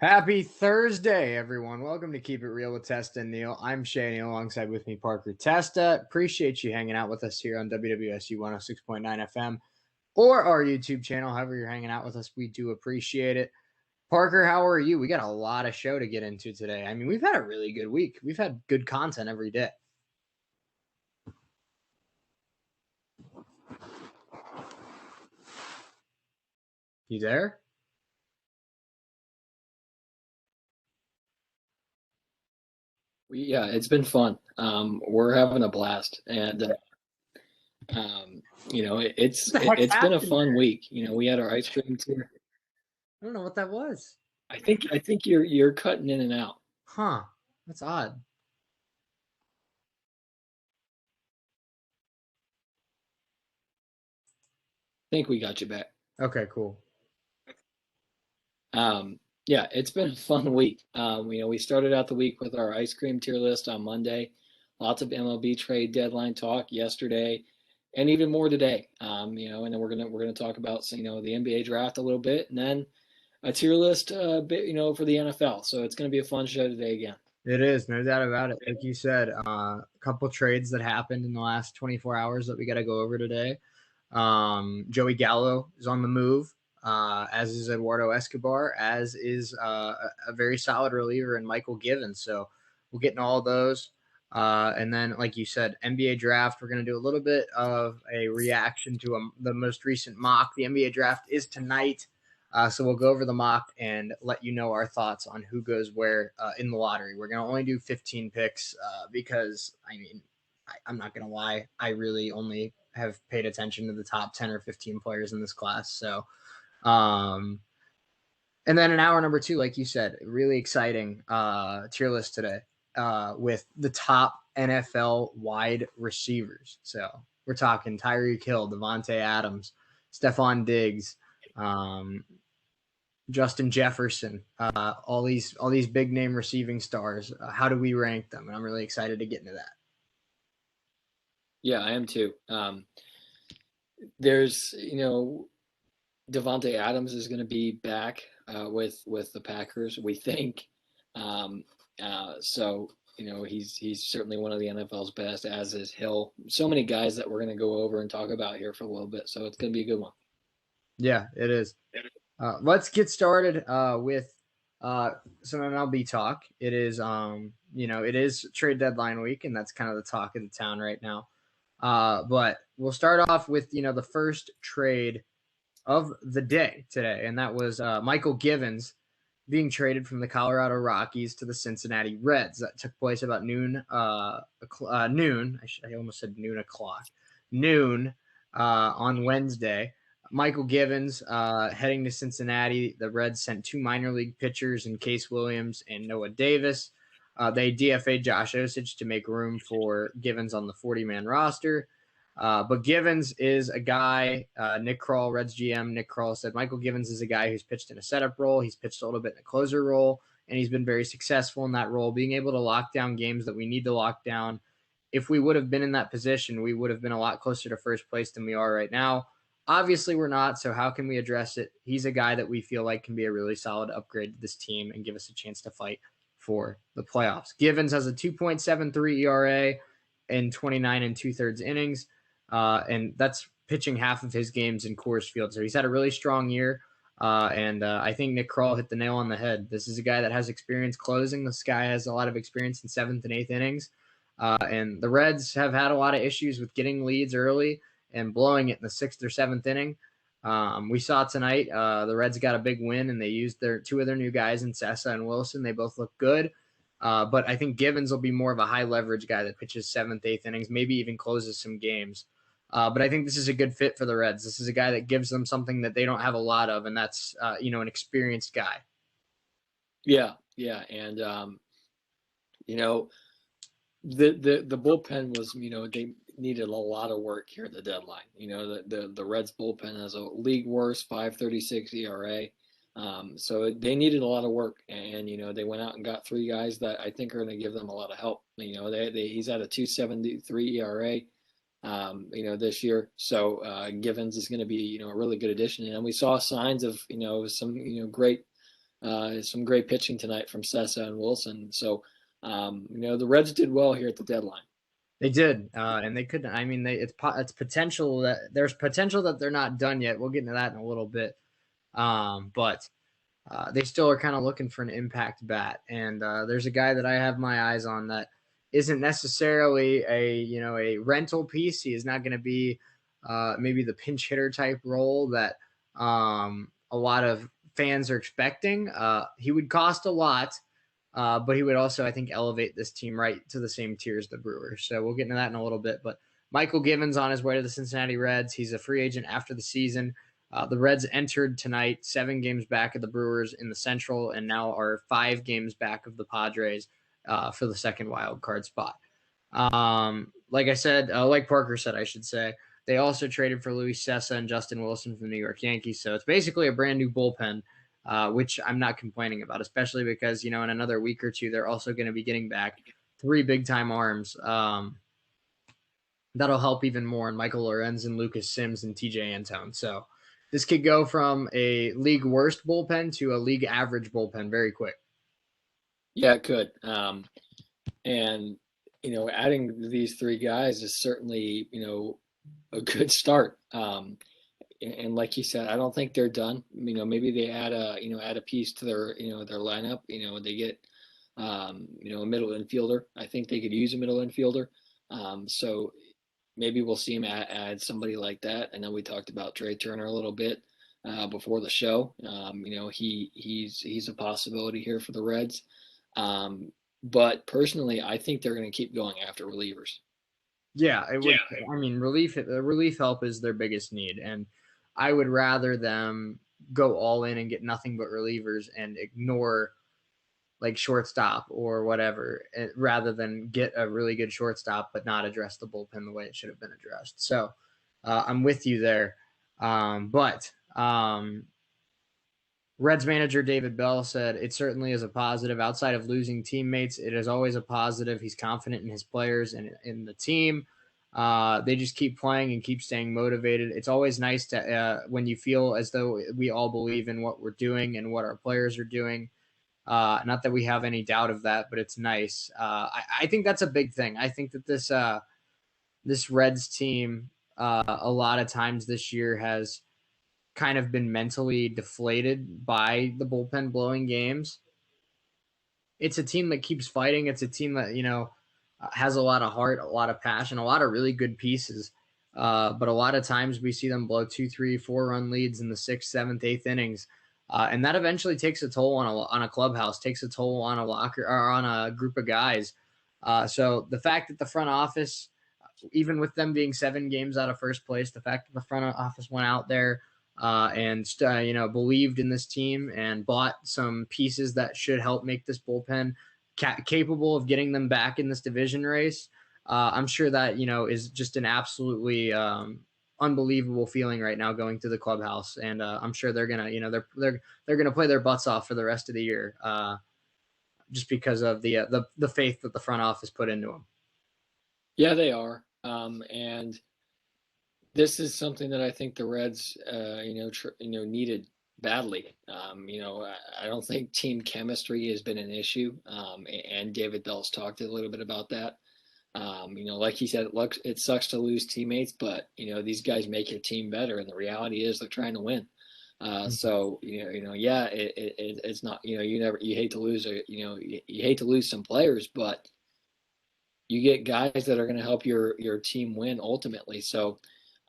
Happy Thursday, everyone. Welcome to Keep It Real with Testa and Neal. I'm Shea Neal, alongside with me, Parker Testa. Appreciate you hanging out with us here on WWSU 106.9 FM or our YouTube channel. However you're hanging out with us, we do appreciate it. Parker, how are you? We got a lot of show to get into today. I mean, we've had a really good week. We've had good content every day. You there? Yeah, it's been fun. We're having a blast, and What the heck's it's been a happening fun there? week. We had our ice cream tour. I don't know what that was. I think you're cutting in and out. Huh. That's odd. I think we got you back. Okay, cool. Yeah, it's been a fun week. We started out the week with our ice cream tier list on Monday. Lots of MLB trade deadline talk yesterday, and even more today. And then we're gonna talk about the NBA draft a little bit, and then a tier list bit for the NFL. So it's gonna be a fun show today again. It is, no doubt about it. Like you said, a couple trades that happened in the last 24 hours that we got to go over today. Joey Gallo is on the move, as is Eduardo Escobar, as is a very solid reliever in Michael Givens. So we'll get into all those. And then, like you said, NBA draft, we're going to do a little bit of a reaction to the most recent mock. The NBA draft is tonight. So we'll go over the mock and let you know our thoughts on who goes where in the lottery. We're going to only do 15 picks because, I'm not going to lie, I really only have paid attention to the top 10 or 15 players in this class. So, and then in hour number two, like you said, really exciting tier list today with the top NFL wide receivers. So we're talking Tyreek Hill, Devontae Adams, Stephon Diggs, Justin Jefferson, all these big name receiving stars. How do we rank them? And I'm really excited to get into that. Yeah, I am too. There's Devontae Adams is going to be back with the Packers, we think. So he's certainly one of the NFL's best, as is Hill. So many guys that we're going to go over and talk about here for a little bit. So it's going to be a good one. Yeah, it is. Let's get started with some MLB talk. It is, it is trade deadline week, and that's kind of the talk of the town right now. But we'll start off with the first trade of the day today, and that was Michael Givens being traded from the Colorado Rockies to the Cincinnati Reds. That took place about noon. Noon. I almost said noon o'clock. Noon on Wednesday. Michael Givens heading to Cincinnati. The Reds sent two minor league pitchers in Case Williams and Noah Davis. They DFA'd Josh Osich to make room for Givens on the 40-man roster. But Givens is a guy, Nick Krall, Reds GM, Nick Krall said Michael Givens is a guy who's pitched in a setup role. He's pitched a little bit in a closer role, and he's been very successful in that role, being able to lock down games that we need to lock down. If we would have been in that position, we would have been a lot closer to first place than we are right now. Obviously, we're not, so how can we address it? He's a guy that we feel like can be a really solid upgrade to this team and give us a chance to fight for the playoffs. Givens has a 2.73 ERA in 29 and two-thirds innings. And that's pitching half of his games in Coors Field. So he's had a really strong year. And I think Nick Krall hit the nail on the head. This is a guy that has experience closing. This guy has a lot of experience in seventh and eighth innings. And the Reds have had a lot of issues with getting leads early and blowing it in the sixth or seventh inning. We saw tonight the Reds got a big win, and they used two of their new guys in Sessa and Wilson. They both look good. But I think Givens will be more of a high leverage guy that pitches seventh, eighth innings, maybe even closes some games. But I think this is a good fit for the Reds. This is a guy that gives them something that they don't have a lot of, and that's an experienced guy. Yeah, and the bullpen was they needed a lot of work here at the deadline. The Reds bullpen has a league worst 5.36 ERA. So they needed a lot of work, and they went out and got three guys that I think are going to give them a lot of help. He's at a 2.73 ERA. This year. So Givens is going to be, a really good addition. And we saw signs of, some, great some great pitching tonight from Testa and Wilson. So, the Reds did well here at the deadline. They did, and they couldn't. I mean, it's potential that there's potential that they're not done yet. We'll get into that in a little bit, but they still are kind of looking for an impact bat. And there's a guy that I have my eyes on that isn't necessarily a rental piece. He is not going to be maybe the pinch hitter type role that a lot of fans are expecting. He would cost a lot. But he would also, I think, elevate this team right to the same tier as the Brewers. So we'll get into that in a little bit. But Michael Givens on his way to the Cincinnati Reds. He's a free agent after the season. The Reds entered tonight 7 games back of the Brewers in the Central and now are 5 games back of the Padres for the second wild card spot. Like I said, like Parker said, I should say, they also traded for Luis Cessa and Justin Wilson from the New York Yankees. So it's basically a brand new bullpen. Which I'm not complaining about, especially because, in another week or two, they're also going to be getting back 3 big-time arms. That'll help even more in Michael Lorenzen, Lucas Sims, and TJ Antone. So this could go from a league worst bullpen to a league average bullpen very quick. Yeah, it could. And, adding these 3 guys is certainly, a good start. And like you said, I don't think they're done. Maybe they add a piece to their lineup. They get a middle infielder. I think they could use a middle infielder. So maybe we'll see him add somebody like that. I know we talked about Trey Turner a little bit before the show. He's a possibility here for the Reds. But personally, I think they're going to keep going after relievers. Yeah, it would. Yeah. I mean, relief help is their biggest need, and I would rather them go all in and get nothing but relievers and ignore like shortstop or whatever, rather than get a really good shortstop but not address the bullpen the way it should have been addressed. So I'm with you there. But Reds manager David Bell said it certainly is a positive. Outside of losing teammates, it is always a positive. He's confident in his players and in the team. They just keep playing and keep staying motivated. It's always nice to when you feel as though we all believe in what we're doing and what our players are doing. Not that we have any doubt of that, but it's nice. I think that's a big thing. I think that this Reds team a lot of times this year has kind of been mentally deflated by the bullpen blowing games. It's a team that keeps fighting. It's a team that, has a lot of heart, a lot of passion, a lot of really good pieces. But a lot of times we see them blow 2, 3, 4 run leads in the 6th, 7th, 8th innings. And that eventually takes a toll on a clubhouse, takes a toll on a locker or on a group of guys. So the fact that the front office, even with them being 7 games out of first place, the fact that the front office went out there and believed in this team and bought some pieces that should help make this bullpen capable of getting them back in this division race. I'm sure that is just an absolutely unbelievable feeling right now going to the clubhouse, and I'm sure they're gonna they're gonna play their butts off for the rest of the year, just because of the faith that the front office put into them. Yeah, they are, and this is something that I think the Reds, needed badly. I don't think team chemistry has been an issue, and David Bell's talked a little bit about that. Like he said, it sucks to lose teammates, but these guys make your team better, and the reality is they're trying to win. So it's not you hate to lose you hate to lose some players, but you get guys that are going to help your team win ultimately. So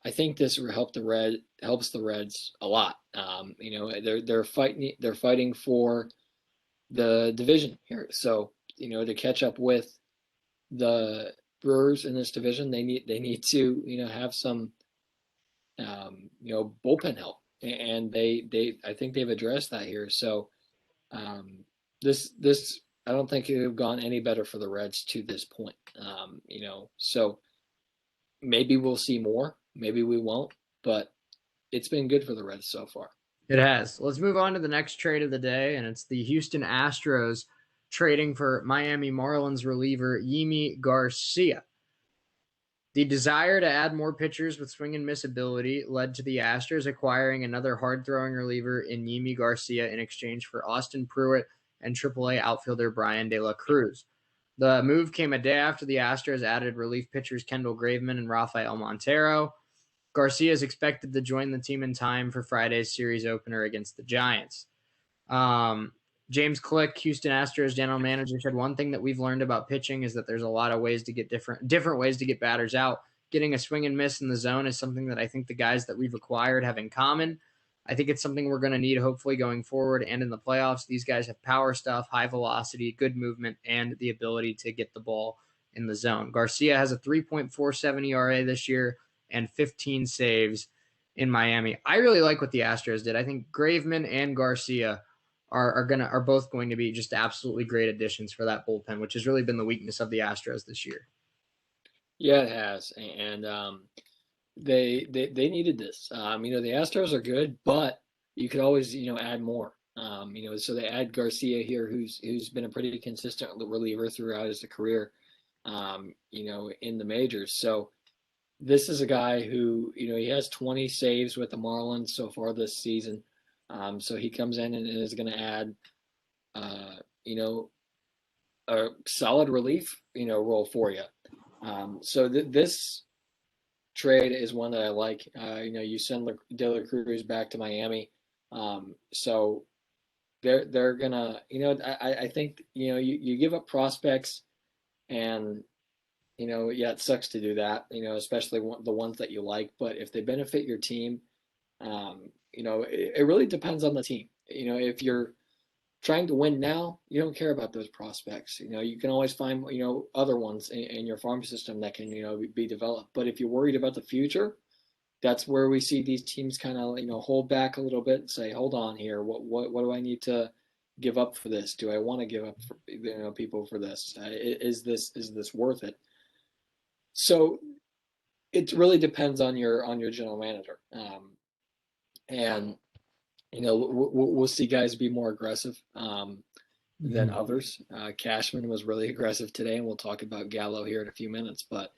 I think this will helps the Reds a lot. They're fighting for the division here. So to catch up with the Brewers in this division, they need to have some bullpen help, and I think they've addressed that here. So this I don't think it would have gone any better for the Reds to this point. So maybe we'll see more. Maybe we won't, but it's been good for the Reds so far. It has. Let's move on to the next trade of the day, and it's the Houston Astros trading for Miami Marlins reliever Yimi Garcia. The desire to add more pitchers with swing and miss ability led to the Astros acquiring another hard throwing reliever in Yimi Garcia in exchange for Austin Pruitt and AAA outfielder Brian De La Cruz. The move came a day after the Astros added relief pitchers Kendall Graveman and Rafael Montero. Garcia is expected to join the team in time for Friday's series opener against the Giants. Um, James Click, Houston Astros general manager, said one thing that we've learned about pitching is that there's a lot of ways to get different ways to get batters out. Getting a swing and miss in the zone is something that I think the guys that we've acquired have in common. I think it's something we're going to need hopefully going forward and in the playoffs. These guys have power stuff, high velocity, good movement, and the ability to get the ball in the zone. Garcia has a 3.47 ERA this year and 15 saves in Miami. I really like what the Astros did. I think Graveman and Garcia are both going to be just absolutely great additions for that bullpen, which has really been the weakness of the Astros this year. Yeah, it has, and they needed this. The Astros are good, but you could always add more. So they add Garcia here, who's been a pretty consistent reliever throughout his career. In the majors. So this is a guy who he has 20 saves with the Marlins so far this season. So he comes in and is going to add, a solid relief, role for you. So this trade is one that I like. You send De La Cruz back to Miami, so they're gonna, I think you give up prospects, and it sucks to do that, especially the ones that you like. But if they benefit your team, it really depends on the team. If you're trying to win now, you don't care about those prospects. You can always find other ones in your farm system that can be developed. But if you're worried about the future, that's where we see these teams kind of hold back a little bit and say, hold on here, what do I need to give up for this? Do I want to give up for, people for this? Is this worth it? So it really depends on your general manager, and we'll see guys be more aggressive than others. Cashman was really aggressive today, and we'll talk about Gallo here in a few minutes. But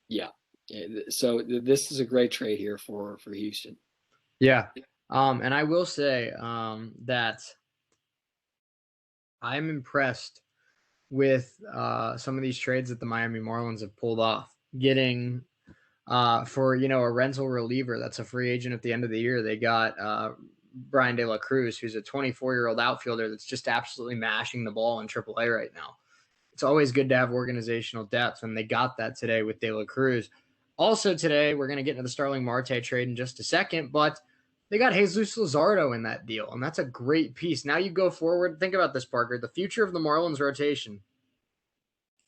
yeah, so this is a great trade here for Houston. Yeah, and I will say that I'm impressed with some of these trades that the Miami Marlins have pulled off. Getting for a rental reliever that's a free agent at the end of the year, they got Brian De La Cruz, who's a 24-year-old outfielder that's just absolutely mashing the ball in AAA right now. It's always good to have organizational depth, and they got that today with De La Cruz. Also today, we're going to get into the Starling Marte trade in just a second, but they got Jesus Luzardo in that deal, and that's a great piece. Now you go forward. Think about this, Parker. The future of the Marlins rotation: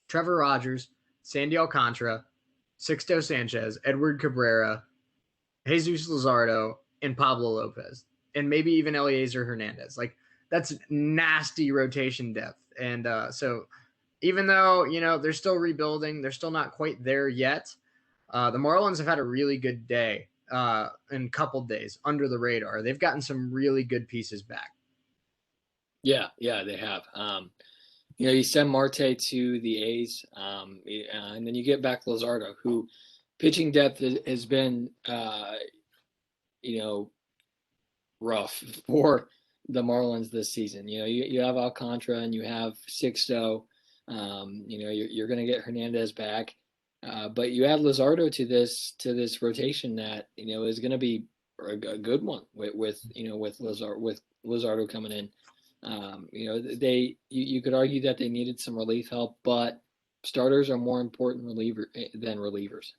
Trevor Rogers, Sandy Alcantara, Sixto Sanchez, Edward Cabrera, Jesus Luzardo, and Pablo Lopez, and maybe even Eliezer Hernandez. Like, that's nasty rotation depth. And so even though, they're still rebuilding, they're still not quite there yet. The Marlins have had a really good day in a couple days under the radar. They've gotten some really good pieces back. Yeah, they have. You send Marte to the A's, and then you get back Luzardo, who pitching depth has been, rough for the Marlins this season. You have Alcantara and you have Sixto. You're going to get Hernandez back, but you add Luzardo to this rotation that is going to be a good one with Luzardo coming in. You could argue that they needed some relief help, but starters are more important than relievers.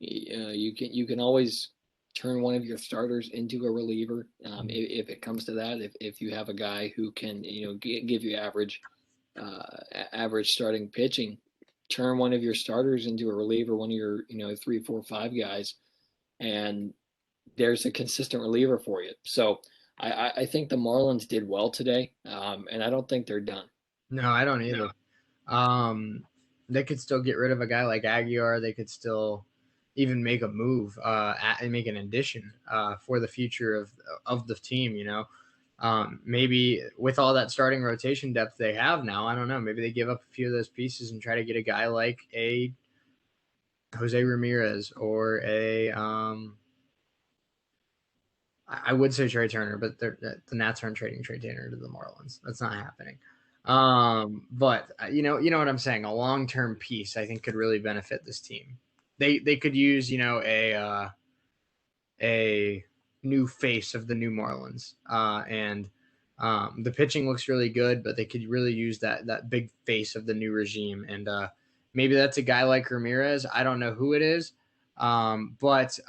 You can always turn one of your starters into a reliever if it comes to that. If you have a guy who can give you average starting pitching, turn one of your starters into a reliever, one of your 3, 4, 5 guys, and there's a consistent reliever for you. So I think the Marlins did well today, and I don't think they're done. No, I don't either. They could still get rid of a guy like Aguilar. They could still even make a move and make an addition for the future of the team. Maybe with all that starting rotation depth they have now, I don't know. Maybe they give up a few of those pieces and try to get a guy like a Jose Ramirez or a I would say Trey Turner, but the Nats aren't trading Trey Turner to the Marlins. That's not happening. But you know what I'm saying. A long term piece, I think, could really benefit this team. They could use a new face of the new Marlins, and the pitching looks really good, but they could really use that big face of the new regime, and maybe that's a guy like Ramirez. I don't know who it is, but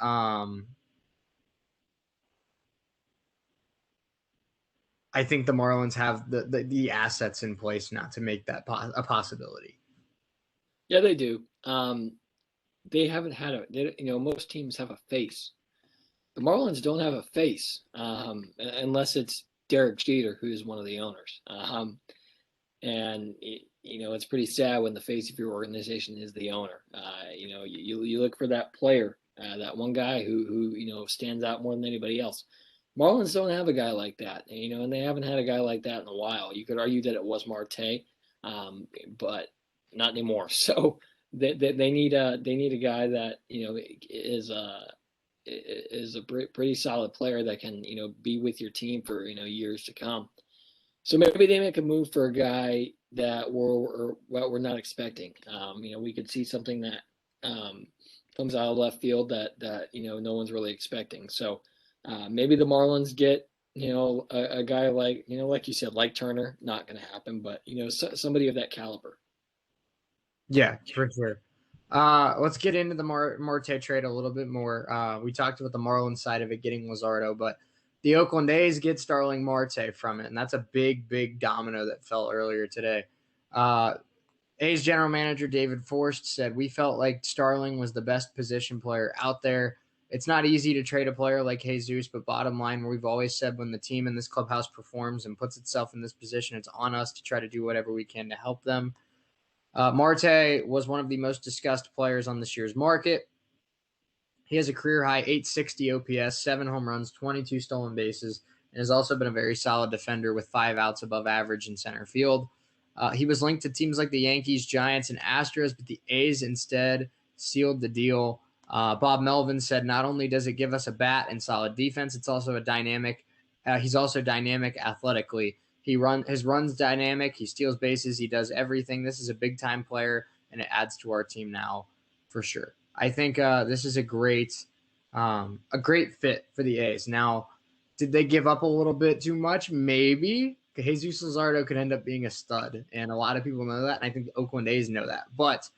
I think the Marlins have the assets in place not to make that a possibility. Yeah, they do. They haven't had most teams have a face. The Marlins don't have a face, unless it's Derek Jeter, who's one of the owners. And it's pretty sad when the face of your organization is the owner. You look for that player, that one guy who stands out more than anybody else. Marlins don't have a guy like that, and they haven't had a guy like that in a while. You could argue that it was Marte, but not anymore. So they need a guy that is a pretty solid player that can be with your team for years to come. So maybe they make a move for a guy that we're not expecting. We could see something that comes out of left field that no one's really expecting. So maybe the Marlins get a guy like you said, like Turner. Not going to happen, but somebody of that caliber. Yeah, for sure. Let's get into the Marte trade a little bit more. We talked about the Marlins side of it getting Luzardo, but the Oakland A's get Starling Marte from it, and that's a big domino that fell earlier today. Uh, A's general manager David Forst said, "We felt like Starling was the best position player out there. It's not easy to trade a player like Jesus, but bottom line, we've always said when the team in this clubhouse performs and puts itself in this position, it's on us to try to do whatever we can to help them." Marte was one of the most discussed players on this year's market. He has a career high 860 OPS, 7 home runs, 22 stolen bases, and has also been a very solid defender with 5 outs above average in center field. He was linked to teams like the Yankees, Giants, and Astros, but the A's instead sealed the deal. Bob Melvin said, "Not only does it give us a bat and solid defense, it's also a dynamic. He's also dynamic athletically. His runs dynamic. He steals bases. He does everything. This is a big time player, and it adds to our team now for sure." I think this is a great fit for the A's. Now, did they give up a little bit too much? Maybe. Jesus Luzardo could end up being a stud, and a lot of people know that, and I think the Oakland A's know that. But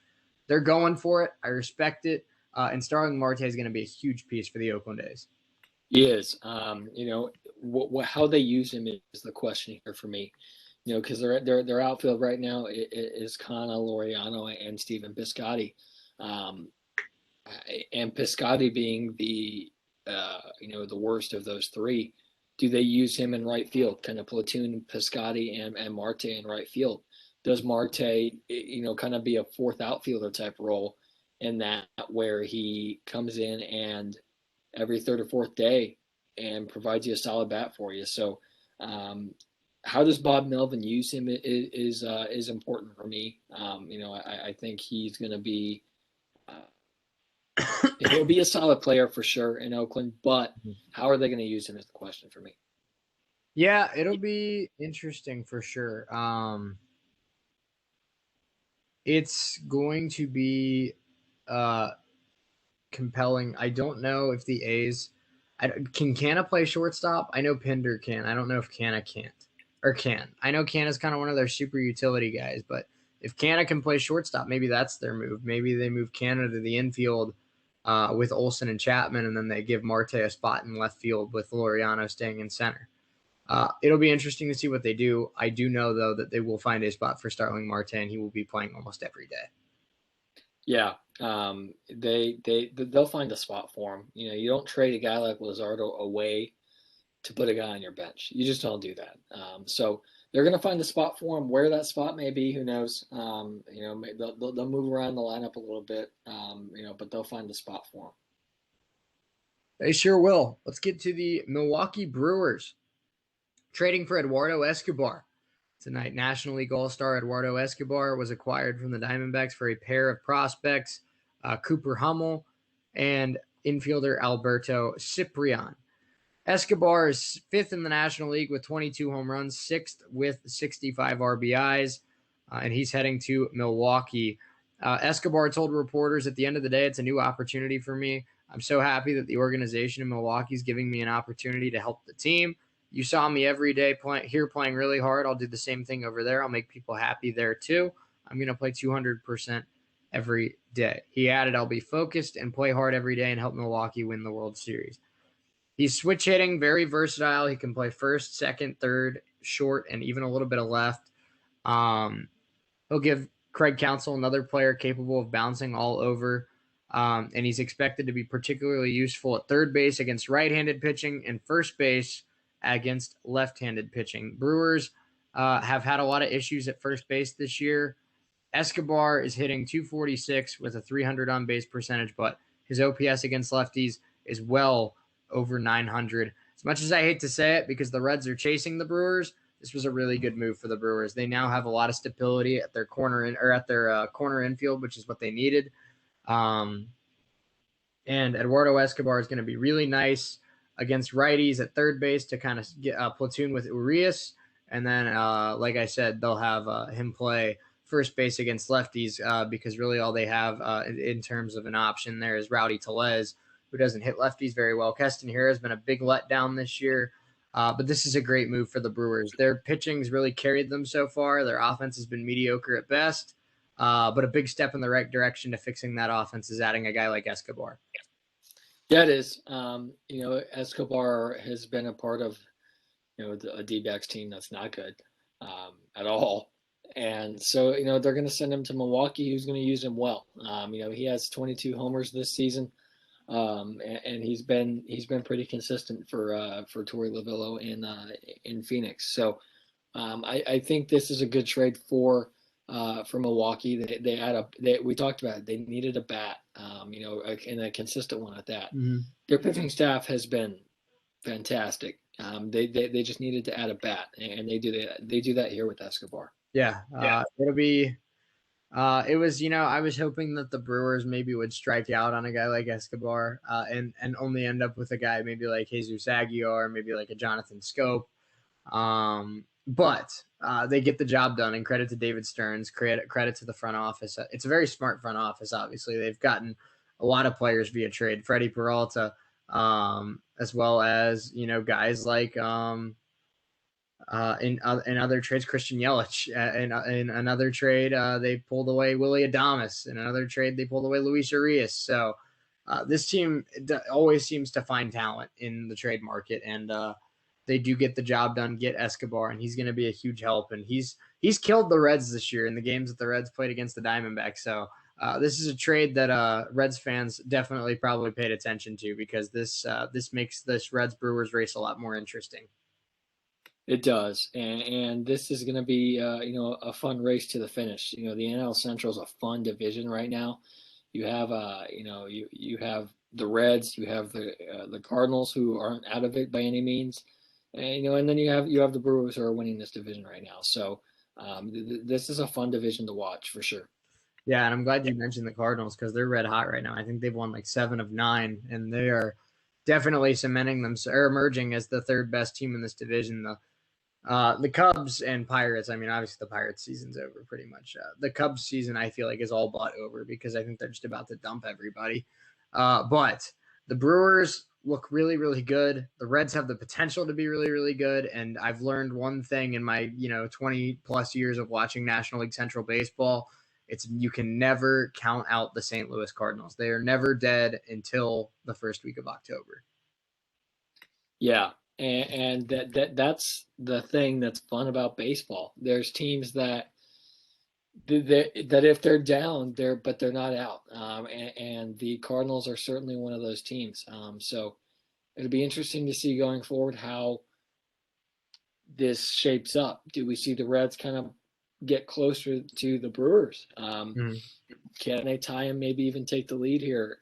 they're going for it. I respect it. And Starling Marte is going to be a huge piece for the Oakland A's. He is. How they use him is the question here for me. Because their outfield right now is Kana, Laureano, and Stephen Piscotty. And Piscotty being the worst of those three. Do they use him in right field? Kind of platoon Piscotty and Marte in right field? Does Marte kind of be a fourth outfielder type role in that, where he comes in and every third or fourth day and provides you a solid bat for you? So how does Bob Melvin use him is important for me. I think he's going to be he'll be a solid player for sure in Oakland, but how are they going to use him is the question for me. Yeah, it'll be interesting for sure. It's going to be uh, compelling. I don't know if the A's can Canna play shortstop. I know Pinder can. I don't know if Canna can't or can. I know Canna's kind of one of their super utility guys, but if Canna can play shortstop, maybe that's their move. Maybe they move Canna to the infield with Olson and Chapman, and then they give Marte a spot in left field with Laureano staying in center. It'll be interesting to see what they do. I do know though that they will find a spot for Starling Marte, and he will be playing almost every day. Yeah, they'll find a spot for him. You don't trade a guy like Luzardo away to put a guy on your bench. You just don't do that. So they're going to find a spot for him. Where that spot may be, who knows? They'll move around the lineup a little bit. But they'll find a spot for him. They sure will. Let's get to the Milwaukee Brewers trading for Eduardo Escobar. Tonight, National League All-Star Eduardo Escobar was acquired from the Diamondbacks for a pair of prospects. Cooper Hummel, and infielder Alberto Ciprian. Escobar is fifth in the National League with 22 home runs, sixth with 65 RBIs, and he's heading to Milwaukee. Escobar told reporters, at the end of the day, it's a new opportunity for me. I'm so happy that the organization in Milwaukee is giving me an opportunity to help the team. You saw me every day here playing really hard. I'll do the same thing over there. I'll make people happy there too. I'm going to play 200% every day. He added, I'll be focused and play hard every day and help Milwaukee win the World Series. He's switch hitting, very versatile. He can play first, second, third, short, and even a little bit of left. He'll give Craig Counsell another player capable of bouncing all over. And he's expected to be particularly useful at third base against right-handed pitching and first base against left-handed pitching. Brewers have had a lot of issues at first base this year. Escobar is hitting 246 with a 300 on base percentage, but his OPS against lefties is well over 900. As much as I hate to say it, because the Reds are chasing the Brewers, this was a really good move for the Brewers. They now have a lot of stability at their corner infield, which is what they needed. And Eduardo Escobar is going to be really nice against righties at third base to kind of get a platoon with Urias. And then, like I said, they'll have him play first base against lefties because really all they have in terms of an option there is Rowdy Tellez, who doesn't hit lefties very well. Keston Hiura has been a big letdown this year, but this is a great move for the Brewers. Their pitching's really carried them so far. Their offense has been mediocre at best, but a big step in the right direction to fixing that offense is adding a guy like Escobar. Yeah, it is. Escobar has been a part of, a D-backs team that's not good at all. And so, they're going to send him to Milwaukee, who's going to use him well. He has 22 homers this season. And he's been pretty consistent for Torey Lovillo in Phoenix. So I think this is a good trade for Milwaukee. We talked about it. They needed a bat, and a consistent one at that. Mm-hmm. Their pitching staff has been fantastic. They just needed to add a bat, and they do that. They do that here with Escobar. Yeah. It'll be. It was, I was hoping that the Brewers maybe would strike out on a guy like Escobar and only end up with a guy maybe like Jesus Aguilar, maybe like a Jonathan Scope. But they get the job done, and credit to David Stearns, credit to the front office. It's a very smart front office, obviously. They've gotten a lot of players via trade. Freddie Peralta, as well as, guys like in other trades, Christian Yelich. In another trade, they pulled away Willy Adames. In another trade, they pulled away Luis Urias. So this team always seems to find talent in the trade market, and they do get the job done, get Escobar, and he's going to be a huge help. And he's killed the Reds this year in the games that the Reds played against the Diamondbacks. So this is a trade that Reds fans definitely probably paid attention to, because this makes this Reds Brewers race a lot more interesting. It does, and this is going to be a fun race to the finish. The NL Central is a fun division right now. You have you have the Reds, you have the Cardinals, who aren't out of it by any means, and then you have the Brewers, who are winning this division right now. So this is a fun division to watch for sure. Yeah, and I'm glad you mentioned the Cardinals, because they're red hot right now. I think they've won like 7 of 9, and they are definitely cementing or emerging as the third best team in this division. The Cubs and Pirates, I mean, obviously the Pirates season's over pretty much. The Cubs season, I feel like, is all but over, because I think they're just about to dump everybody. But the Brewers look really, really good. The Reds have the potential to be really, really good. And I've learned one thing in my, 20 plus years of watching National League Central baseball. It's you can never count out the St. Louis Cardinals. They are never dead until the first week of October. Yeah. And that's the thing that's fun about baseball. There's teams that if they're down, they're not out. And the Cardinals are certainly one of those teams. So it'll be interesting to see going forward how this shapes up. Do we see the Reds kind of get closer to the Brewers? Can they tie and maybe even take the lead here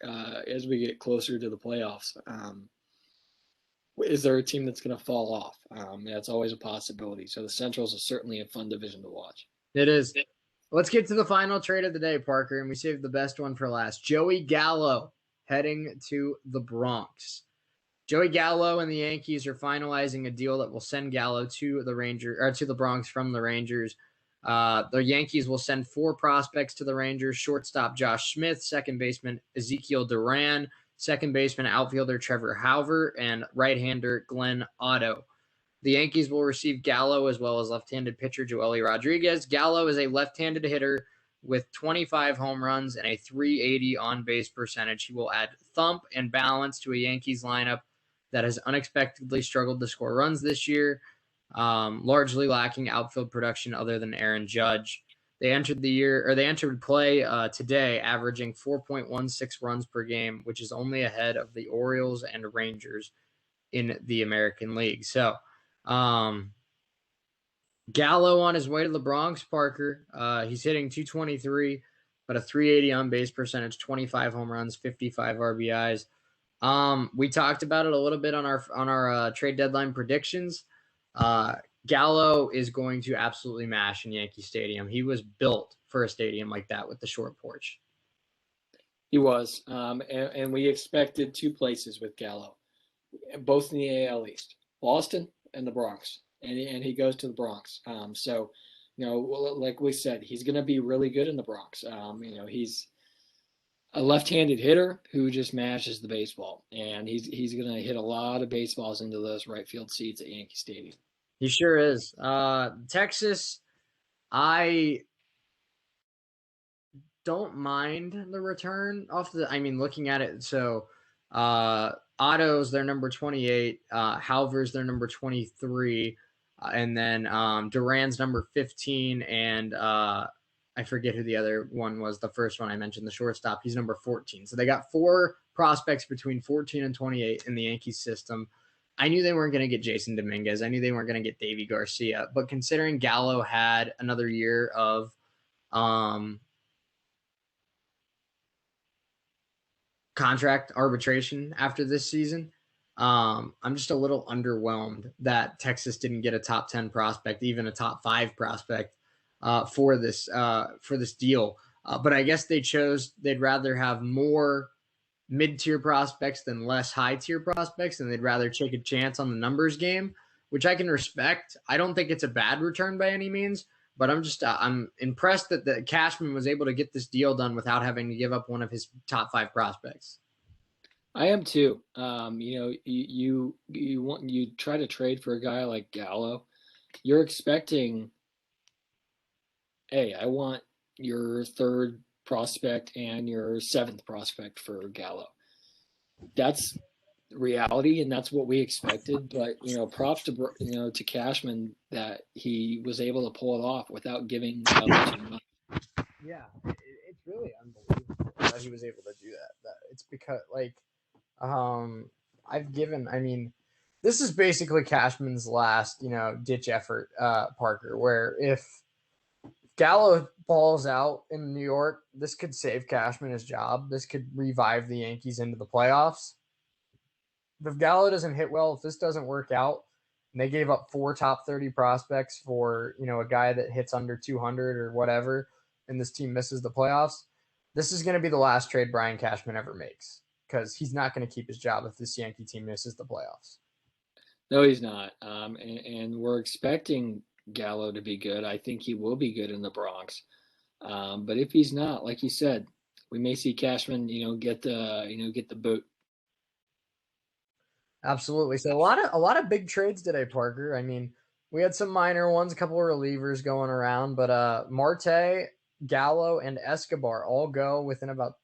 as we get closer to the playoffs? Is there a team that's going to fall off? That's always a possibility. So the Centrals is certainly a fun division to watch. It is. Let's get to the final trade of the day, Parker, and we saved the best one for last. Joey Gallo heading to the Bronx. Joey Gallo and the Yankees are finalizing a deal that will send Gallo to the Bronx from the Rangers. The Yankees will send 4 prospects to the Rangers: shortstop Josh Smith, second baseman Ezekiel Duran, second baseman outfielder Trevor Hauver, and right-hander Glenn Otto. The Yankees will receive Gallo as well as left-handed pitcher Joely Rodriguez. Gallo is a left-handed hitter with 25 home runs and a 380 on-base percentage. He will add thump and balance to a Yankees lineup that has unexpectedly struggled to score runs this year, largely lacking outfield production other than Aaron Judge. They entered play today averaging 4.16 runs per game, which is only ahead of the Orioles and Rangers in the American League. So, Gallo on his way to the Bronx, Parker. He's hitting 223, but a 380 on base percentage, 25 home runs, 55 RBIs. We talked about it a little bit on our trade deadline predictions. Gallo is going to absolutely mash in Yankee Stadium. He was built for a stadium like that with the short porch. He was, and we expected 2 places with Gallo, both in the AL East, Boston and the Bronx, and he goes to the Bronx. So, like we said, he's going to be really good in the Bronx. He's a left-handed hitter who just mashes the baseball, and he's going to hit a lot of baseballs into those right field seats at Yankee Stadium. He sure is. Texas, I don't mind the return off the. I mean, looking at it, so Otto's their number 28, Halver's their number 23, and then Duran's number 15, and I forget who the other one was. The first one I mentioned, the shortstop, he's number 14. So they got 4 prospects between 14 and 28 in the Yankees system. I knew they weren't going to get Jason Dominguez. I knew they weren't going to get Davy Garcia. But considering Gallo had another year of contract arbitration after this season, I'm just a little underwhelmed that Texas didn't get a top 10 prospect, even a top 5 prospect for this deal. But I guess they'd rather have more mid-tier prospects than less high-tier prospects, and they'd rather take a chance on the numbers game, which I can respect. I don't think it's a bad return by any means, but I'm impressed that Cashman was able to get this deal done without having to give up one of his top 5 prospects. I am too. You try to trade for a guy like Gallo, you're expecting, hey, I want your 3rd prospect and your 7th prospect for Gallo. That's reality, and that's what we expected. But props to Cashman that he was able to pull it off without giving up too much. Yeah, it's really unbelievable that he was able to do that. It's because this is basically Cashman's last ditch effort, Parker. Where if Gallo balls out in New York, this could save Cashman his job. This could revive the Yankees into the playoffs. If Gallo doesn't hit well, if this doesn't work out, and they gave up 4 top 30 prospects for a guy that hits under 200 or whatever, and this team misses the playoffs, this is going to be the last trade Brian Cashman ever makes, because he's not going to keep his job if this Yankee team misses the playoffs. No, he's not. And we're expecting Gallo to be good. I think he will be good in the Bronx. But if he's not, like you said, we may see Cashman, get the boot. Absolutely. So a lot of big trades today, Parker. I mean, we had some minor ones, a couple of relievers going around, but Marte, Gallo, and Escobar all go within about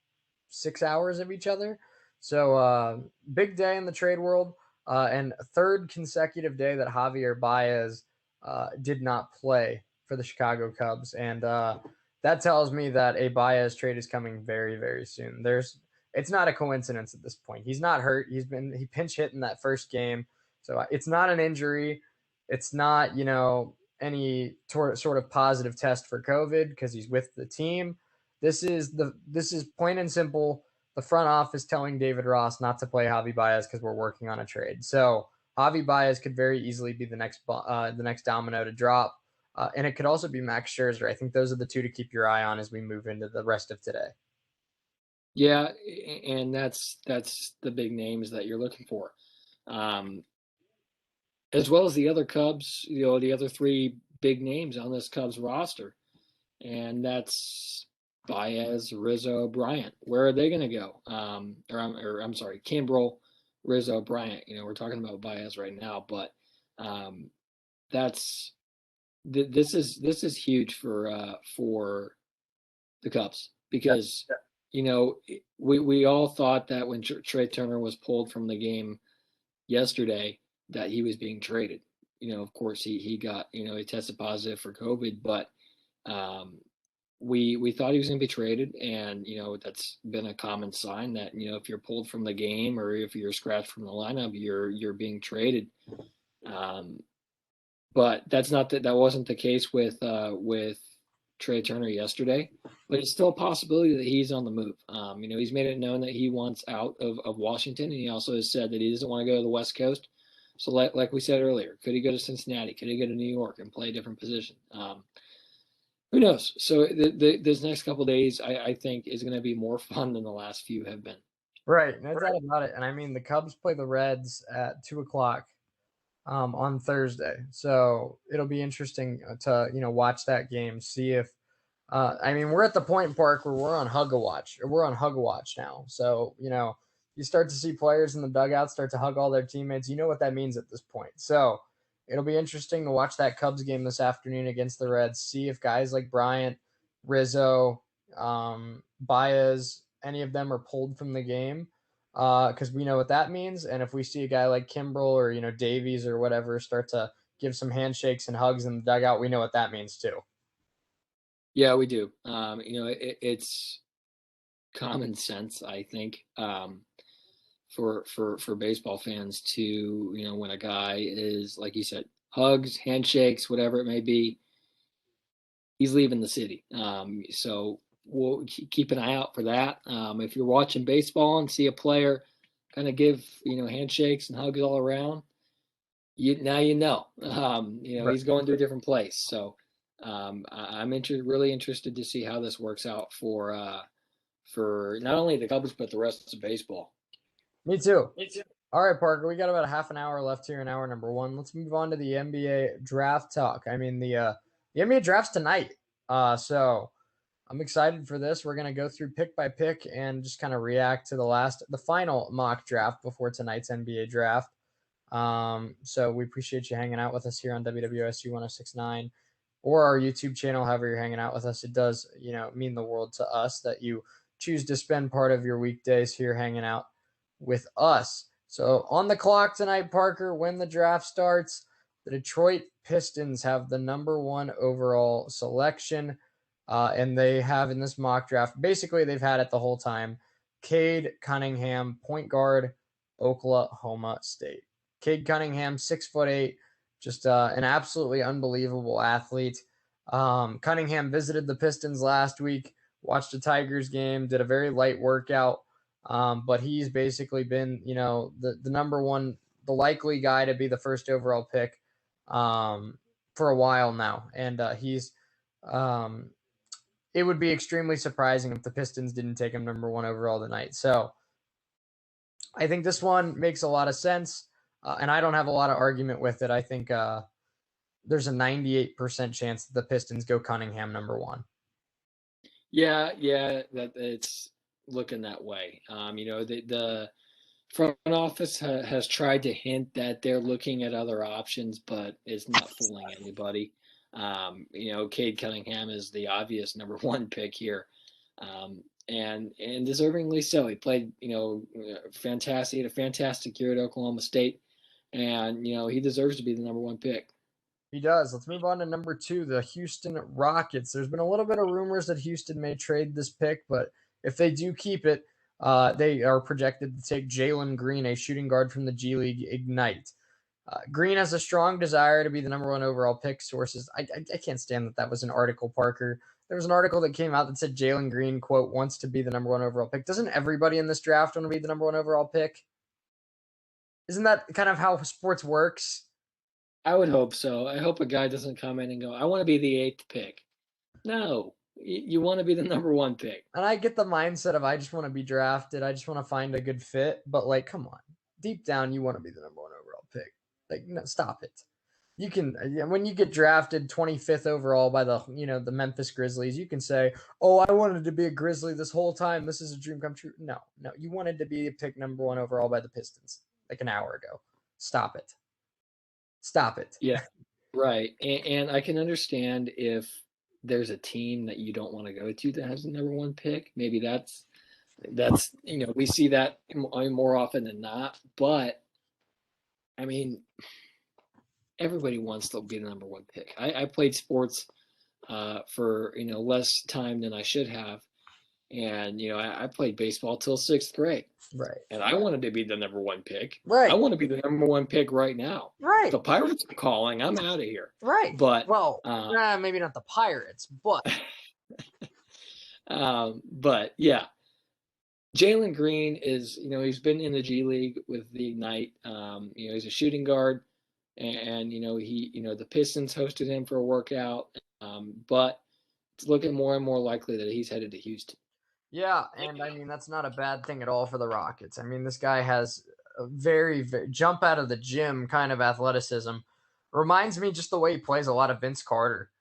6 hours of each other. So big day in the trade world, and a 3rd consecutive day that Javier Baez did not play for the Chicago Cubs, and that tells me that a Baez trade is coming very, very soon. It's not a coincidence at this point. He's not hurt. He pinch hit in that first game, so it's not an injury. It's not any sort of positive test for COVID because he's with the team. This is plain and simple. The front office telling David Ross not to play Javi Baez because we're working on a trade. So Javi Baez could very easily be the next domino to drop. and it could also be Max Scherzer. I think those are the two to keep your eye on as we move into the rest of today. Yeah, and that's the big names that you're looking for, as well as the other Cubs. The other three big names on this Cubs roster, and that's Baez, Rizzo, Bryant. Where are they going to go? I'm sorry, Kimbrel, Rizzo, Bryant. We're talking about Baez right now, but um, that's this is huge for the Cubs because we all thought that when Trey Turner was pulled from the game yesterday that he was being traded. Of course he got he tested positive for COVID, but um, we thought he was going to be traded, and that's been a common sign that if you're pulled from the game or if you're scratched from the lineup, you're being traded. Um, but that wasn't the case with Trey Turner yesterday. But it's still a possibility that he's on the move. He's made it known that he wants out of Washington, and he also has said that he doesn't want to go to the West Coast. So, like we said earlier, could he go to Cincinnati? Could he go to New York and play a different position? Who knows? So, this next couple of days, I think, is going to be more fun than the last few have been. Right, no doubt about it. And I mean, the Cubs play the Reds at 2 o'clock on Thursday, so it'll be interesting to watch that game, see if I mean, we're at the point, Park, where we're on hug a watch. Or we're on hug a watch now. So, you start to see players in the dugout start to hug all their teammates. You know what that means at this point. So, it'll be interesting to watch that Cubs game this afternoon against the Reds. See if guys like Bryant, Rizzo, Baez, any of them are pulled from the game. Because we know what that means. And if we see a guy like Kimbrel or, Davies or whatever start to give some handshakes and hugs in the dugout, we know what that means too. Yeah, we do. It's common sense, I think, for baseball fans to when a guy is, like you said, hugs, handshakes, whatever it may be, he's leaving the city. So we'll keep an eye out for that. If you're watching baseball and see a player kind of give handshakes and hugs all around, now Right. he's going to a different place. So I'm really interested to see how this works out for not only the Cubs but the rest of baseball. Me too. All right, Parker, we got about a half an hour left here in hour number one. Let's move on to the NBA draft talk. I mean, the NBA draft's tonight. So I'm excited for this. We're going to go through pick by pick and just kind of react to the final mock draft before tonight's NBA draft. So we appreciate you hanging out with us here on WWSU 1069 or our YouTube channel, however you're hanging out with us. It does, mean the world to us that you choose to spend part of your weekdays here hanging out with us. So on the clock tonight, Parker, when the draft starts, the Detroit Pistons have the number one overall selection. And they have in this mock draft, basically they've had it the whole time, Cade Cunningham, point guard, Oklahoma State. Cade Cunningham, 6'8", just an absolutely unbelievable athlete. Cunningham visited the Pistons last week, watched a Tigers game, did a very light workout, but he's basically been, the number one, the likely guy to be the first overall pick for a while now. And it would be extremely surprising if the Pistons didn't take him number one overall tonight. So I think this one makes a lot of sense, and I don't have a lot of argument with it. I think there's a 98% chance that the Pistons go Cunningham number one. Yeah, that it's looking that way. The front office has tried to hint that they're looking at other options, but it's not fooling anybody. Cade Cunningham is the obvious number one pick here, and deservingly so. He played, fantastic, had a fantastic year at Oklahoma State, and he deserves to be the number one pick. He does. Let's move on to number two, the Houston Rockets. There's been a little bit of rumors that Houston may trade this pick, but if they do keep it, they are projected to take Jalen Green, a shooting guard from the G League Ignite. Green has a strong desire to be the number one overall pick. Sources, I can't stand that was an article, Parker. There was an article that came out that said Jalen Green, quote, wants to be the number one overall pick. Doesn't everybody in this draft want to be the number one overall pick? Isn't that kind of how sports works? I would hope so. I hope a guy doesn't come in and go, "I wanna be the 8th pick." No, you wanna be the number 1 pick. And I get the mindset of I just want to be drafted. I just want to find a good fit. But like, come on, deep down, you want to be the number one overall pick. Like, no, stop it. You can when you get drafted 25th overall by the Memphis Grizzlies, you can say, "Oh, I wanted to be a Grizzly this whole time. This is a dream come true." No, no, you wanted to be picked number one overall by the Pistons like an hour ago. Stop it. Stop it. Yeah, right, and I can understand if there's a team that you don't wanna go to that has the number 1 pick, maybe we see that more often than not, but, I mean, everybody wants to be the number 1 pick. I played sports, for, less time than I should have, and, I played baseball till 6th grade, Right. and I wanted to be the number 1 pick. I Right. wanna be the number 1 pick right now. If Right. the Pirates are calling, I'm outta here. Right. But, Well, uh maybe not the Pirates, but but yeah, Jalen Green is, he's been in the G League with the Ignite. He's a shooting guard, and the Pistons hosted him for a workout. But it's looking more and more likely that he's headed to Houston. yeah, and I mean that's not a bad thing at all for the Rockets. I mean this guy has a very, very jump out of the gym kind of athleticism. Reminds me just the way he plays a lot of Vince Carter.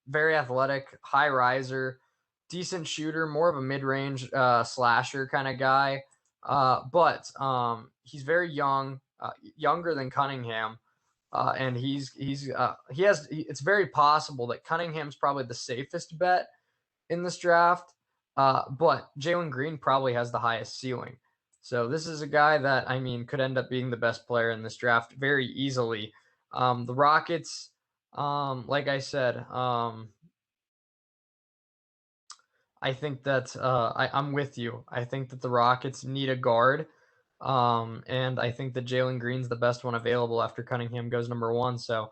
Very athletic, high riser, decent shooter, more of a mid-range slasher kind of guy. But he's very young, younger than Cunningham. And it's very possible that Cunningham's probably the safest bet in this draft. But Jalen Green probably has the highest ceiling. So this is a guy that I mean could end up being the best player in this draft very easily. The Rockets, like I said, I think that I'm with you. I think that the Rockets need a guard. And I think that Jalen Green's the best one available after Cunningham goes number one. So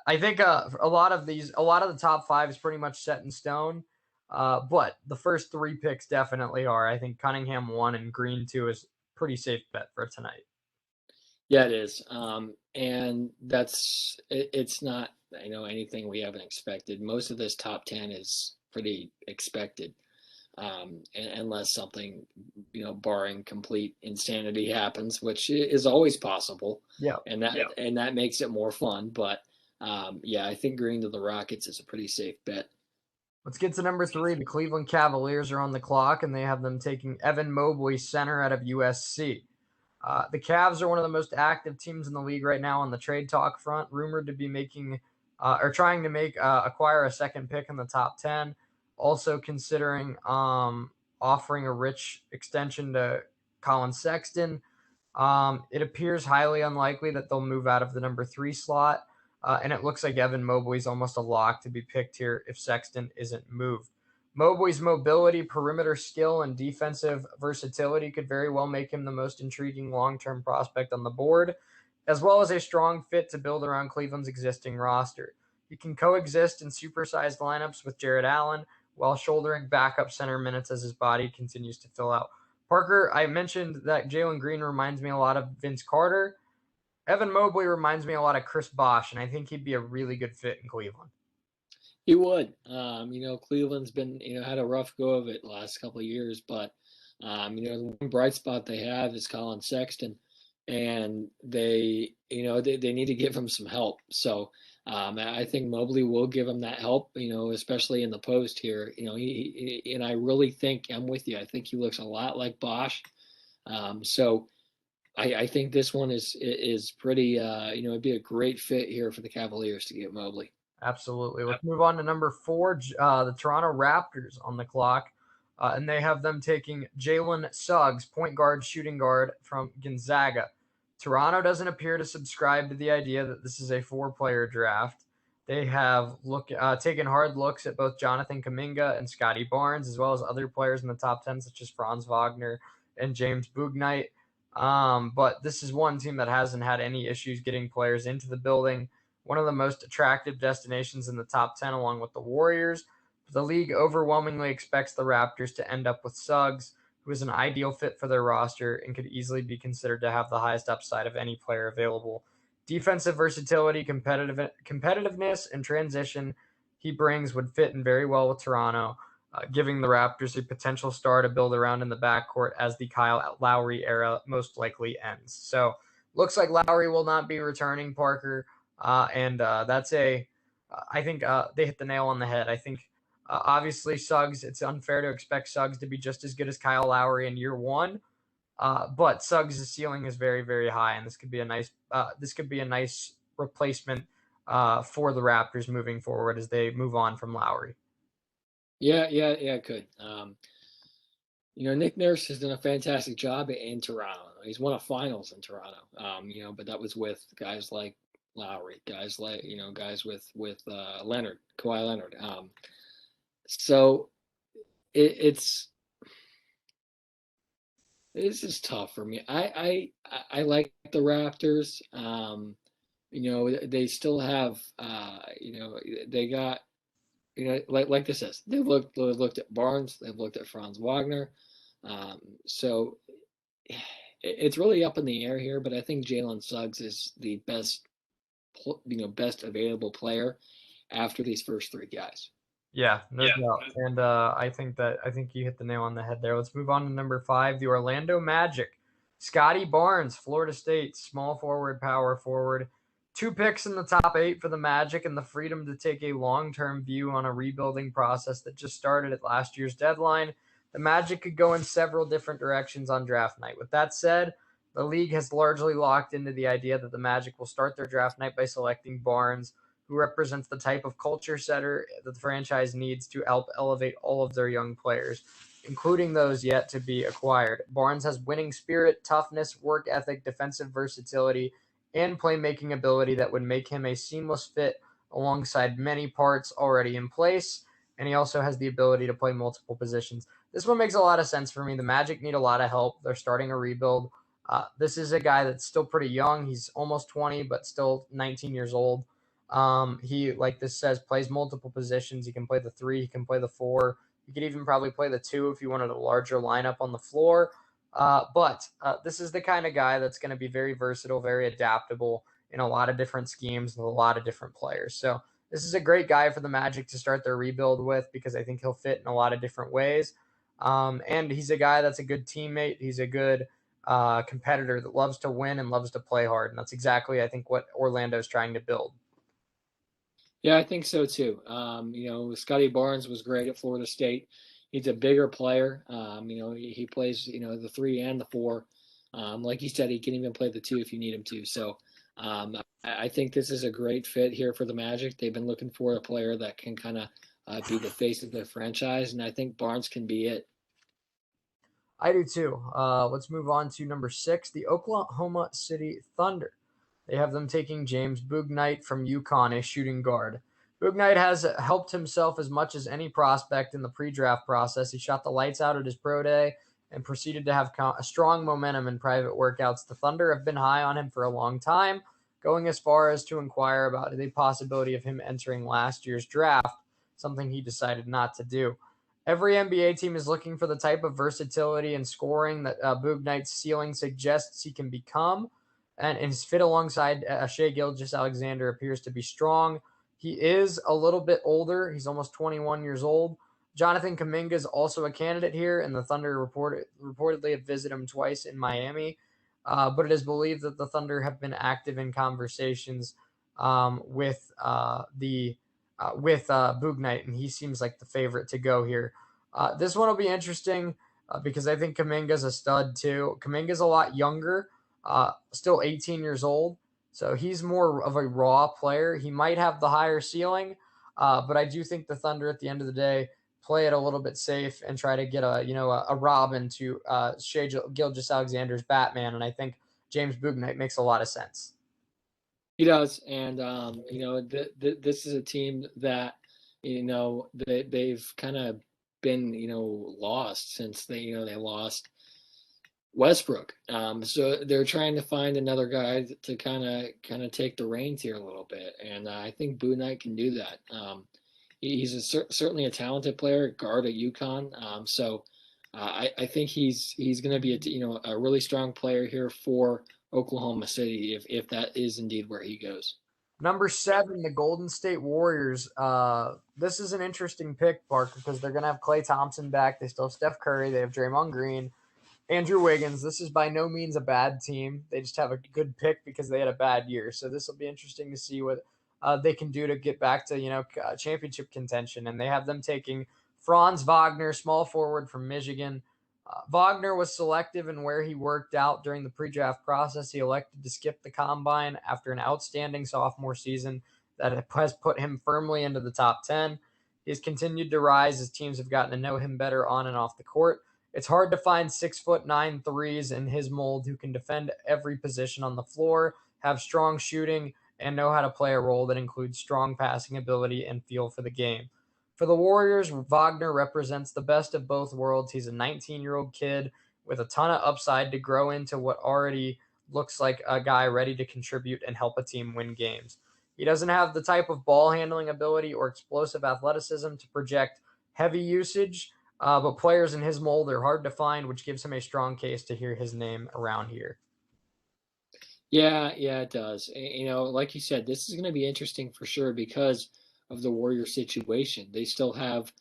I think a lot of the top five is pretty much set in stone. But the first three picks definitely are. I think Cunningham one and Green two is pretty safe bet for tonight. Yeah, it is. And it's not, anything we haven't expected. Most of this top 10 is pretty expected. Unless something, barring complete insanity happens, which is always possible. Yeah. And that makes it more fun. But yeah, I think Green to the Rockets is a pretty safe bet. Let's get to number three. The Cleveland Cavaliers are on the clock, and they have them taking Evan Mobley, center out of USC. The Cavs are one of the most active teams in the league right now on the trade talk front, rumored to be making or trying to acquire a second pick in the top 10. Also considering offering a rich extension to Colin Sexton. It appears highly unlikely that they'll move out of the number three slot. And it looks like Evan Mobley's almost a lock to be picked here if Sexton isn't moved. Mobley's mobility, perimeter skill, and defensive versatility could very well make him the most intriguing long-term prospect on the board, as well as a strong fit to build around Cleveland's existing roster. He can coexist in supersized lineups with Jared Allen while shouldering backup center minutes as his body continues to fill out. Parker, I mentioned that Jalen Green reminds me a lot of Vince Carter. Evan Mobley reminds me a lot of Chris Bosh, and I think he'd be a really good fit in Cleveland. He would. Cleveland's been, had a rough go of it the last couple of years, but the one bright spot they have is Colin Sexton, and they need to give him some help. So I think Mobley will give him that help, especially in the post here. And I really think I'm with you. I think he looks a lot like Bosh. So I think this one is pretty. It'd be a great fit here for the Cavaliers to get Mobley. Absolutely. Let's move on to number four, the Toronto Raptors on the clock. And they have them taking Jalen Suggs, point guard, shooting guard from Gonzaga. Toronto doesn't appear to subscribe to the idea that this is a four-player draft. They have taken hard looks at both Jonathan Kuminga and Scotty Barnes, as well as other players in the top 10, such as Franz Wagner and James Bouknight. But this is one team that hasn't had any issues getting players into the building. One of the most attractive destinations in the top 10, along with the Warriors. The league overwhelmingly expects the Raptors to end up with Suggs, who is an ideal fit for their roster and could easily be considered to have the highest upside of any player available defensive versatility, competitiveness, and transition he brings would fit in very well with Toronto, giving the Raptors a potential star to build around in the backcourt as the Kyle Lowry era most likely ends. So looks like Lowry will not be returning, Parker, and that's a. I think they hit the nail on the head. I think obviously Suggs. It's unfair to expect Suggs to be just as good as Kyle Lowry in year one, but Suggs' ceiling is very, very high, and this could be a nice replacement for the Raptors moving forward as they move on from Lowry. Yeah, it could. Nick Nurse has done a fantastic job in Toronto. He's won a finals in Toronto. But that was with guys like Lowry, guys with Leonard, Kawhi Leonard. So it's this is tough for me. I like the Raptors. They still have they got like this is they've looked at Barnes, they've looked at Franz Wagner. So it's really up in the air here, but I think Jalen Suggs is the best available player after these first three guys. Yeah, no doubt. And I think you hit the nail on the head there. Let's move on to number 5, the Orlando Magic. Scotty Barnes, Florida State, small forward, power forward. 2 picks in the top 8 for the Magic and the freedom to take a long-term view on a rebuilding process that just started at last year's deadline. The Magic could go in several different directions on draft night. With that said, the league has largely locked into the idea that the Magic will start their draft night by selecting Barnes, who represents the type of culture setter that the franchise needs to help elevate all of their young players, including those yet to be acquired. Barnes has winning spirit, toughness, work ethic, defensive versatility, and playmaking ability that would make him a seamless fit alongside many parts already in place. And he also has the ability to play multiple positions. This one makes a lot of sense for me. The Magic need a lot of help. They're starting a rebuild. This is a guy that's still pretty young. He's almost 20, but still 19 years old. He, like this says, plays multiple positions. He can play the 3, he can play the 4. He could even probably play the 2 if you wanted a larger lineup on the floor. But this is the kind of guy that's going to be very versatile, very adaptable in a lot of different schemes with a lot of different players. So this is a great guy for the Magic to start their rebuild with because I think he'll fit in a lot of different ways. And he's a guy that's a good teammate. He's a good competitor that loves to win and loves to play hard. And that's exactly, I think, what Orlando is trying to build. Yeah, I think so too. Scotty Barnes was great at Florida State. He's a bigger player. He plays, the 3 and the 4. Like you said, he can even play the 2 if you need him to. So I think this is a great fit here for the Magic. They've been looking for a player that can kind of be the face of the franchise, and I think Barnes can be it. I do too. Let's move on to number 6, the Oklahoma City Thunder. They have them taking James Bouknight from UConn, a shooting guard. Bouknight has helped himself as much as any prospect in the pre-draft process. He shot the lights out at his pro day and proceeded to have a strong momentum in private workouts. The Thunder have been high on him for a long time, going as far as to inquire about the possibility of him entering last year's draft, something he decided not to do. Every NBA team is looking for the type of versatility and scoring that Bouknight's ceiling suggests he can become, and his fit alongside Shea Gilgeous-Alexander appears to be strong. He is a little bit older. He's almost 21 years old. Jonathan Kuminga is also a candidate here, and the Thunder reportedly have visited him twice in Miami. But it is believed that the Thunder have been active in conversations with Bouknight, and he seems like the favorite to go here. This one will be interesting because I think Kuminga's a stud too. Kuminga's a lot younger, still 18 years old, so he's more of a raw player. He might have the higher ceiling, but I do think the Thunder at the end of the day play it a little bit safe and try to get a Robin to Shea Gilgeous-Alexander's Batman, and I think James Bouknight makes a lot of sense. He does, and this is a team that they've kind of been lost since they lost Westbrook. So they're trying to find another guy to kind of take the reins here a little bit, and I think Bouknight can do that. He's certainly a talented player, guard at UConn. So I think he's going to be a really strong player here for Oklahoma City if that is indeed where he goes. Number 7, the Golden State Warriors. This is an interesting pick, Parker, because they're going to have Klay Thompson back. They still have Steph Curry. They have Draymond Green. Andrew Wiggins. This is by no means a bad team. They just have a good pick because they had a bad year. So this will be interesting to see what they can do to get back to championship contention. And they have them taking Franz Wagner, small forward from Michigan. Wagner was selective in where he worked out during the pre-draft process. He elected to skip the combine after an outstanding sophomore season that has put him firmly into the top 10. He's continued to rise as teams have gotten to know him better on and off the court. It's hard to find 6'9" threes in his mold who can defend every position on the floor, have strong shooting, and know how to play a role that includes strong passing ability and feel for the game. For the Warriors, Wagner represents the best of both worlds. He's a 19-year-old kid with a ton of upside to grow into what already looks like a guy ready to contribute and help a team win games. He doesn't have the type of ball handling ability or explosive athleticism to project heavy usage, but players in his mold are hard to find, which gives him a strong case to hear his name around here. Yeah, yeah, it does. Like you said, this is going to be interesting for sure because of the Warrior situation. They still have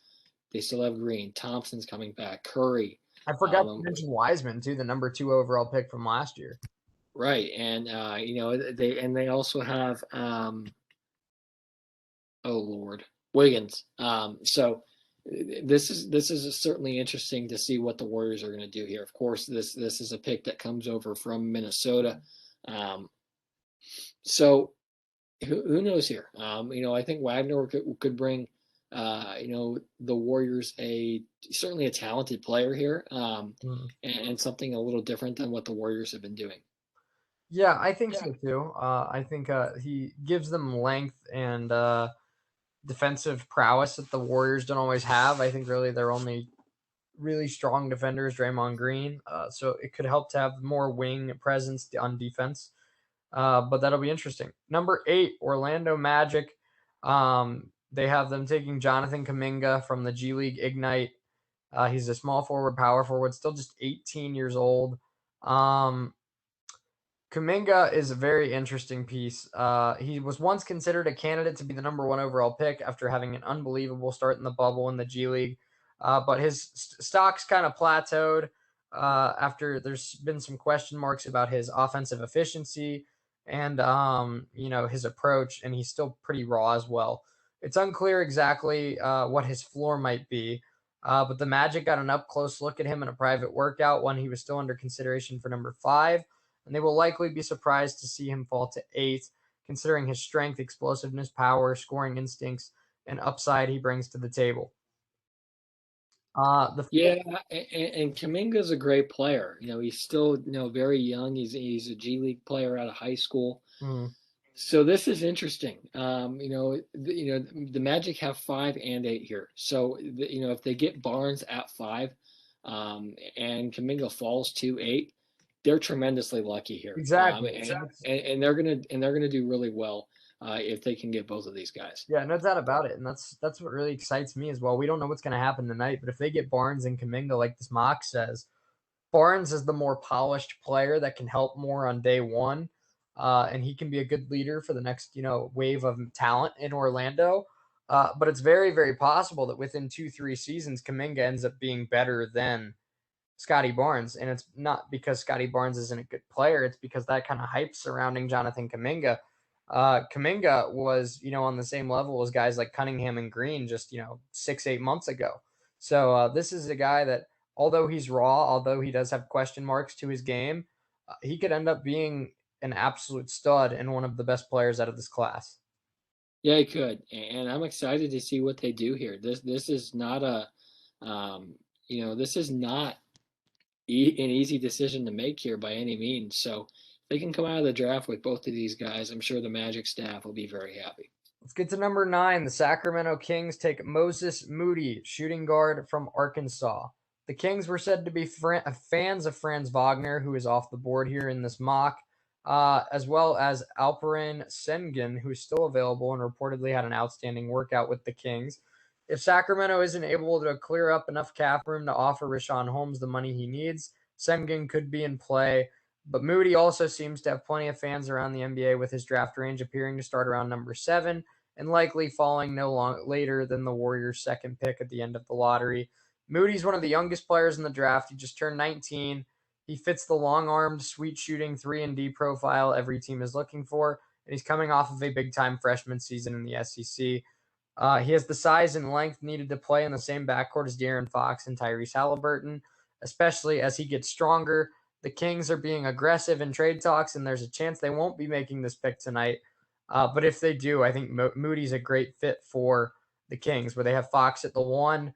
Green, Thompson's coming back, Curry. I forgot to mention Wiseman too, the number 2 overall pick from last year. Right, and they also have oh Lord, Wiggins. So this is certainly interesting to see what the Warriors are going to do here. Of course, this is a pick that comes over from Minnesota. So who knows here? I think Wagner could bring the Warriors certainly a talented player here, and something a little different than what the Warriors have been doing. Yeah, I think so too. I think he gives them length and defensive prowess that the Warriors don't always have. I think really their only really strong defender is Draymond Green, so it could help to have more wing presence on defense. But that'll be interesting. Number 8, Orlando Magic. They have them taking Jonathan Kuminga from the G League Ignite. He's a small forward, power forward, still just 18 years old. Kuminga is a very interesting piece. He was once considered a candidate to be the number 1 overall pick after having an unbelievable start in the bubble in the G League. But his stock's kind of plateaued after there's been some question marks about his offensive efficiency and his approach, and he's still pretty raw as well. It's unclear exactly what his floor might be, but the Magic got an up close look at him in a private workout when he was still under consideration for number 5, and they will likely be surprised to see him fall to 8, considering his strength, explosiveness, power, scoring instincts, and upside he brings to the table. Yeah, and Kuminga's a great player. He's still very young. He's a G League player out of high school. So this is interesting. The Magic have 5 and 8 here. So if they get Barnes at 5, and Kuminga falls to 8, they're tremendously lucky here. Exactly. And they're gonna do really well if they can get both of these guys. Yeah, no doubt about it, and that's what really excites me as well. We don't know what's going to happen tonight, but if they get Barnes and Kuminga, like this mock says, Barnes is the more polished player that can help more on day one, and he can be a good leader for the next wave of talent in Orlando. But it's very, very possible that within 2-3 seasons, Kuminga ends up being better than Scotty Barnes, and it's not because Scotty Barnes isn't a good player. It's because that kind of hype surrounding Jonathan Kuminga. Kuminga was, on the same level as guys like Cunningham and Green just, 6-8 months ago. So this is a guy that, although he's raw, although he does have question marks to his game, he could end up being an absolute stud and one of the best players out of this class. Yeah, he could, and I'm excited to see what they do here. This is not this is not an easy decision to make here by any means. So if they can come out of the draft with both of these guys, I'm sure the Magic staff will be very happy. Let's get to number 9. The Sacramento Kings take Moses Moody, shooting guard from Arkansas. The Kings were said to be fans of Franz Wagner, who is off the board here in this mock, as well as Alperen Sengun, who is still available and reportedly had an outstanding workout with the Kings. If Sacramento isn't able to clear up enough cap room to offer Richaun Holmes the money he needs, Sengun could be in play. But Moody also seems to have plenty of fans around the NBA with his draft range appearing to start around number 7 and likely falling no later than the Warriors' second pick at the end of the lottery. Moody's one of the youngest players in the draft. He just turned 19. He fits the long-armed, sweet-shooting 3-and-D profile every team is looking for, and he's coming off of a big-time freshman season in the SEC. He has the size and length needed to play in the same backcourt as De'Aaron Fox and Tyrese Halliburton, especially as he gets stronger. The Kings are being aggressive in trade talks, and there's a chance they won't be making this pick tonight. But if they do, I think Moody's a great fit for the Kings, where they have Fox at the 1.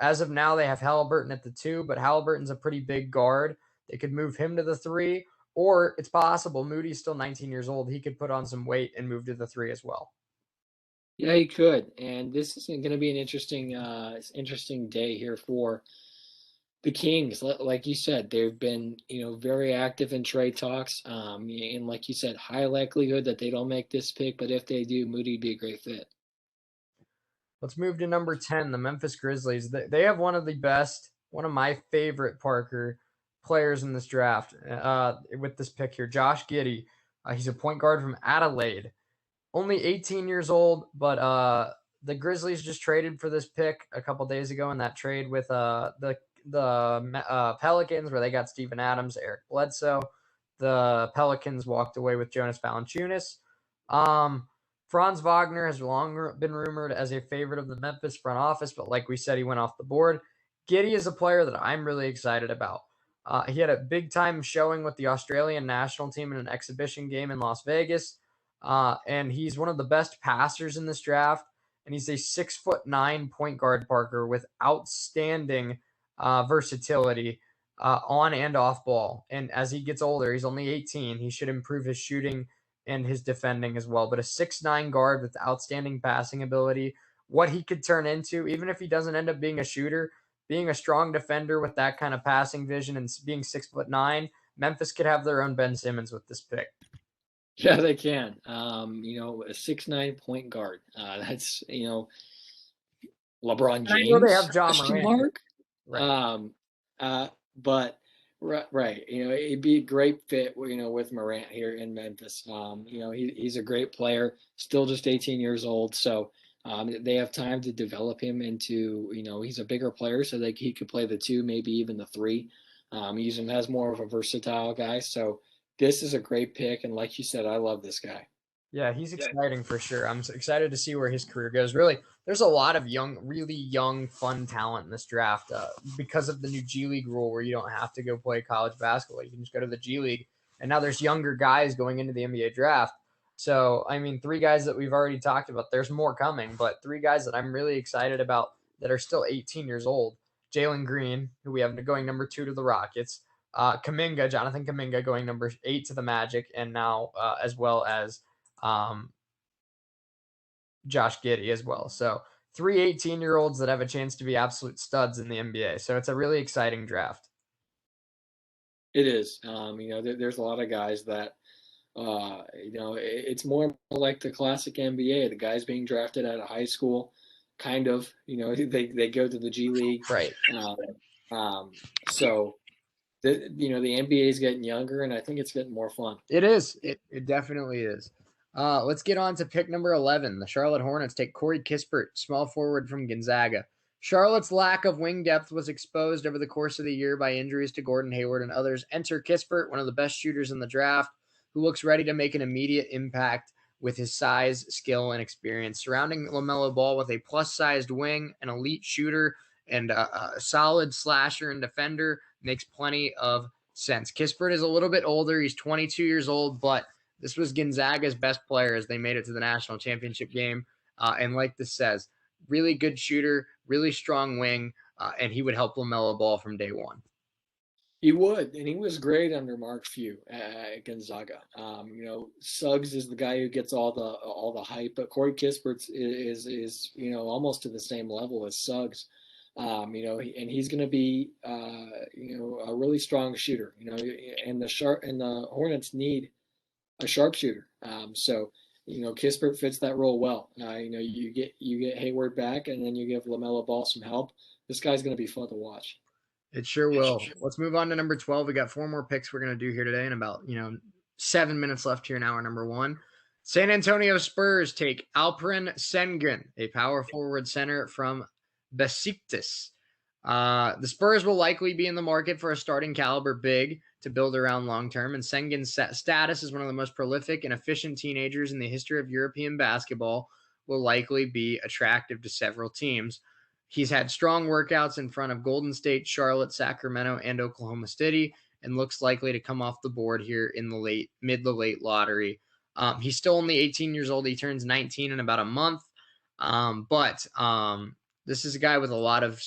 As of now, they have Halliburton at the 2, but Halliburton's a pretty big guard. They could move him to the 3, or it's possible Moody's still 19 years old. He could put on some weight and move to the 3 as well. Yeah, he could. And this is going to be an interesting day here for the Kings. Like you said, they've been, very active in trade talks. And like you said, high likelihood that they don't make this pick, but if they do, Moody'd be a great fit. Let's move to number 10, the Memphis Grizzlies. They have one of the best, one of my favorite Parker players in this draft with this pick here, Josh Giddey. He's a point guard from Adelaide. Only 18 years old, but the Grizzlies just traded for this pick a couple days ago in that trade with the Pelicans, where they got Steven Adams, Eric Bledsoe. The Pelicans walked away with Jonas Valanciunas. Franz Wagner has long been rumored as a favorite of the Memphis front office, but like we said, he went off the board. Giddey is a player that I'm really excited about. He had a big time showing with the Australian national team in an exhibition game in Las Vegas. And he's one of the best passers in this draft. And he's a 6'9" point guard, Parker, with outstanding versatility on and off ball. And as he gets older, he's only 18. He should improve his shooting and his defending as well. But a 6'9" guard with outstanding passing ability, what he could turn into, even if he doesn't end up being a shooter, being a strong defender with that kind of passing vision and being 6'9", Memphis could have their own Ben Simmons with this pick. Yeah, they can. A 6'9" point guard. That's LeBron James. I know they have John question Morant. mark. Right. But right. It'd be a great fit. With Morant here in Memphis. He's a great player. Still just 18 years old. So they have time to develop him into. He's a bigger player, so he could play the 2, maybe even the 3. Use him as more of a versatile guy. So this is a great pick, and like you said, I love this guy. Yeah, he's exciting for sure. I'm excited to see where his career goes. Really, there's a lot of really young, fun talent in this draft because of the new G League rule where you don't have to go play college basketball. You can just go to the G League, and now there's younger guys going into the NBA draft. So, 3 guys that we've already talked about. There's more coming, but 3 guys that I'm really excited about that are still 18 years old. Jalen Green, who we have going number 2 to the Rockets. Jonathan Kuminga going number 8 to the Magic, and now as well as Josh Giddey as well. So 3 18-year-olds that have a chance to be absolute studs in the NBA. So it's a really exciting draft. It is. There's a lot of guys that, it's more like the classic NBA. The guys being drafted out of high school, kind of, they go to the G League. Right. So the NBA is getting younger, and I think it's getting more fun. It is. It definitely is. Let's get on to pick number 11. The Charlotte Hornets take Corey Kispert, small forward from Gonzaga. Charlotte's lack of wing depth was exposed over the course of the year by injuries to Gordon Hayward and others. Enter Kispert, one of the best shooters in the draft, who looks ready to make an immediate impact with his size, skill, and experience. Surrounding LaMelo Ball with a plus-sized wing, an elite shooter, and a solid slasher and defender makes plenty of sense. Kispert is a little bit older. He's 22 years old, but this was Gonzaga's best player as they made it to the national championship game. And like this says, really good shooter, really strong wing, and he would help LaMelo Ball from day one. He would, and he was great under Mark Few at Gonzaga. Suggs is the guy who gets all the hype, but Corey Kispert is almost to the same level as Suggs. And he's going to be a really strong shooter. And the Hornets need a sharpshooter. So Kispert fits that role well. You get Hayward back, and then you give LaMelo Ball some help. This guy's going to be fun to watch. It sure will. Let's move on to number 12. We got 4 more picks we're going to do here today, and about 7 minutes left here in hour number 1. San Antonio Spurs take Alperen Sengun, a power forward center from Besiktas. The Spurs will likely be in the market for a starting caliber big to build around long term, and Sengun's status as one of the most prolific and efficient teenagers in the history of European basketball will likely be attractive to several teams. He's had strong workouts in front of Golden State, Charlotte, Sacramento, and Oklahoma City, and looks likely to come off the board here in the mid to late lottery. He's still only 18 years old. He turns 19 in about a month. But this is a guy with a lot of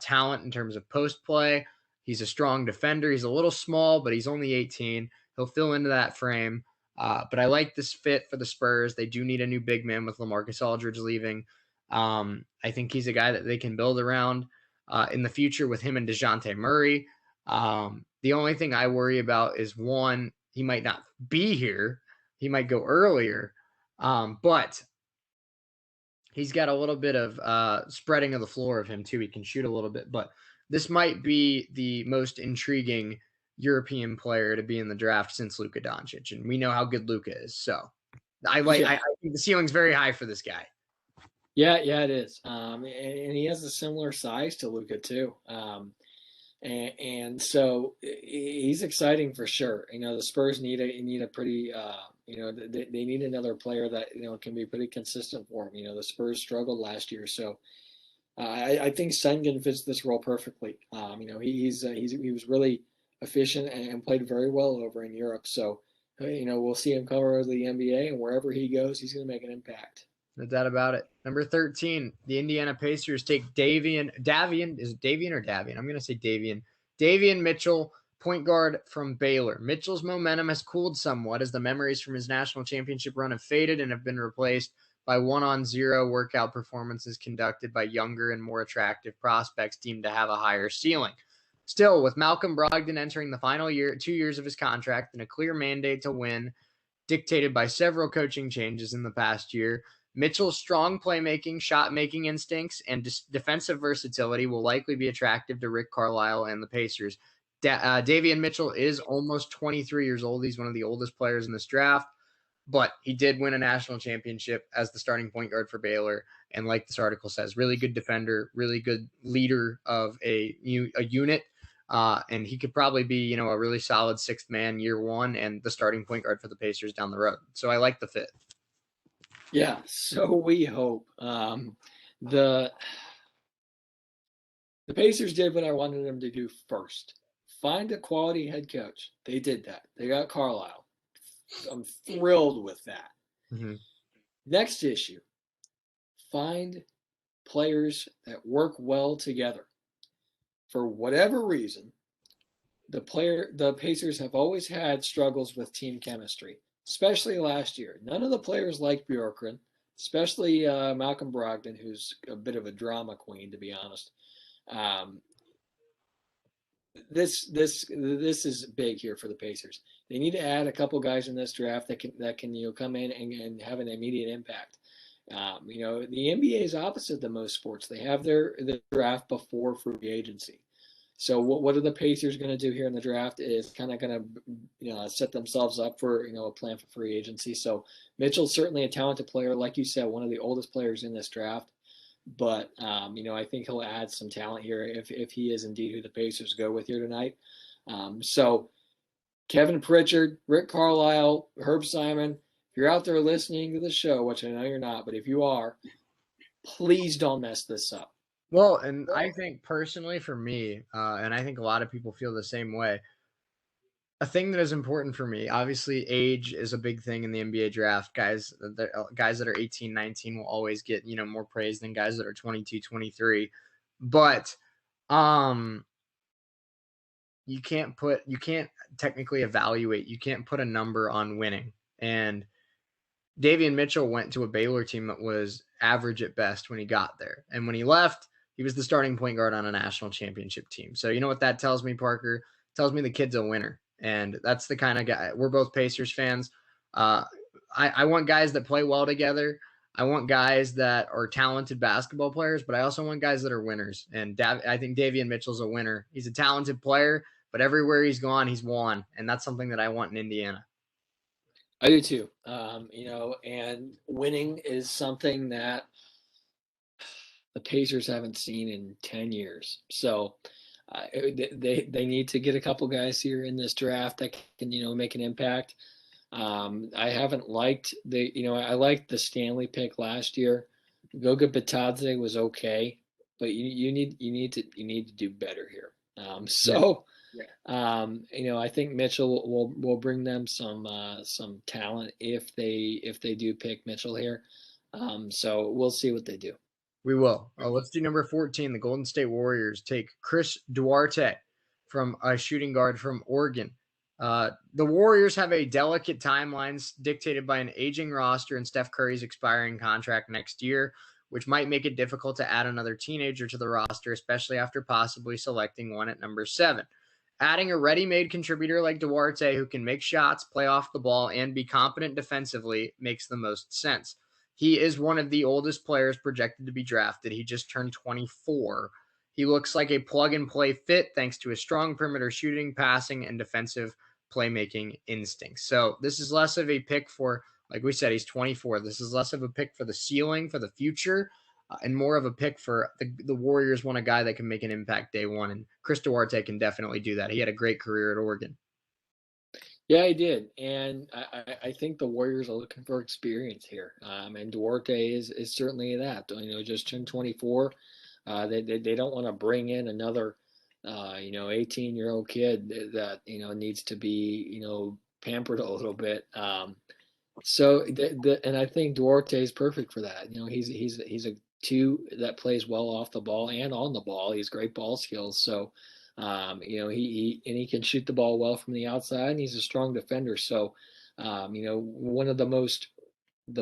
talent in terms of post play. He's a strong defender. He's a little small, but he's only 18. He'll fill into that frame. But I like this fit for the Spurs. They do need a new big man with LaMarcus Aldridge leaving. I think he's a guy that they can build around in the future with him and DeJounte Murray. The only thing I worry about is, one, he might not be here. He might go earlier. But he's got a little bit of spreading of the floor of him, too. He can shoot a little bit. But this might be the most intriguing European player to be in the draft since Luka Doncic. And we know how good Luka is. So I think the ceiling's very high for this guy. Yeah, it is. And he has a similar size to Luka too. And so he's exciting for sure. The Spurs need a pretty, they need another player that, can be pretty consistent for him. The Spurs struggled last year. So I think Sengun fits this role perfectly. He was really efficient and played very well over in Europe. So, we'll see him come over to the NBA, and wherever he goes, he's going to make an impact. No doubt about it. Number 13, the Indiana Pacers take Davion. Is it Davion or Davion? I'm going to say Davion. Davion Mitchell, point guard from Baylor. Mitchell's momentum has cooled somewhat as the memories from his national championship run have faded and have been replaced by 1-on-0 workout performances conducted by younger and more attractive prospects deemed to have a higher ceiling. Still, with Malcolm Brogdon entering the final 2 years of his contract and a clear mandate to win, dictated by several coaching changes in the past year, Mitchell's strong playmaking, shot-making instincts, and defensive versatility will likely be attractive to Rick Carlisle and the Pacers. Davion Mitchell is almost 23 years old. He's one of the oldest players in this draft, but he did win a national championship as the starting point guard for Baylor, and like this article says, really good defender, really good leader of a unit, and he could probably be, a really solid sixth man year one and the starting point guard for the Pacers down the road. So I like the fit. Yeah, so we hope. The Pacers did what I wanted them to do first. Find a quality head coach. They did that. They got Carlisle. I'm thrilled with that. Mm-hmm. Next issue. Find players that work well together. For whatever reason, the Pacers have always had struggles with team chemistry, especially last year. None of the players liked Bjorkgren, especially Malcolm Brogdon, who's a bit of a drama queen, to be honest. This is big here for the Pacers. They need to add a couple guys in this draft that can come in and have an immediate impact. The NBA is opposite than most sports. They have their draft before free agency. So what are the Pacers going to do here in the draft is kind of going to set themselves up for a plan for free agency. So Mitchell's certainly a talented player, like you said, one of the oldest players in this draft. But I think he'll add some talent here if he is indeed who the Pacers go with here tonight. So Kevin Pritchard, Rick Carlisle, Herb Simon, if you're out there listening to the show, which I know you're not, but if you are, please don't mess this up. Well, and I think personally for me, and I think a lot of people feel the same way, a thing that is important for me, obviously age is a big thing in the NBA draft. Guys that are 18, 19 will always get, more praise than guys that are 22, 23. But you can't technically evaluate. You can't put a number on winning. And Davion Mitchell went to a Baylor team that was average at best when he got there. And when he left, he was the starting point guard on a national championship team. So you know what that tells me, Parker? It tells me the kid's a winner. And that's the kind of guy. We're both Pacers fans. I want guys that play well together. I want guys that are talented basketball players, but I also want guys that are winners. And I think Davion Mitchell's a winner. He's a talented player, but everywhere he's gone, he's won, and that's something that I want in Indiana. I do too. And winning is something that the Pacers haven't seen in 10 years. So they need to get a couple guys here in this draft that can, make an impact. I haven't liked I liked the Stanley pick last year. Goga Batadze was okay, but you need to do better here. Yeah. I think Mitchell will bring them some talent if they do pick Mitchell here. So we'll see what they do. We will. Let's do number 14. The Golden State Warriors take Chris Duarte from a shooting guard from Oregon. The Warriors have a delicate timelines dictated by an aging roster and Steph Curry's expiring contract next year, which might make it difficult to add another teenager to the roster, especially after possibly selecting one at number 7. Adding a ready-made contributor like Duarte who can make shots, play off the ball, and be competent defensively makes the most sense. He is one of the oldest players projected to be drafted. He just turned 24. He looks like a plug-and-play fit thanks to his strong perimeter shooting, passing, and defensive playmaking instincts. So this is less of a pick for, like we said, he's 24. This is less of a pick for the ceiling, for the future, and more of a pick for the Warriors want a guy that can make an impact day one. And Chris Duarte can definitely do that. He had a great career at Oregon. Yeah, I did, and I think the Warriors are looking for experience here. And Duarte is certainly that. Just turned 24. They don't want to bring in another 18-year-old kid that needs to be pampered a little bit. And I think Duarte is perfect for that. He's a two that plays well off the ball and on the ball. He's great ball skills. So he can shoot the ball well from the outside, and he's a strong defender. So one of the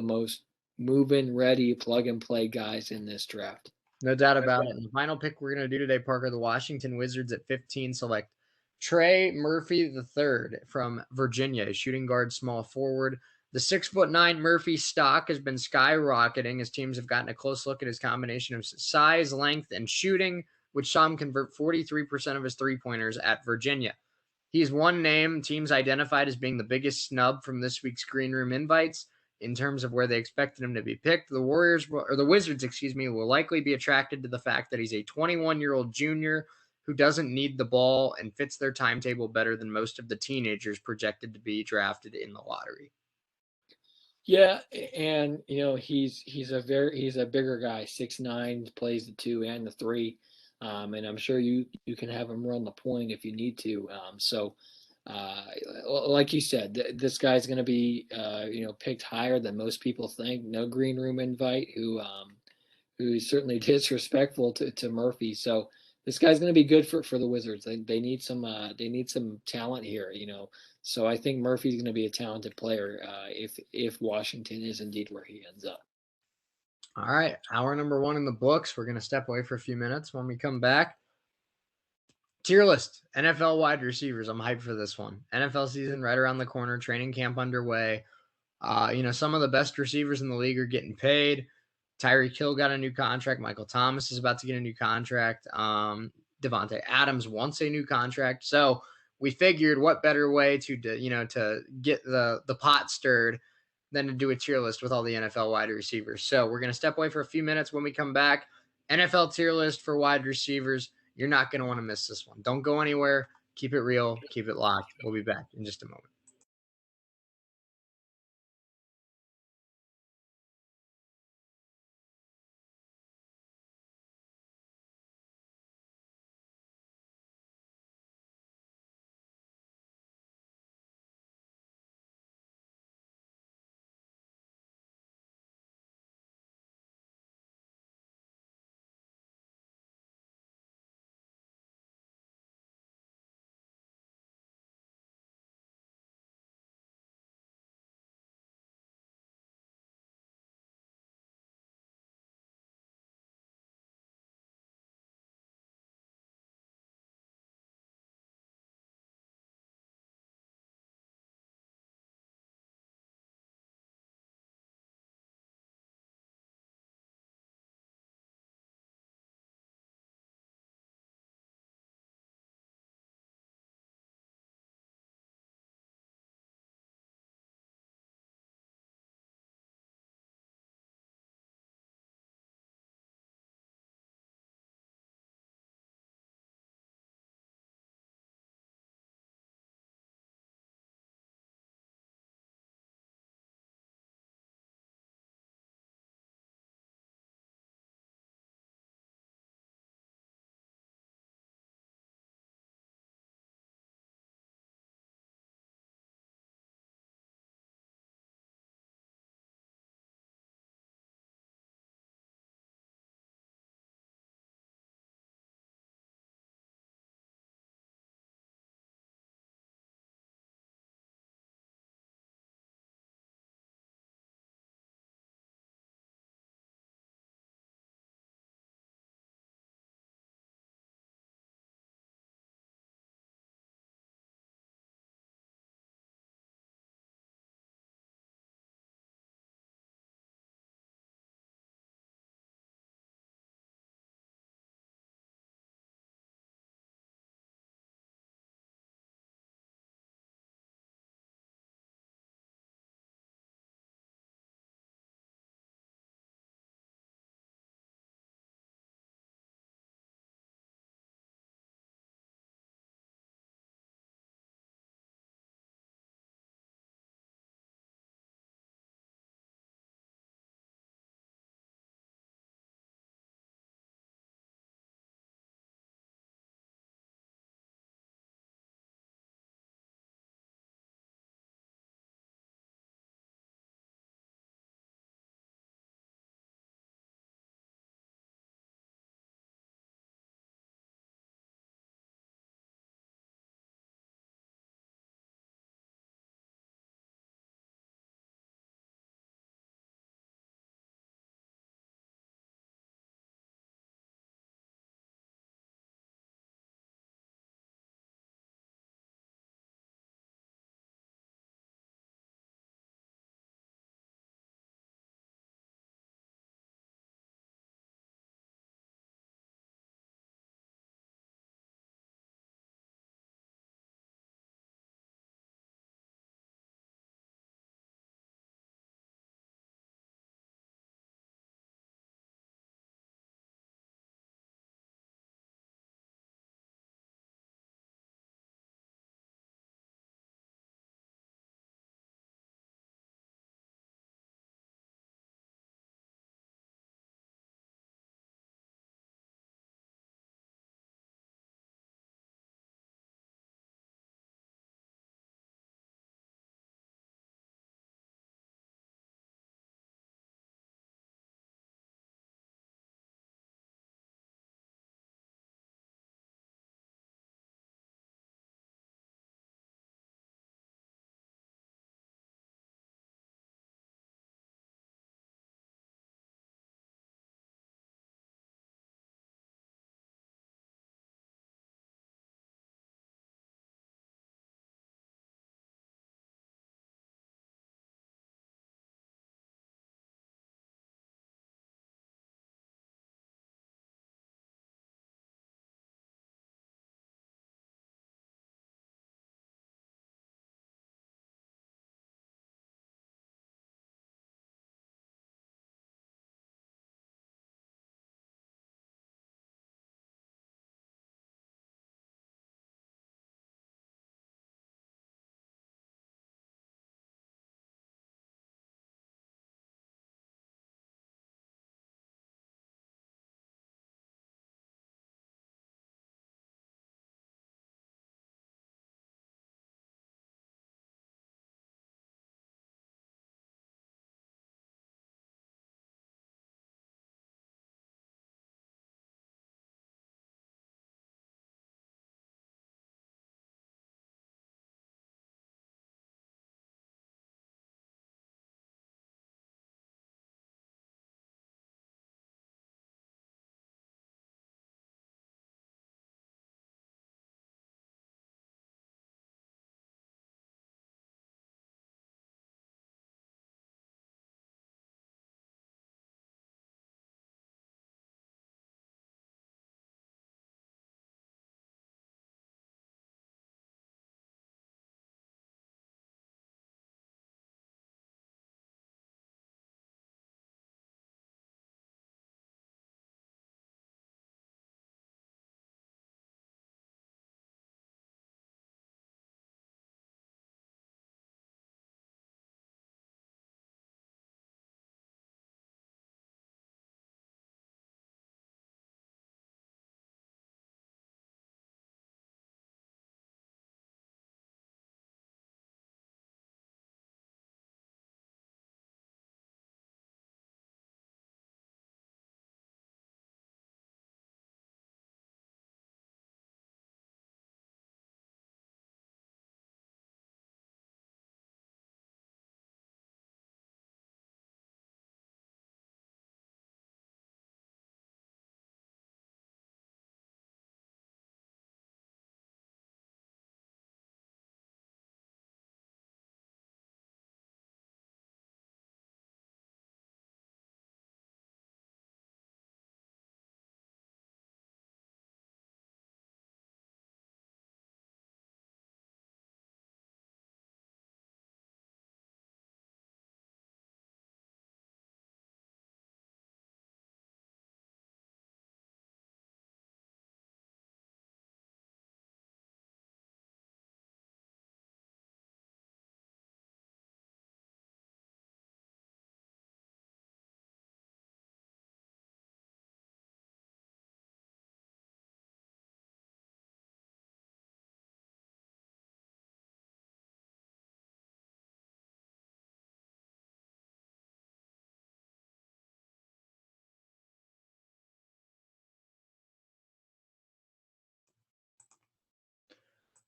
most move-in ready, plug-and-play guys in this draft. No doubt about it. And the final pick we're going to do today, Parker, the Washington Wizards at 15 select Trey Murphy III from Virginia, a shooting guard, small forward. The 6'9" Murphy stock has been skyrocketing as teams have gotten a close look at his combination of size, length, and shooting, which saw him convert 43% of his three-pointers at Virginia. He's one name teams identified as being the biggest snub from this week's Green Room invites in terms of where they expected him to be picked. The Wizards, will likely be attracted to the fact that he's a 21-year-old junior who doesn't need the ball and fits their timetable better than most of the teenagers projected to be drafted in the lottery. Yeah, and he's a bigger guy, 6'9", plays the 2 and the 3, and I'm sure you can have him run the point if you need to. Like you said, this guy's going to be picked higher than most people think. No green room invite, who is certainly disrespectful to Murphy. So this guy's going to be good for the Wizards. They need some talent here. So I think Murphy's going to be a talented player if Washington is indeed where he ends up. All right, hour number 1 in the books. We're going to step away for a few minutes. When we come back, tier list, NFL wide receivers. I'm hyped for this one. NFL season right around the corner, training camp underway. Some of the best receivers in the league are getting paid. Tyreek Hill got a new contract. Michael Thomas is about to get a new contract. Devontae Adams wants a new contract. So we figured what better way to get the pot stirred than to do a tier list with all the NFL wide receivers. So we're going to step away for a few minutes. When we come back, NFL tier list for wide receivers. You're not going to want to miss this one. Don't go anywhere. Keep it real. Keep it locked. We'll be back in just a moment.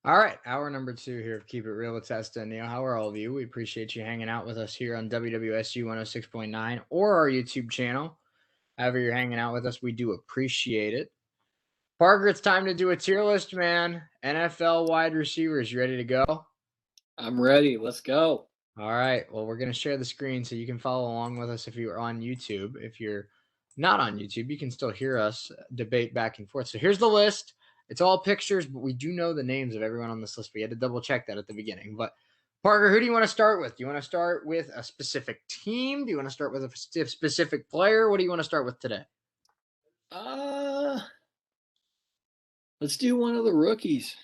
All right, hour number 2 here of Keep It Real with Testa and Neal. How are all of you? We appreciate you hanging out with us here on WWSU 106.9 or our YouTube channel. However you're hanging out with us, we do appreciate it. Parker, it's time to do a tier list, man. NFL wide receivers, you ready to go? I'm ready. Let's go. All right. Well, we're going to share the screen so you can follow along with us if you're on YouTube. If you're not on YouTube, you can still hear us debate back and forth. So here's the list. It's all pictures, but we do know the names of everyone on this list. We had to double check that at the beginning. But Parker, who do you want to start with? Do you want to start with a specific team? Do you want to start with a specific player? What do you want to start with today? Uh, let's do one of the rookies.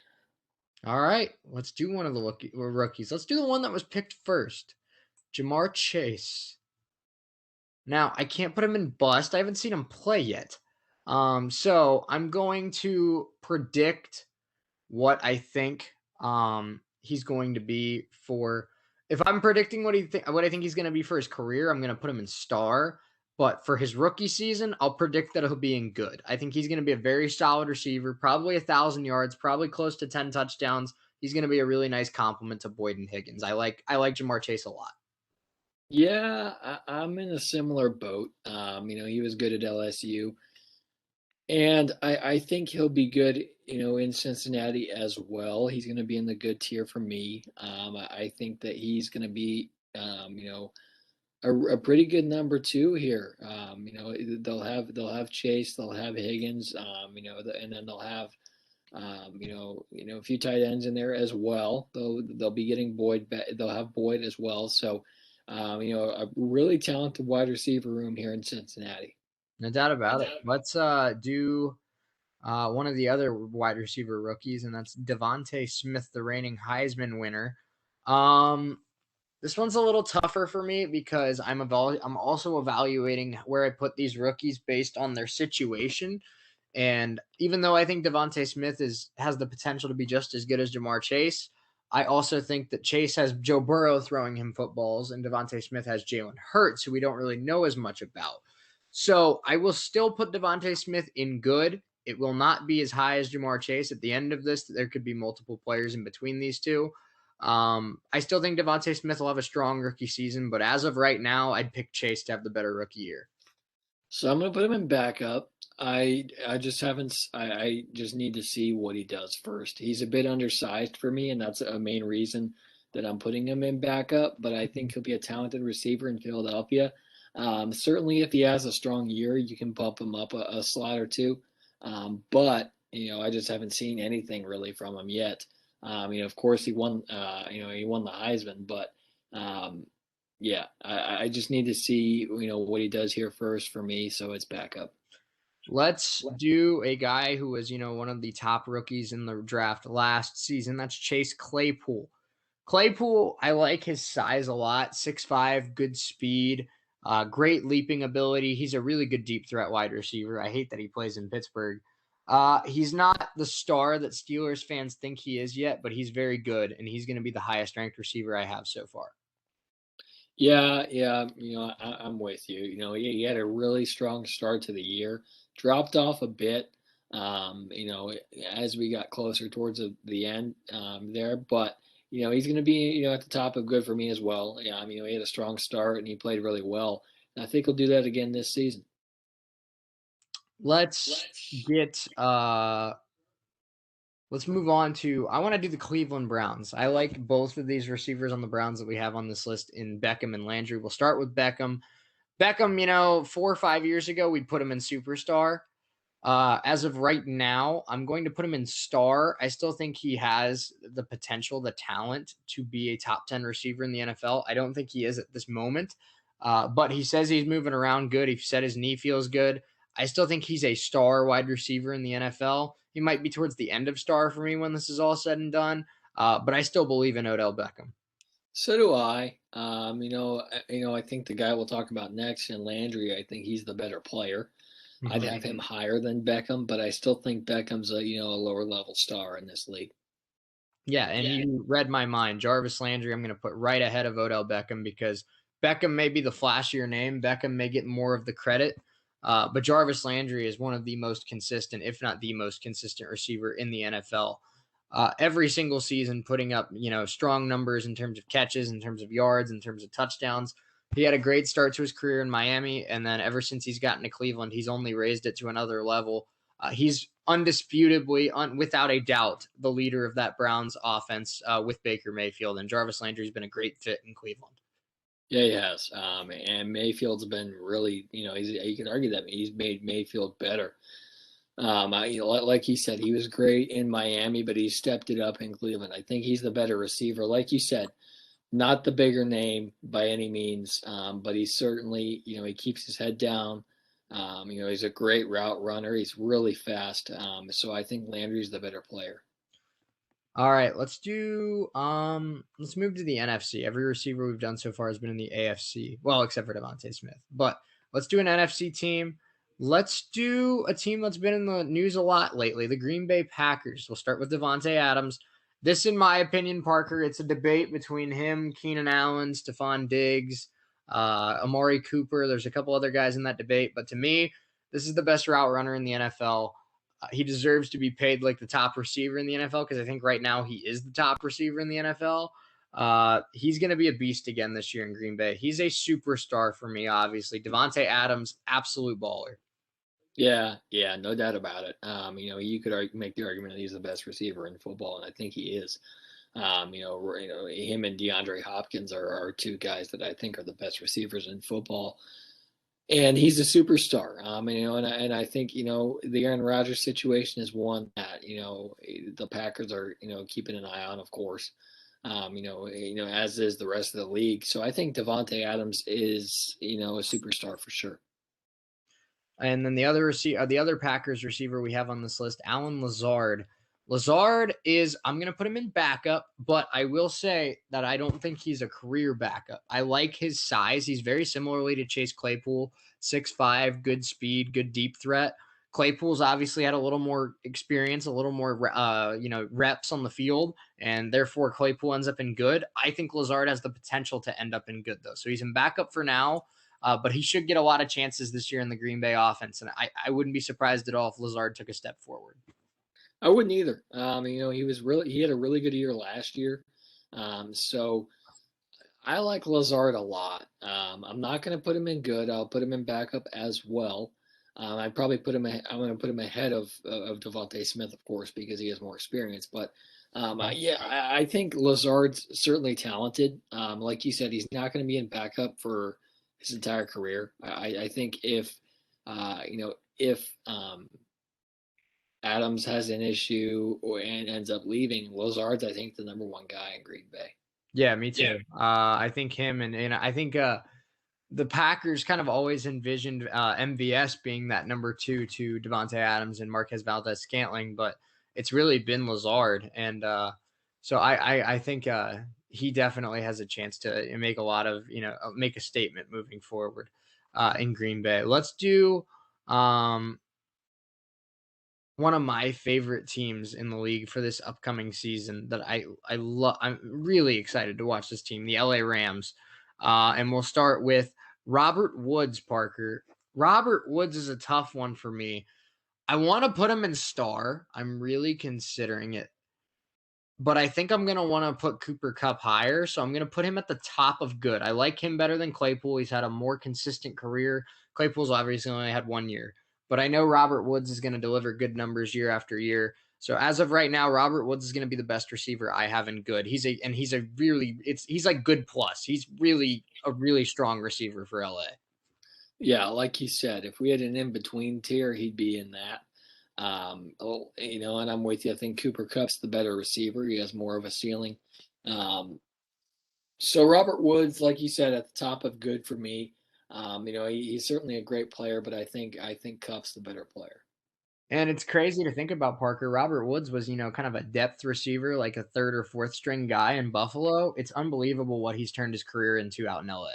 All right. Let's do one of the rookies. Let's do the one that was picked first, Jamar Chase. Now, I can't put him in bust. I haven't seen him play yet. So I'm going to predict what I think he's going to be for. If I'm predicting what I think he's going to be for his career, I'm going to put him in star. But for his rookie season, I'll predict that he'll be in good. I think he's going to be a very solid receiver, probably 1,000 yards, probably close to 10 touchdowns. He's going to be a really nice compliment to Boyd and Higgins. I like Jamar Chase a lot. Yeah, I'm in a similar boat. He was good at LSU, and I think he'll be good, in Cincinnati as well. He's going to be in the good tier for me. I think that he's going to be, a pretty good number two here. They'll have Chase, they'll have Higgins, and then they'll have a few tight ends in there as well. They'll be getting Boyd back. They'll have Boyd as well. So, a really talented wide receiver room here in Cincinnati. No doubt about it. Let's do one of the other wide receiver rookies, and that's Devontae Smith, the reigning Heisman winner. This one's a little tougher for me because I'm also evaluating where I put these rookies based on their situation. And even though I think Devontae Smith has the potential to be just as good as Jamar Chase, I also think that Chase has Joe Burrow throwing him footballs, and Devontae Smith has Jalen Hurts, who we don't really know as much about. So I will still put Devontae Smith in good. It will not be as high as Jamar Chase. At the end of this, there could be multiple players in between these two. I still think Devontae Smith will have a strong rookie season, but as of right now, I'd pick Chase to have the better rookie year. So I'm going to put him in backup. I just haven't. I just need to see what he does first. He's a bit undersized for me, and that's a main reason that I'm putting him in backup. But I think he'll be a talented receiver in Philadelphia. Certainly, if he has a strong year, you can bump him up a slot or two. But I just haven't seen anything really from him yet. Of course, he won. He won the Heisman, but yeah, I just need to see what he does here first for me. So it's backup. Let's do a guy who was, one of the top rookies in the draft last season. That's Chase Claypool. Claypool, I like his size a lot. 6'5", good speed, great leaping ability. He's a really good deep threat wide receiver. I hate that he plays in Pittsburgh. He's not the star that Steelers fans think he is yet, but he's very good, and he's going to be the highest ranked receiver I have so far. Yeah, yeah. I'm with you. He had a really strong start to the year, dropped off a bit, as we got closer towards the end there. But he's going to be at the top of good for me as well. Yeah, he had a strong start and he played really well. And I think he'll do that again this season. Let's get let's move on to I want to do the Cleveland Browns. I like both of these receivers on the Browns that we have on this list in Beckham and Landry. We'll start with Beckham. Beckham, 4 or 5 years ago, we'd put him in superstar. As of right now, I'm going to put him in star. I still think he has the potential, the talent to be a top 10 receiver in the NFL. I don't think he is at this moment, but he says he's moving around good. He said his knee feels good. I still think he's a star wide receiver in the NFL. He might be towards the end of star for me when this is all said and done, but I still believe in Odell Beckham. So do I. I think the guy we'll talk about next, in Landry, I think he's the better player. I'd have him higher than Beckham, but I still think Beckham's a lower level star in this league. Yeah, and you read my mind. Jarvis Landry, I'm going to put right ahead of Odell Beckham because Beckham may be the flashier name. Beckham may get more of the credit, but Jarvis Landry is one of the most consistent, if not the most consistent receiver in the NFL. every single season, putting up strong numbers in terms of catches, in terms of yards, in terms of touchdowns. He had a great start to his career in Miami, and then ever since he's gotten to Cleveland, he's only raised it to another level. He's undisputably, without a doubt, the leader of that Browns offense with Baker Mayfield, and Jarvis Landry's been a great fit in Cleveland. Yeah, he has. And Mayfield's been really, you can argue that he's made Mayfield better. Like he said, he was great in Miami, but he stepped it up in Cleveland. I think he's the better receiver. Like you said, not the bigger name by any means, but he's certainly, he keeps his head down. He's a great route runner. He's really fast. So I think Landry's the better player. All right, let's move to the NFC. Every receiver we've done so far has been in the AFC. Well, except for Devontae Smith. But let's do an NFC team. Let's do a team that's been in the news a lot lately, the Green Bay Packers. We'll start with Devontae Adams. This, in my opinion, Parker, it's a debate between him, Keenan Allen, Stephon Diggs, Amari Cooper. There's a couple other guys in that debate, but to me, this is the best route runner in the NFL. He deserves to be paid like the top receiver in the NFL because I think right now he is the top receiver in the NFL. He's going to be a beast again this year in Green Bay. He's a superstar for me, obviously. Devontae Adams, absolute baller. Yeah, no doubt about it. You could make the argument that he's the best receiver in football, and I think he is. Him and DeAndre Hopkins are two guys that I think are the best receivers in football. And he's a superstar. And I think, the Aaron Rodgers situation is one that, the Packers are, keeping an eye on, of course. As is the rest of the league. So I think Devontae Adams is, a superstar for sure. And then the other Packers receiver we have on this list, Allen Lazard. Lazard is, I'm going to put him in backup, but I will say that I don't think he's a career backup. I like his size. He's very similarly to Chase Claypool, 6'5", good speed, good deep threat. Claypool's obviously had a little more experience, a little more, reps on the field, and therefore Claypool ends up in good. I think Lazard has the potential to end up in good, though. So he's in backup for now. But he should get a lot of chances this year in the Green Bay offense, and I wouldn't be surprised at all if Lazard took a step forward. I wouldn't either. He had a really good year last year. So I like Lazard a lot. I'm not going to put him in good. I'll put him in backup as well. I'd probably I'm going to put him ahead of Devontae Smith, of course, because he has more experience. But I think Lazard's certainly talented. Like you said, he's not going to be in backup for his entire career. I think if Adams has an issue and ends up leaving, Lazard's, I think, the number one guy in Green Bay. Yeah, me too. I think him and I think the Packers kind of always envisioned MVS being that number 2 to Devontae Adams and Marquez Valdez-Scantling, but it's really been Lazard. And so I think he definitely has a chance to make make a statement moving forward in Green Bay. Let's do one of my favorite teams in the league for this upcoming season that I love. I'm really excited to watch this team, the LA Rams. And we'll start with Robert Woods, Parker. Robert Woods is a tough one for me. I want to put him in star. I'm really considering it. But I think I'm going to want to put Cooper Kupp higher. So I'm going to put him at the top of good. I like him better than Claypool. He's had a more consistent career. Claypool's obviously only had 1 year. But I know Robert Woods is going to deliver good numbers year after year. So as of right now, Robert Woods is going to be the best receiver I have in good. He's like good plus. He's really a really strong receiver for LA. Yeah, like you said, if we had an in-between tier, he'd be in that. And I'm with you. I think Cooper Kupp's the better receiver. He has more of a ceiling. So Robert Woods, like you said, at the top of good for me. He's certainly a great player, but I think Kupp's the better player. And it's crazy to think about, Parker. Robert Woods was, kind of a depth receiver, like a third or fourth string guy in Buffalo. It's unbelievable what he's turned his career into out in LA.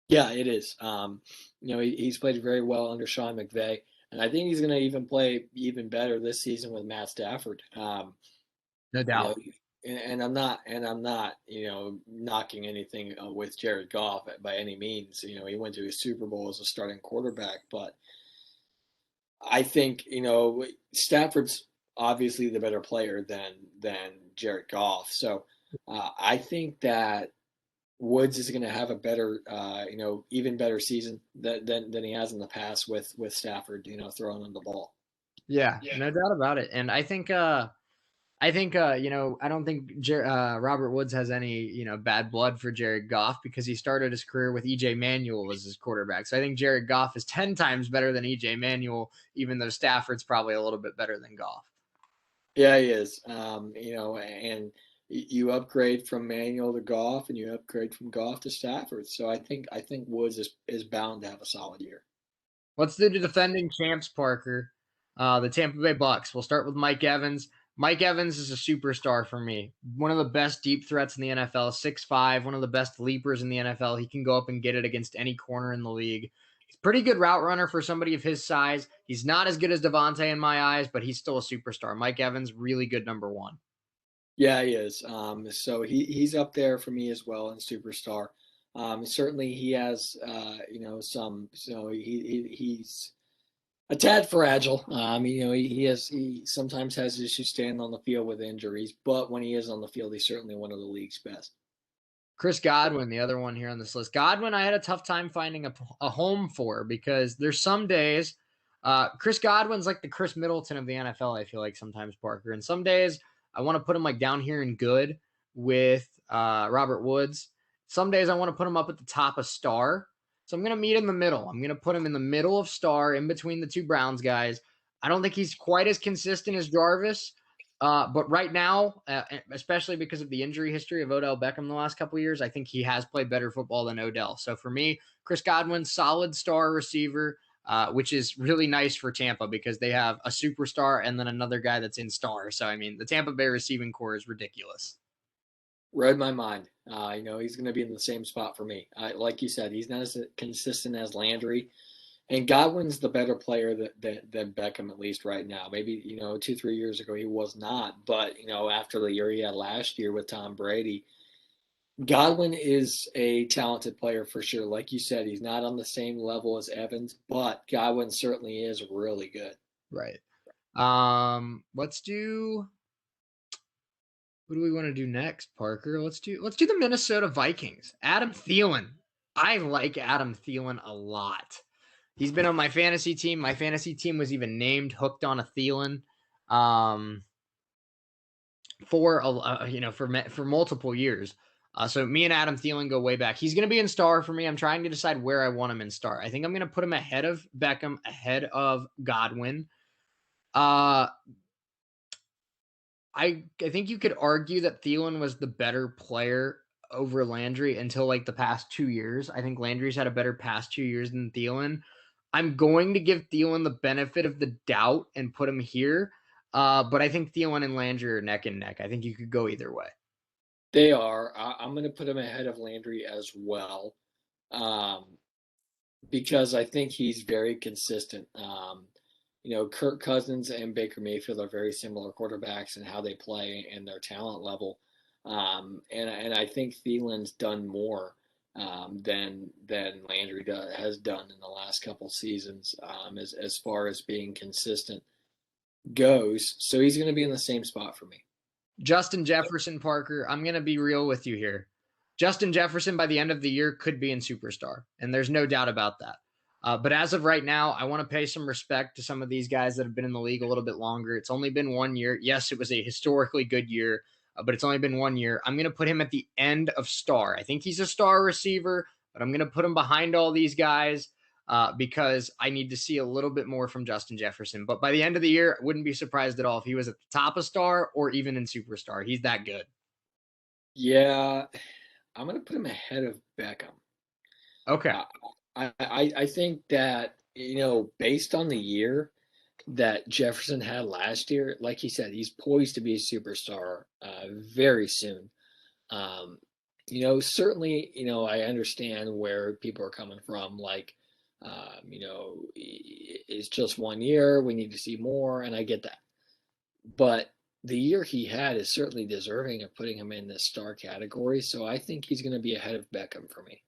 Yeah, it is. He's played very well under Sean McVay, and I think he's going to even play even better this season with Matt Stafford. No doubt. And I'm not, knocking anything with Jared Goff by any means. He went to a Super Bowl as a starting quarterback, but I think Stafford's obviously the better player than Jared Goff. So I think that Woods is going to have a better, even better season than he has in the past with Stafford, throwing him the ball. Yeah, no doubt about it. And I don't think Robert Woods has any, bad blood for Jared Goff because he started his career with EJ Manuel as his quarterback. So I think Jared Goff is 10 times better than EJ Manuel, even though Stafford's probably a little bit better than Goff. Yeah, he is. And you upgrade from Manuel to Goff, and you upgrade from Goff to Stafford. So I think Woods is bound to have a solid year. Let's do the defending champs, Parker. The Tampa Bay Bucks. We'll start with Mike Evans. Mike Evans is a superstar for me. One of the best deep threats in the NFL, 6'5", one of the best leapers in the NFL. He can go up and get it against any corner in the league. He's a pretty good route runner for somebody of his size. He's not as good as Devontae in my eyes, but he's still a superstar. Mike Evans, really good number one. Yeah, he is. So he's up there for me as well in superstar. Certainly he has, some. So he's a tad fragile. He sometimes has issues staying on the field with injuries, but when he is on the field, he's certainly one of the league's best. Chris Godwin, the other one here on this list. Godwin, I had a tough time finding a home for because there's some days. Chris Godwin's like the Chris Middleton of the NFL, I feel like sometimes, Parker. And some days I want to put him like down here in good with Robert Woods. Some days I want to put him up at the top of star. So I'm going to meet in the middle. I'm going to put him in the middle of star in between the two Browns guys. I don't think he's quite as consistent as Jarvis. But right now, especially because of the injury history of Odell Beckham the last couple of years, I think he has played better football than Odell. So for me, Chris Godwin, solid star receiver, which is really nice for Tampa because they have a superstar and then another guy that's in star. So, I mean, the Tampa Bay receiving core is ridiculous. Read my mind. He's going to be in the same spot for me. Like you said, he's not as consistent as Landry. And Godwin's the better player than Beckham, at least right now. Maybe, 2, 3 years ago he was not. But, after the year he had last year with Tom Brady, Godwin is a talented player for sure. Like you said, he's not on the same level as Evans, but Godwin certainly is really good. Right. Let's do. What do we want to do next, Parker? Let's do the Minnesota Vikings. Adam Thielen. I like Adam Thielen a lot. He's been on my fantasy team. My fantasy team was even named Hooked on a Thielen for multiple years. So me and Adam Thielen go way back. He's going to be in star for me. I'm trying to decide where I want him in star. I think I'm going to put him ahead of Beckham, ahead of Godwin. I think you could argue that Thielen was the better player over Landry until like the past 2 years. I think Landry's had a better past 2 years than Thielen. I'm going to give Thielen the benefit of the doubt and put him here. But I think Thielen and Landry are neck and neck. I think you could go either way. They are. I'm going to put him ahead of Landry as well, because I think he's very consistent. Kirk Cousins and Baker Mayfield are very similar quarterbacks in how they play and their talent level. And I think Thielen's done more than Landry has done in the last couple seasons as far as being consistent goes. So he's going to be in the same spot for me. Justin Jefferson, Parker, I'm going to be real with you here. Justin Jefferson, by the end of the year, could be in superstar, and there's no doubt about that. But as of right now, I want to pay some respect to some of these guys that have been in the league a little bit longer. It's only been 1 year. Yes, it was a historically good year, but it's only been 1 year. I'm going to put him at the end of star. I think he's a star receiver, but I'm going to put him behind all these guys because I need to see a little bit more from Justin Jefferson. But by the end of the year, I wouldn't be surprised at all if he was at the top of star or even in superstar. He's that good. Yeah, I'm going to put him ahead of Beckham. Okay. I think that, based on the year that Jefferson had last year, like he said, he's poised to be a superstar very soon. Certainly, I understand where people are coming from. Like, it's just 1 year. We need to see more, and I get that. But the year he had is certainly deserving of putting him in the star category. So I think he's going to be ahead of Beckham for me.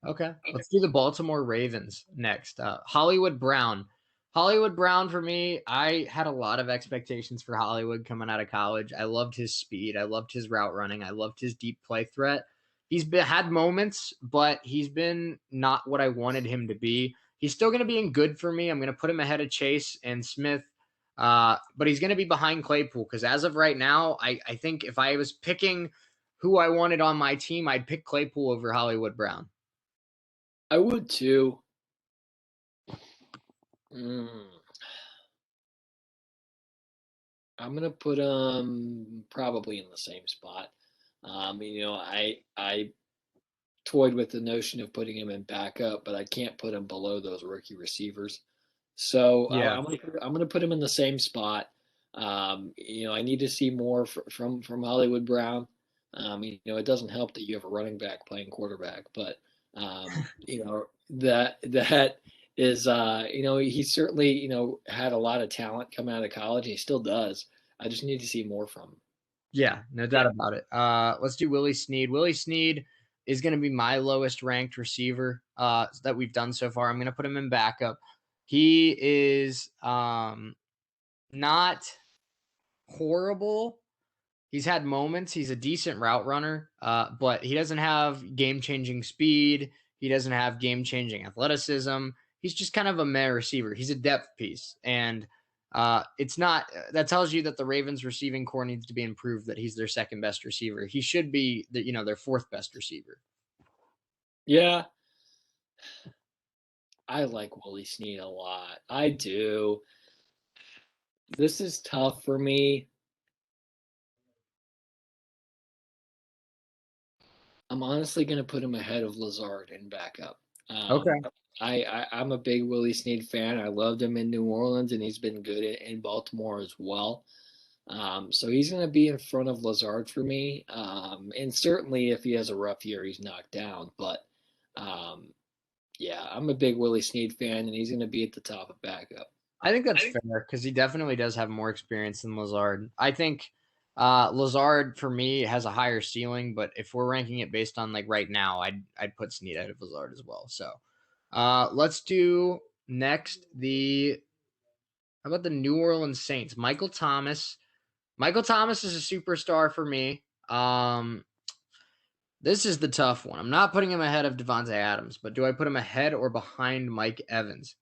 Okay. Let's do the Baltimore Ravens next. Hollywood Brown. Hollywood Brown for me, I had a lot of expectations for Hollywood coming out of college. I loved his speed. I loved his route running. I loved his deep play threat. Had moments, but he's been not what I wanted him to be. He's still going to be in good for me. I'm going to put him ahead of Chase and Smith, but he's going to be behind Claypool because as of right now, I think if I was picking who I wanted on my team, I'd pick Claypool over Hollywood Brown. I would too. Mm, I'm gonna put him probably in the same spot. I toyed with the notion of putting him in backup, but I can't put him below those rookie receivers. So Yeah. I'm gonna put him in the same spot. I need to see more from Hollywood Brown. It doesn't help that you have a running back playing quarterback, but that is he certainly had a lot of talent coming out of college. And he still does. I just need to see more from him. Yeah, no doubt about it. Let's do Willie Snead. Willie Snead is going to be my lowest ranked receiver that we've done so far. I'm going to put him in backup. He is not horrible. He's had moments. He's a decent route runner, but he doesn't have game changing speed. He doesn't have game changing athleticism. He's just kind of a meh receiver. He's a depth piece. And it's not, that tells you that the Ravens receiving core needs to be improved, that he's their second best receiver. He should be, their fourth best receiver. Yeah, I like Willie Snead a lot. I do. This is tough for me. I'm honestly going to put him ahead of Lazard in backup. Um, Okay. I'm a big Willie Snead fan. I loved him in New Orleans, and he's been good in Baltimore as well. So he's going to be in front of Lazard for me. And certainly, if he has a rough year, he's knocked down. But um, yeah, I'm a big Willie Snead fan, and he's going to be at the top of backup. I think that's fair because he definitely does have more experience than Lazard. I think Lazard for me has a higher ceiling, but if we're ranking it based on like right now, I'd put Snead ahead of Lazard as well. So let's do next the how about the New Orleans Saints? Michael Thomas. Michael Thomas is a superstar for me. This is the tough one. I'm not putting him ahead of Devontae Adams, but do I put him ahead or behind Mike Evans?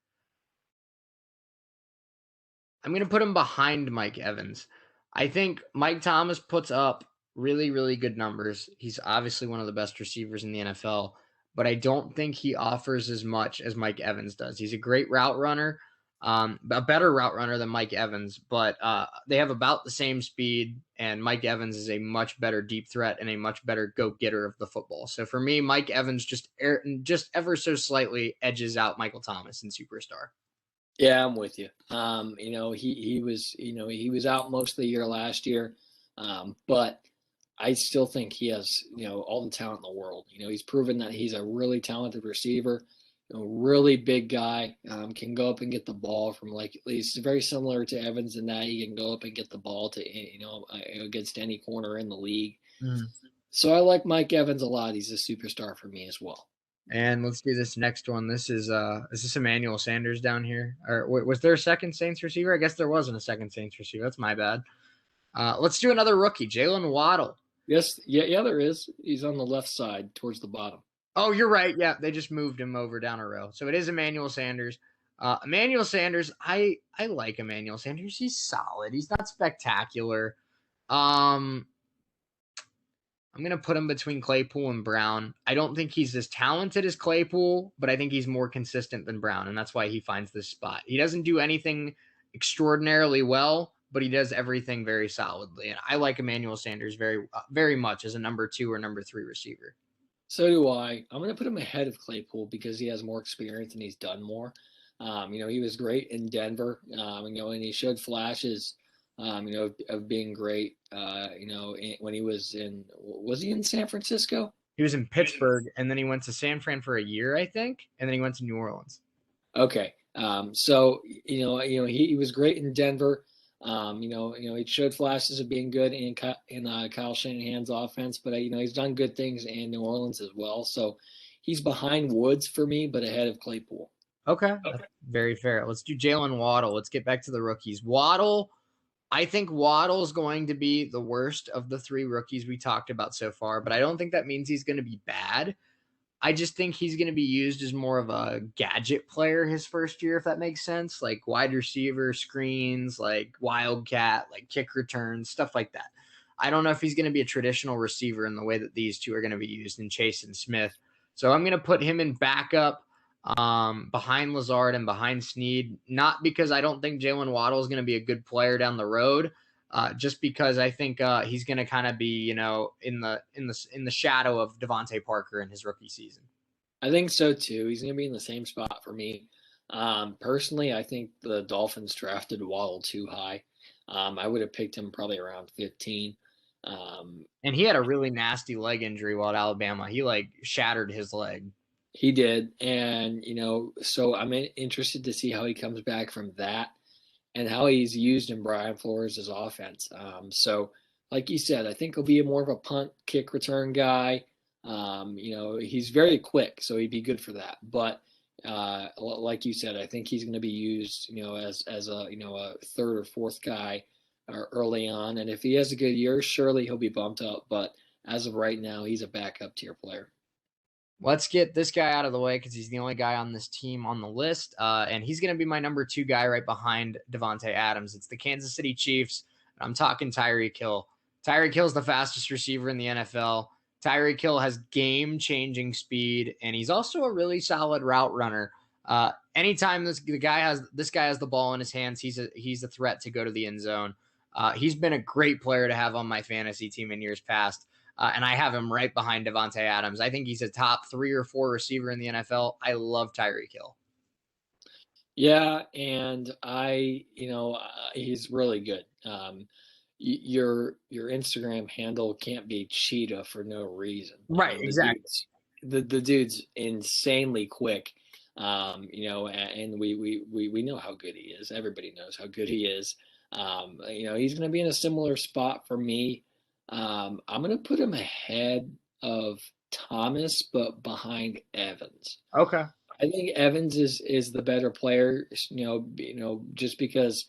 I'm going to put him behind Mike Evans. I think Mike Thomas puts up really, really good numbers. He's obviously one of the best receivers in the NFL, but I don't think he offers as much as Mike Evans does. He's a great route runner, a better route runner than Mike Evans, but they have about the same speed, and Mike Evans is a much better deep threat and a much better go-getter of the football. So for me, Mike Evans just ever so slightly edges out Michael Thomas in superstar. Yeah, I'm with you. He was out most of the year last year, but I still think he has all the talent in the world. He's proven that he's a really talented receiver, really big guy. Can go up and get the ball from like at least very similar to Evans in that he can go up and get the ball to against any corner in the league. Mm. So I like Mike Evans a lot. He's a superstar for me as well. And let's do this next one. Is this Emmanuel Sanders down here? Or was there a second Saints receiver? I guess there wasn't a second Saints receiver. That's my bad. Let's do another rookie, Jalen Waddle. Yes, yeah, there is. He's on the left side towards the bottom. Oh, you're right. Yeah, they just moved him over down a row. So it is Emmanuel Sanders. Emmanuel Sanders, I like Emmanuel Sanders. He's solid. He's not spectacular. Um, I'm going to put him between Claypool and Brown. I don't think he's as talented as Claypool, but I think he's more consistent than Brown, and that's why he finds this spot. He doesn't do anything extraordinarily well, but he does everything very solidly. And I like Emmanuel Sanders very much as a number 2 or number 3 receiver. So do I. I'm going to put him ahead of Claypool because he has more experience and he's done more. He was great in Denver, and he showed flashes, of being great, when he was he in San Francisco? He was in Pittsburgh, and then he went to San Fran for a year, I think, and then he went to New Orleans. Okay. He was great in Denver. He showed flashes of being good in Kyle Shanahan's offense, but he's done good things in New Orleans as well. So he's behind Woods for me, but ahead of Claypool. Okay, that's very fair. Let's do Jalen Waddle. Let's get back to the rookies. Waddle, I think Waddle is going to be the worst of the three rookies we talked about so far, but I don't think that means he's going to be bad. I just think he's going to be used as more of a gadget player his first year, if that makes sense. Like wide receiver screens, like wildcat, like kick returns, stuff like that. I don't know if he's going to be a traditional receiver in the way that these two are going to be used in Chase and Smith. So I'm going to put him in backup behind Lazard and behind Snead, not because I don't think Jalen Waddle is going to be a good player down the road, just because I think he's going to kind of be, in the shadow of Devontae Parker in his rookie season. I think so too. He's going to be in the same spot for me. Personally, I think the Dolphins drafted Waddle too high. I would have picked him probably around 15. And he had a really nasty leg injury while at Alabama. He like shattered his leg. He did, and so I'm interested to see how he comes back from that and how he's used in Brian Flores' offense. So, like you said, I think he'll be more of a punt kick return guy. He's very quick, so he'd be good for that. But like you said, I think he's going to be used, as a third or fourth guy early on. And if he has a good year, surely he'll be bumped up. But as of right now, he's a backup tier player. Let's get this guy out of the way because he's the only guy on this team on the list. And he's going to be my number 2 guy right behind Devontae Adams. It's the Kansas City Chiefs. I'm talking Tyreek Hill. Tyreek Hill's the fastest receiver in the NFL. Tyreek Hill has game-changing speed, and he's also a really solid route runner. Anytime this guy has the ball in his hands, he's a threat to go to the end zone. He's been a great player to have on my fantasy team in years past. And I have him right behind Devontae Adams. I think he's a top 3 or 4 receiver in the NFL. I love Tyreek Hill. Yeah, and he's really good. Your Instagram handle can't be Cheetah for no reason. Right, exactly. The dude's insanely quick. And we know how good he is. Everybody knows how good he is. He's going to be in a similar spot for me. I'm going to put him ahead of Thomas, but behind Evans. Okay. I think Evans is the better player, just because,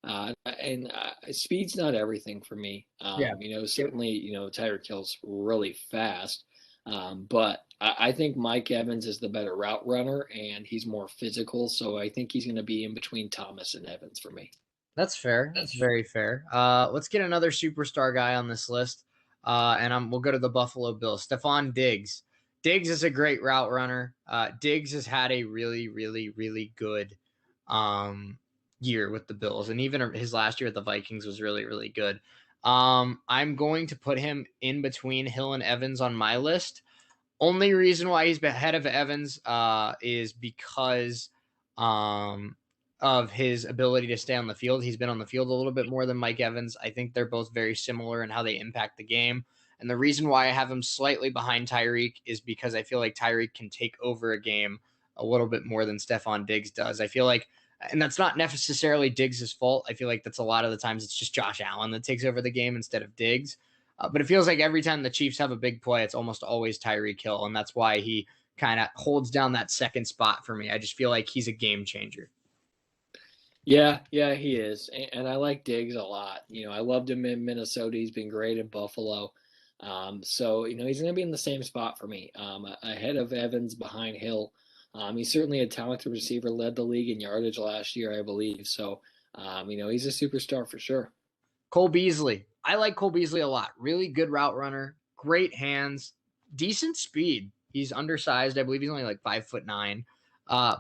and speed's not everything for me. Yeah. Certainly, Tyreek Hill's really fast, but I think Mike Evans is the better route runner, and he's more physical. So I think he's going to be in between Thomas and Evans for me. That's fair. That's very fair. Let's get another superstar guy on this list. And we'll go to the Buffalo Bills. Stephon Diggs. Diggs is a great route runner. Diggs has had a really, really, really good year with the Bills. And even his last year at the Vikings was really, really good. I'm going to put him in between Hill and Evans on my list. Only reason why he's ahead of Evans is because of his ability to stay on the field. He's been on the field a little bit more than Mike Evans. I think they're both very similar in how they impact the game. And the reason why I have him slightly behind Tyreek is because I feel like Tyreek can take over a game a little bit more than Stephon Diggs does. I feel like, and that's not necessarily Diggs' fault. I feel like that's a lot of the times it's just Josh Allen that takes over the game instead of Diggs. But it feels like every time the Chiefs have a big play, it's almost always Tyreek Hill. And that's why he kind of holds down that second spot for me. I just feel like he's a game changer. Yeah, he is, and I like Diggs a lot. I loved him in Minnesota. He's been great in Buffalo. So he's going to be in the same spot for me, ahead of Evans, behind Hill. He's certainly a talented receiver, led the league in yardage last year, I believe. So he's a superstar for sure. Cole Beasley. I like Cole Beasley a lot. Really good route runner, great hands, decent speed. He's undersized. I believe he's only like 5'9",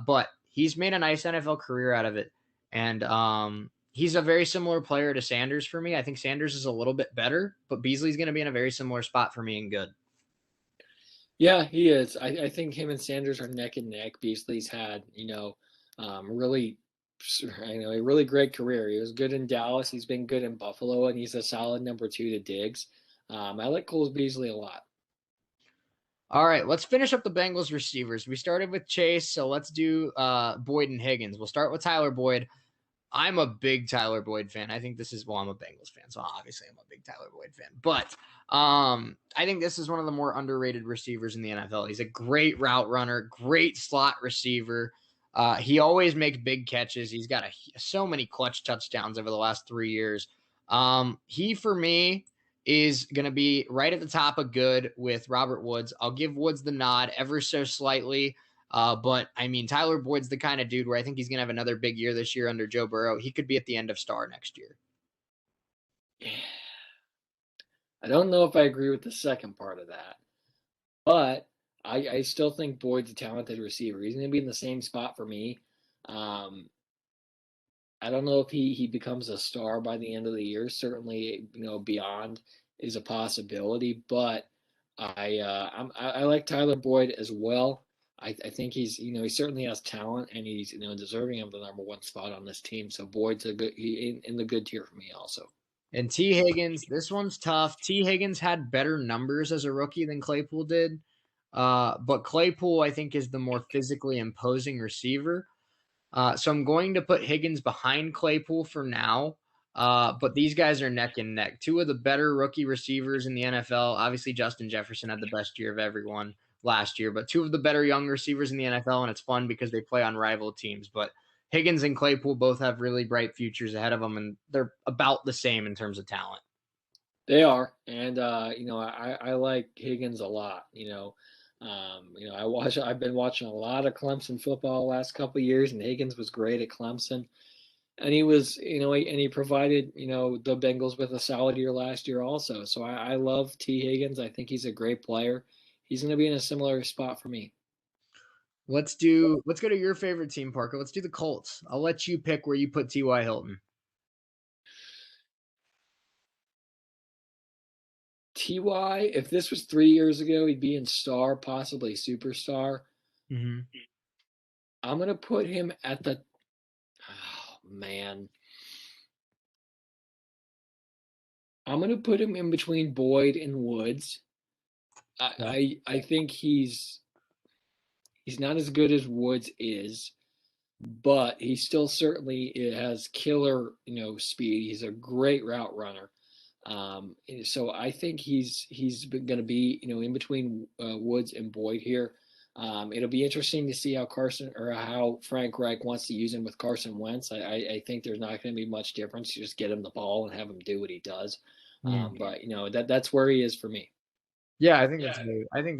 but he's made a nice NFL career out of it. And he's a very similar player to Sanders for me. I think Sanders is a little bit better, but Beasley's going to be in a very similar spot for me and good. Yeah, he is. I think him and Sanders are neck and neck. Beasley's had, really, a really great career. He was good in Dallas. He's been good in Buffalo, and he's a solid number 2 to Diggs. I like Cole Beasley a lot. All right, let's finish up the Bengals receivers. We started with Chase, so let's do Boyd and Higgins. We'll start with Tyler Boyd. I'm a big Tyler Boyd fan. I think this is, I'm a Bengals fan, so obviously I'm a big Tyler Boyd fan. But I think this is one of the more underrated receivers in the NFL. He's a great route runner, great slot receiver. He always makes big catches. He's got so many clutch touchdowns over the last 3 years. He for me is going to be right at the top of good with Robert Woods. I'll give Woods the nod ever so slightly. But I mean, Tyler Boyd's the kind of dude where I think he's going to have another big year this year under Joe Burrow. He could be at the end of star next year. I don't know if I agree with the second part of that, but I still think Boyd's a talented receiver. He's going to be in the same spot for me. Um, I don't know if he becomes a star by the end of the year. Certainly, beyond is a possibility. But I like Tyler Boyd as well. I think he certainly has talent and he's deserving of the number one spot on this team. So Boyd's in the good tier for me also. And T. Higgins, this one's tough. T. Higgins had better numbers as a rookie than Claypool did. But Claypool, I think, is the more physically imposing receiver. So I'm going to put Higgins behind Claypool for now. But these guys are neck and neck. Two of the better rookie receivers in the NFL. Obviously, Justin Jefferson had the best year of everyone last year, but two of the better young receivers in the NFL. And it's fun because they play on rival teams. But Higgins and Claypool both have really bright futures ahead of them, and they're about the same in terms of talent. They are, and I like Higgins a lot. I've been watching a lot of Clemson football the last couple of years, and Higgins was great at Clemson, and he provided the Bengals with a solid year last year also. So I love T Higgins. I think he's a great player. He's going to be in a similar spot for me. Let's go to your favorite team, Parker. Let's do the Colts. I'll let you pick where you put T.Y. Hilton. Ty, if this was 3 years ago, he'd be in star, possibly superstar. Mm-hmm. I'm gonna put him at the. Oh man, I'm gonna put him in between Boyd and Woods. Yeah. I think he's not as good as Woods is, but he still certainly has killer speed. He's a great route runner. So I think he's going to be in between Woods and Boyd here. It'll be interesting to see how Frank Reich wants to use him with Carson Wentz. I think there's not going to be much difference. You just get him the ball and have him do what he does. But that's where he is for me. Yeah, I think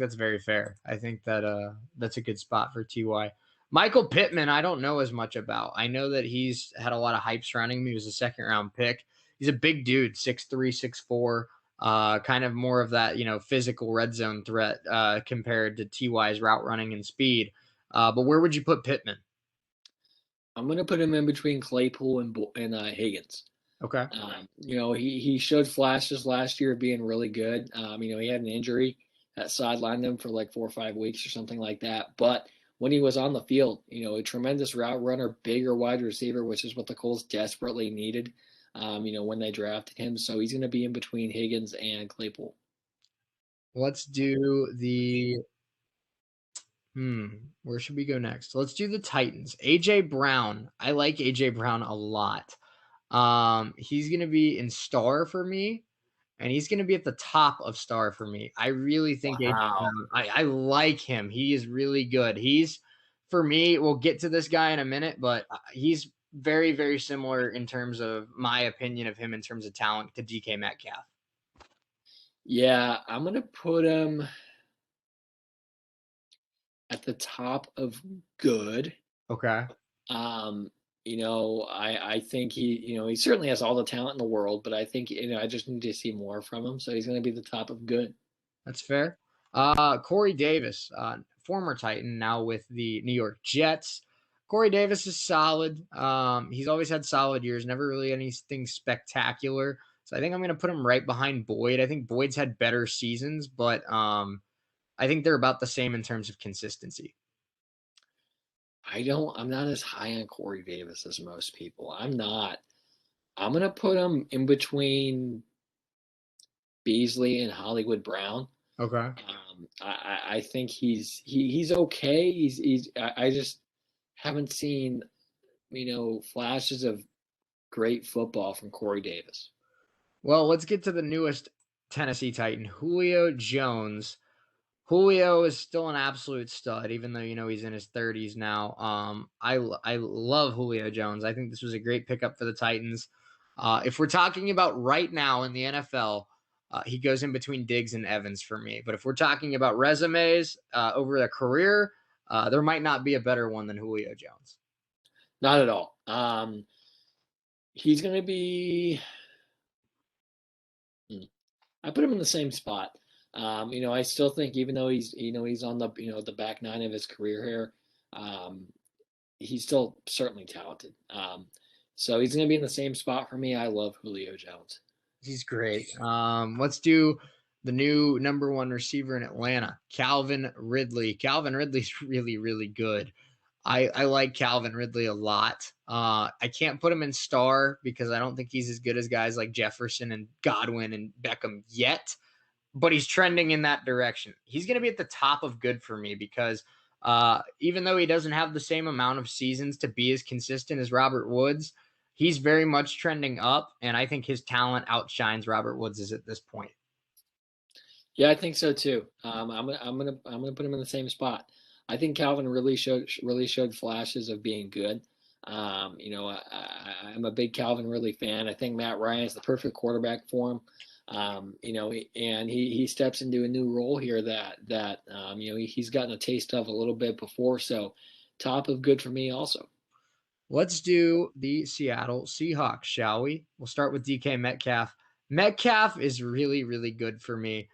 that's very fair. I think that that's a good spot for TY. Michael Pittman, I don't know as much about. I know that he's had a lot of hype surrounding him. He was a second round pick. He's a big dude, 6'3", 6'4", kind of more of that, physical red zone threat compared to TY's route running and speed. But where would you put Pittman? I'm going to put him in between Claypool and Higgins. Okay. He showed flashes last year of being really good. He had an injury that sidelined him for like 4 or 5 weeks or something like that. But when he was on the field, a tremendous route runner, bigger wide receiver, which is what the Colts desperately needed, when they drafted him. So he's going to be in between Higgins and Claypool. Let's do the where should we go next? Let's do the Titans. AJ Brown. I like AJ Brown a lot. He's gonna be in star for me, and he's gonna be at the top of star for me. I really think AJ Wow. Brown, I like him. He is really good. He's for me, we'll get to this guy in a minute, but he's very, very similar in terms of my opinion of him in terms of talent to DK Metcalf. Yeah, I'm going to put him at the top of good. Okay. I think he certainly has all the talent in the world, but I think I just need to see more from him. So he's going to be the top of good. That's fair. Corey Davis, former Titan, now with the New York Jets. Corey Davis is solid. He's always had solid years, never really anything spectacular. So I think I'm going to put him right behind Boyd. I think Boyd's had better seasons, but I think they're about the same in terms of consistency. I'm not as high on Corey Davis as most people. I'm not. I'm going to put him in between Beasley and Hollywood Brown. Okay. I think he's okay. I just haven't seen flashes of great football from Corey Davis. Well, let's get to the newest Tennessee Titan, Julio Jones. Julio is still an absolute stud, even though he's in his 30s now. I love Julio Jones. I think this was a great pickup for the Titans. If we're talking about right now in the NFL, he goes in between Diggs and Evans for me. But if we're talking about resumes over a career, there might not be a better one than Julio Jones. Not at all. He's going to be. hmm, I put him in the same spot. I still think even though he's on the the back nine of his career here, um, he's still certainly talented. So he's going to be in the same spot for me. I love Julio Jones. He's great. Let's do the new number one receiver in Atlanta, Calvin Ridley. Calvin Ridley's really, really good. I like Calvin Ridley a lot. I can't put him in star because I don't think he's as good as guys like Jefferson and Godwin and Beckham yet, but he's trending in that direction. He's going to be at the top of good for me because even though he doesn't have the same amount of seasons to be as consistent as Robert Woods, he's very much trending up, and I think his talent outshines Robert Woods' at this point. Yeah, I think so too. I'm gonna put him in the same spot. I think Calvin really showed flashes of being good. I'm a big Calvin Ridley fan. I think Matt Ryan is the perfect quarterback for him. And he steps into a new role here that he's gotten a taste of a little bit before. So top of good for me also. Let's do the Seattle Seahawks, shall we? We'll start with DK Metcalf. Metcalf is really, really good for me.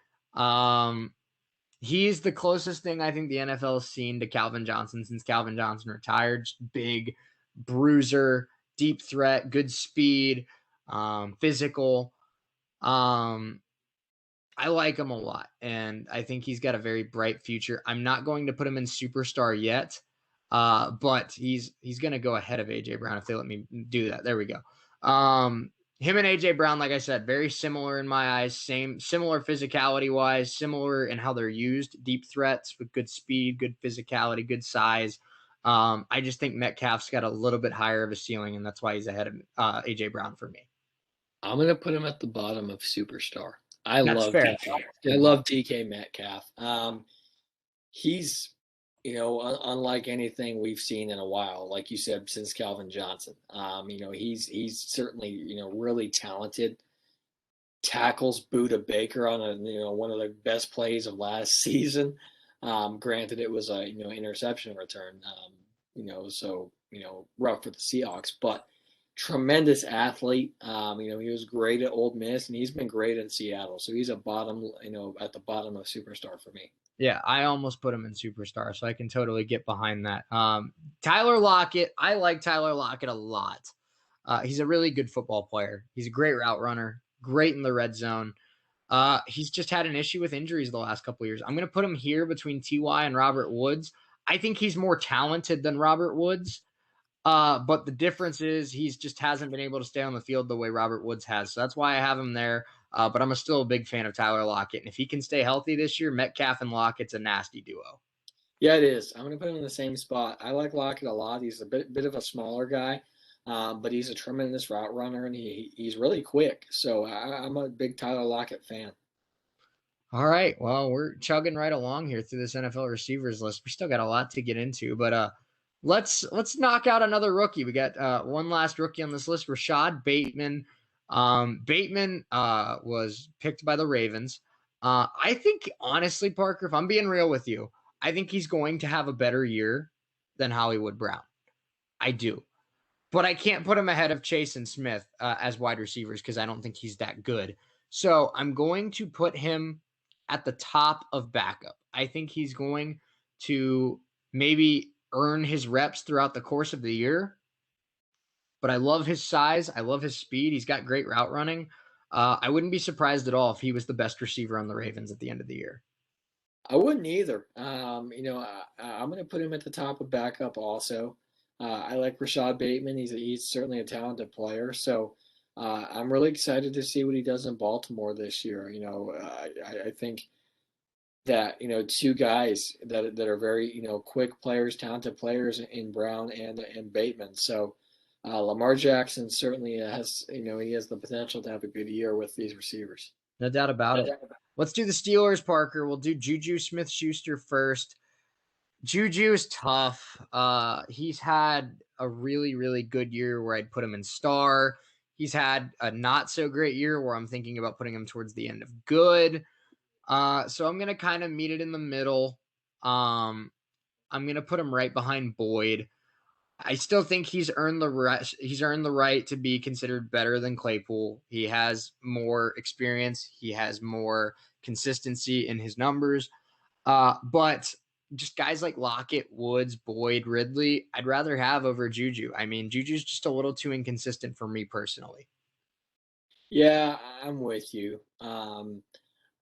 He's the closest thing I think the NFL has seen to Calvin Johnson since Calvin Johnson retired. Just big bruiser, deep threat, good speed, physical. Um, I like him a lot, and I think he's got a very bright future. I'm not going to put him in superstar yet, but he's going to go ahead of AJ Brown if they let me do that. There we go. Him and AJ Brown, like I said, very similar in my eyes. Similar physicality wise, similar in how they're used. Deep threats with good speed, good physicality, good size. I just think Metcalf's got a little bit higher of a ceiling, and that's why he's ahead of AJ Brown for me. I'm gonna put him at the bottom of superstar. I That's love fair. DK. I Good one. love DK Metcalf. He's unlike anything we've seen in a while, like you said, since Calvin Johnson. He's certainly really talented. Tackles Buda Baker on one of the best plays of last season. Granted, it was a interception return. So rough for the Seahawks, but tremendous athlete. He was great at Old Miss, and he's been great in Seattle. So he's at the bottom of superstar for me. Yeah, I almost put him in superstar, so I can totally get behind that. Tyler Lockett, I like Tyler Lockett a lot. He's a really good football player. He's a great route runner, great in the red zone. He's just had an issue with injuries the last couple of years. I'm going to put him here between Ty and Robert Woods. I think he's more talented than Robert Woods. But the difference is he's just hasn't been able to stay on the field the way Robert Woods has. So that's why I have him there. But I'm still a big fan of Tyler Lockett. And if he can stay healthy this year, Metcalf and Lockett's a nasty duo. Yeah, it is. I'm going to put him in the same spot. I like Lockett a lot. He's a bit of a smaller guy, but he's a tremendous route runner, and he's really quick. So I'm a big Tyler Lockett fan. All right. Well, we're chugging right along here through this NFL receivers list. We still got a lot to get into, but let's knock out another rookie. We got one last rookie on this list, Rashad Bateman. Bateman was picked by the Ravens. I think honestly, Parker, if I'm being real with you, I think he's going to have a better year than Hollywood Brown. I do. But I can't put him ahead of Chase and Smith as wide receivers because I don't think he's that good. So I'm going to put him at the top of backup. I think he's going to maybe earn his reps throughout the course of the year. But I love his size. I love his speed. He's got great route running. I wouldn't be surprised at all if he was the best receiver on the Ravens at the end of the year. I wouldn't either. I'm going to put him at the top of backup also. I like Rashad Bateman. He's certainly a talented player. So I'm really excited to see what he does in Baltimore this year. I think that two guys that are very quick players, talented players in Brown and Bateman. So Lamar Jackson certainly has he has the potential to have a good year with these receivers. No doubt about it. Let's do the Steelers, Parker. We'll do Juju Smith-Schuster first. Juju is tough. He's had a really, really good year where I'd put him in star. He's had a not so great year where I'm thinking about putting him towards the end of good. So I'm gonna kind of meet it in the middle. I'm gonna put him right behind Boyd. I still think he's earned the right to be considered better than Claypool. He has more experience. He has more consistency in his numbers. But just guys like Lockett, Woods, Boyd, Ridley, I'd rather have over Juju. I mean, Juju's just a little too inconsistent for me personally. Yeah, I'm with you. I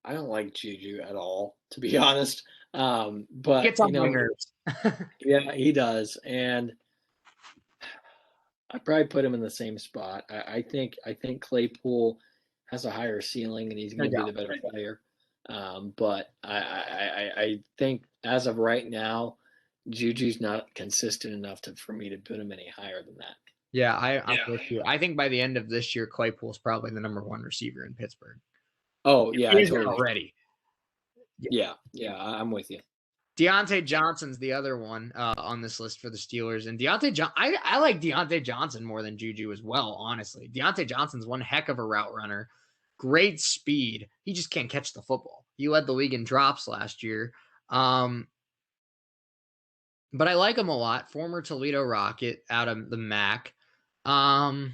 don't like Juju at all, to be honest. But Gets on my nerves. yeah, he does, and I probably put him in the same spot. I think Claypool has a higher ceiling, and he's No going to be doubt. the better player. But I think as of right now, Juju's not consistent enough for me to put him any higher than that. Yeah, I'm with you. I think by the end of this year, Claypool's probably the number one receiver in Pittsburgh. Oh yeah, He I isn't totally. already. Yeah, I'm with you. Deontay Johnson's the other one on this list for the Steelers. And I like Deontay Johnson more than Juju as well, honestly. Deontay Johnson's one heck of a route runner. Great speed. He just can't catch the football. He led the league in drops last year. But I like him a lot. Former Toledo Rocket out of the MAC. I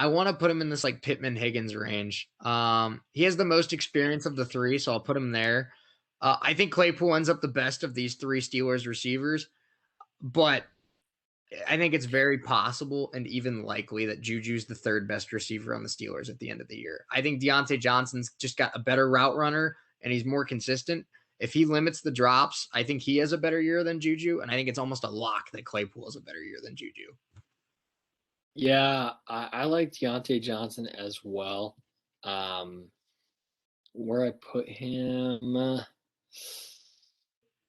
want to put him in this like Pittman Higgins range. He has the most experience of the three, so I'll put him there. I think Claypool ends up the best of these three Steelers receivers, but I think it's very possible and even likely that Juju's the third best receiver on the Steelers at the end of the year. I think Deontay Johnson's just got a better route runner and he's more consistent. If he limits the drops, I think he has a better year than Juju, and I think it's almost a lock that Claypool has a better year than Juju. Yeah, I like Deontay Johnson as well. Where I put him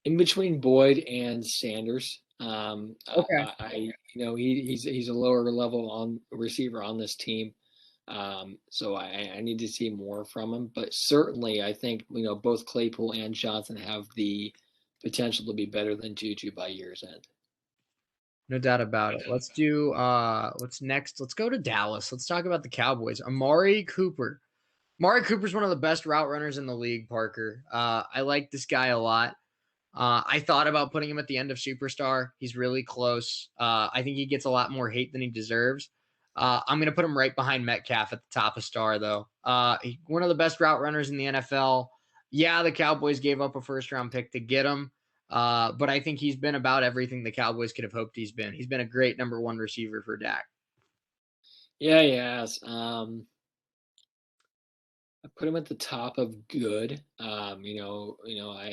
in between Boyd and Sanders. Okay. He's a lower level on receiver on this team. So I need to see more from him. But certainly, I think both Claypool and Johnson have the potential to be better than Juju by year's end. No doubt about it. Let's do what's next? Let's go to Dallas. Let's talk about the Cowboys. Amari Cooper. Amari Cooper's one of the best route runners in the league, Parker. I like this guy a lot. I thought about putting him at the end of Superstar. He's really close. I think he gets a lot more hate than he deserves. I'm going to put him right behind Metcalf at the top of Star, though. One of the best route runners in the NFL. Yeah, the Cowboys gave up a first-round pick to get him, but I think he's been about everything the Cowboys could have hoped he's been. He's been a great number one receiver for Dak. Yeah, he has. I put him at the top of good. I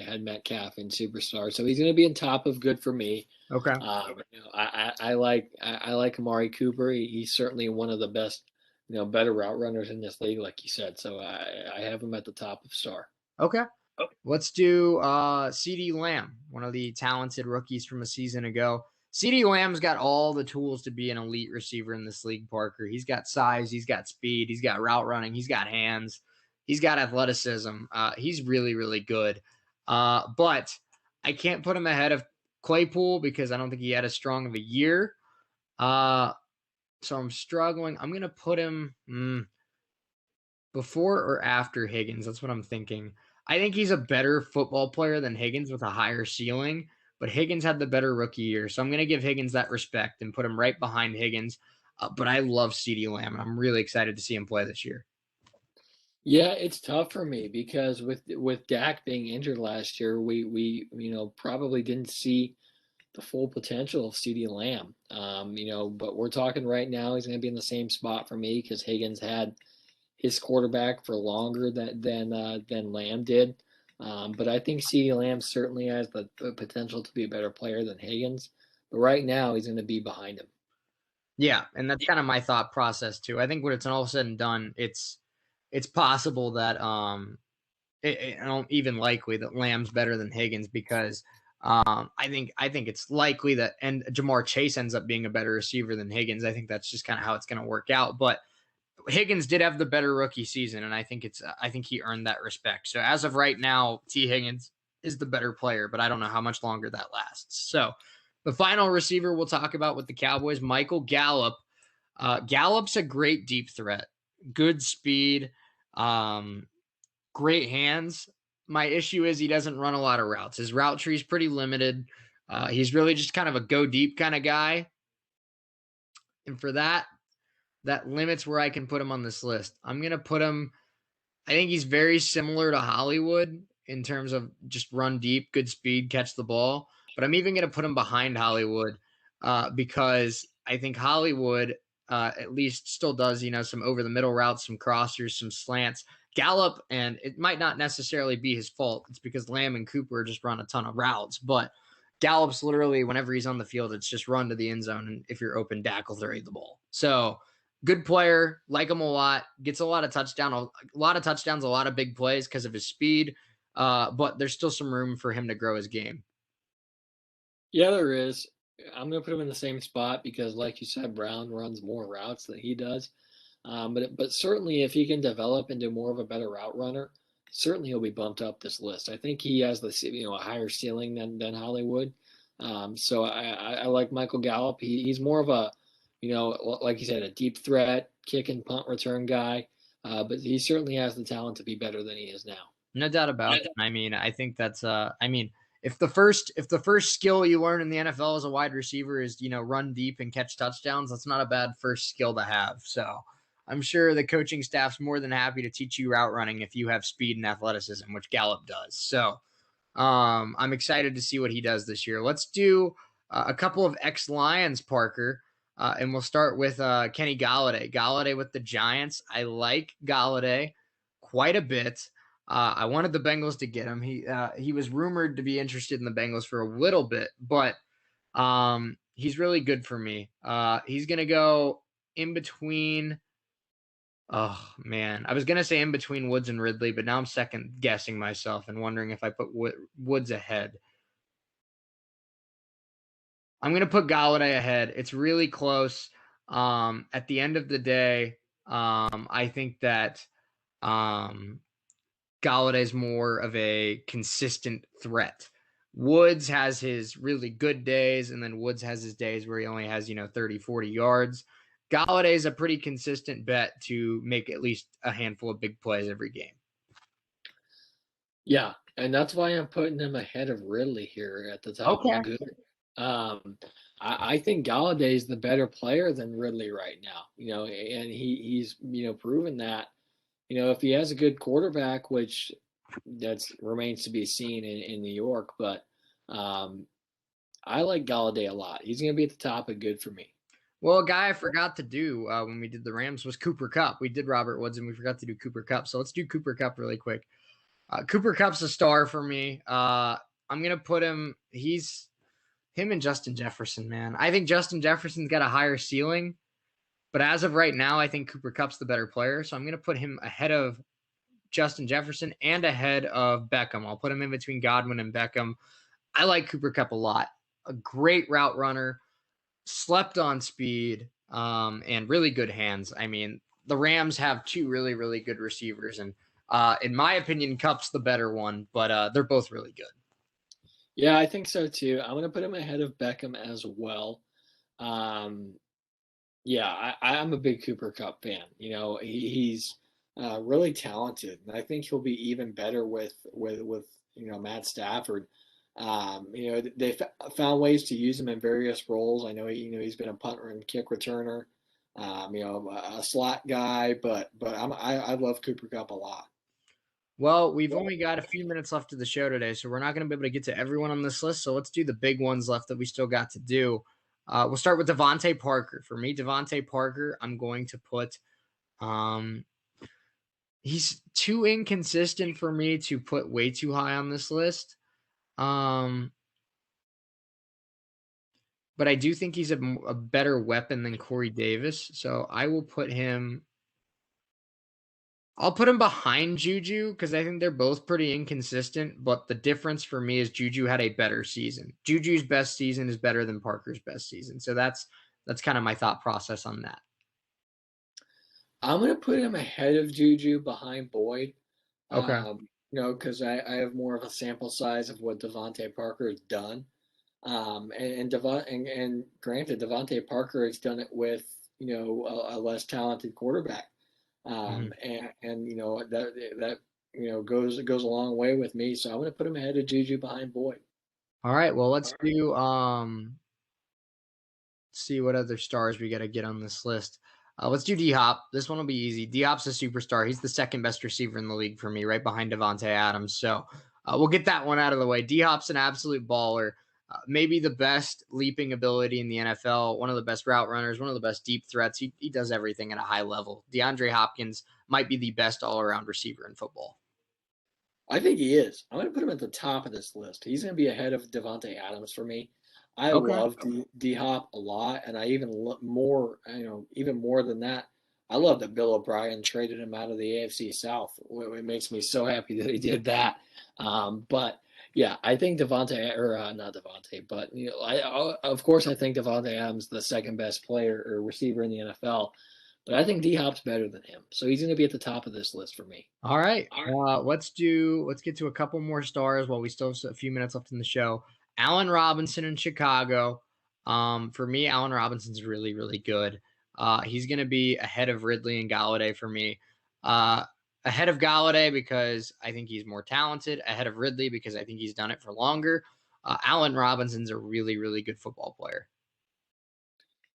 had Metcalf in Superstar, so he's going to be in top of good for me. Okay. I like Amari Cooper. He's certainly one of the best, better route runners in this league, like you said. So I have him at the top of Star. Okay. Let's do CD Lamb, one of the talented rookies from a season ago. CD Lamb's got all the tools to be an elite receiver in this league, Parker. He's got size, he's got speed, he's got route running, he's got hands, he's got athleticism. He's really, really good. But I can't put him ahead of Claypool because I don't think he had as strong of a year. So I'm struggling. I'm going to put him before or after Higgins. That's what I'm thinking. I think he's a better football player than Higgins with a higher ceiling, but Higgins had the better rookie year. So I'm going to give Higgins that respect and put him right behind Higgins. But I love CeeDee Lamb, and I'm really excited to see him play this year. Yeah, it's tough for me because with Dak being injured last year, we probably didn't see the full potential of CeeDee Lamb. But we're talking right now, he's going to be in the same spot for me because Higgins had his quarterback for longer than Lamb did. But I think CeeDee Lamb certainly has the potential to be a better player than Higgins. But right now, he's going to be behind him. Yeah, and that's kind of my thought process too. I think when it's all said and done, it's possible that even likely that Lamb's better than Higgins because I think it's likely that and Jamar Chase ends up being a better receiver than Higgins. I think that's just kind of how it's going to work out. But Higgins did have the better rookie season, and I think he earned that respect. So as of right now, T. Higgins is the better player, but I don't know how much longer that lasts. So the final receiver we'll talk about with the Cowboys, Michael Gallup. Gallup's a great deep threat, good speed, great hands. My issue is he doesn't run a lot of routes. His route tree is pretty limited. He's really just kind of a go deep kind of guy. And for that, that limits where I can put him on this list. I'm going to put him, I think he's very similar to Hollywood in terms of just run deep, good speed, catch the ball. But I'm even going to put him behind Hollywood because I think Hollywood at least still does, some over the middle routes, some crossers, some slants. Gallup, and it might not necessarily be his fault. It's because Lamb and Cooper just run a ton of routes. But Gallup's literally, whenever he's on the field, it's just run to the end zone. And if you're open, Dak will throw you the ball. So good player, like him a lot, gets a lot of touchdowns, a lot of big plays because of his speed. But there's still some room for him to grow his game. Yeah, there is. I'm going to put him in the same spot because, like you said, Brown runs more routes than he does. But certainly, if he can develop into more of a better route runner, certainly he'll be bumped up this list. I think he has a higher ceiling than Hollywood. So I like Michael Gallup. He's more of a like you said, a deep threat, kick and punt return guy. But he certainly has the talent to be better than he is now. No doubt about it. I mean, I think that's if the first skill you learn in the NFL as a wide receiver is, run deep and catch touchdowns, that's not a bad first skill to have. So I'm sure the coaching staff's more than happy to teach you route running if you have speed and athleticism, which Gallup does. So I'm excited to see what he does this year. Let's do a couple of ex-Lions, Parker, and we'll start with Kenny Golladay. Golladay with the Giants. I like Golladay quite a bit. I wanted the Bengals to get him. He was rumored to be interested in the Bengals for a little bit, but he's really good for me. He's going to go in between. Oh, man. I was going to say in between Woods and Ridley, but now I'm second guessing myself and wondering if I put Woods ahead. I'm going to put Golladay ahead. It's really close. At the end of the day, I think that Galladay's more of a consistent threat. Woods has his really good days, and then Woods has his days where he only has, 30, 40 yards. Galladay's a pretty consistent bet to make at least a handful of big plays every game. Yeah, and that's why I'm putting him ahead of Ridley here at the top of Okay. the good. I think Galladay's the better player than Ridley right now. And he's proven that. If he has a good quarterback, which that remains to be seen in New York, but I like Galladay a lot. He's going to be at the top of good for me. Well, a guy I forgot to do when we did the Rams was Cooper Kupp. We did Robert Woods, and we forgot to do Cooper Kupp. So let's do Cooper Kupp really quick. Cooper Kupp's a star for me. I'm going to put him – him and Justin Jefferson, man. I think Justin Jefferson's got a higher ceiling, but as of right now, I think Cooper Kupp's the better player. So I'm going to put him ahead of Justin Jefferson and ahead of Beckham. I'll put him in between Godwin and Beckham. I like Cooper Kupp a lot. A great route runner, slept on speed, and really good hands. I mean, the Rams have two really, really good receivers, and in my opinion, Kupp's the better one, but they're both really good. Yeah, I think so too. I'm going to put him ahead of Beckham as well. Yeah, I'm a big Cooper Kupp fan. He's really talented, and I think he'll be even better with Matt Stafford. They found ways to use him in various roles. I know he's been a punt and kick returner, a slot guy, but I love Cooper Kupp a lot. Well, we've only got a few minutes left of the show today, so we're not going to be able to get to everyone on this list. So let's do the big ones left that we still got to do. We'll start with Devontae Parker. For me, Devontae Parker, I'm going to put he's too inconsistent for me to put way too high on this list. But I do think he's a better weapon than Corey Davis. So I'll put him behind Juju because I think they're both pretty inconsistent. But the difference for me is Juju had a better season. Juju's best season is better than Parker's best season. So that's kind of my thought process on that. I'm gonna put him ahead of Juju, behind Boyd. Okay. Because I have more of a sample size of what Devontae Parker has done. And granted, Devontae Parker has done it with a less talented quarterback. Mhm. And that goes a long way with me. So I'm going to put him ahead of Juju, behind Boyd. All right. Well, let's do see what other stars we got to get on this list. Let's do D Hop. This one will be easy. D Hop's a superstar. He's the second best receiver in the league for me, right behind Devontae Adams. So we'll get that one out of the way. D Hop's an absolute baller. Maybe the best leaping ability in the NFL, one of the best route runners, one of the best deep threats. He does everything at a high level. DeAndre Hopkins might be the best all around receiver in football. I think he is. I'm going to put him at the top of this list. He's going to be ahead of Devontae Adams for me. I Okay. love D Hop a lot, and I even more, even more than that. I love that Bill O'Brien traded him out of the AFC South. It makes me so happy that he did that. But yeah, I think Devontae, or not Devontae, but of course I think Devontae Adams is the second best player or receiver in the NFL. But I think D Hop's better than him, so he's going to be at the top of this list for me. All right. Let's get to a couple more stars while we still have a few minutes left in the show. Allen Robinson in Chicago. For me, Allen Robinson's really, really good. He's going to be ahead of Ridley and Galladay for me. Uh, Ahead of Galladay because I think he's more talented. Ahead of Ridley because I think he's done it for longer. Allen Robinson's a really, really good football player.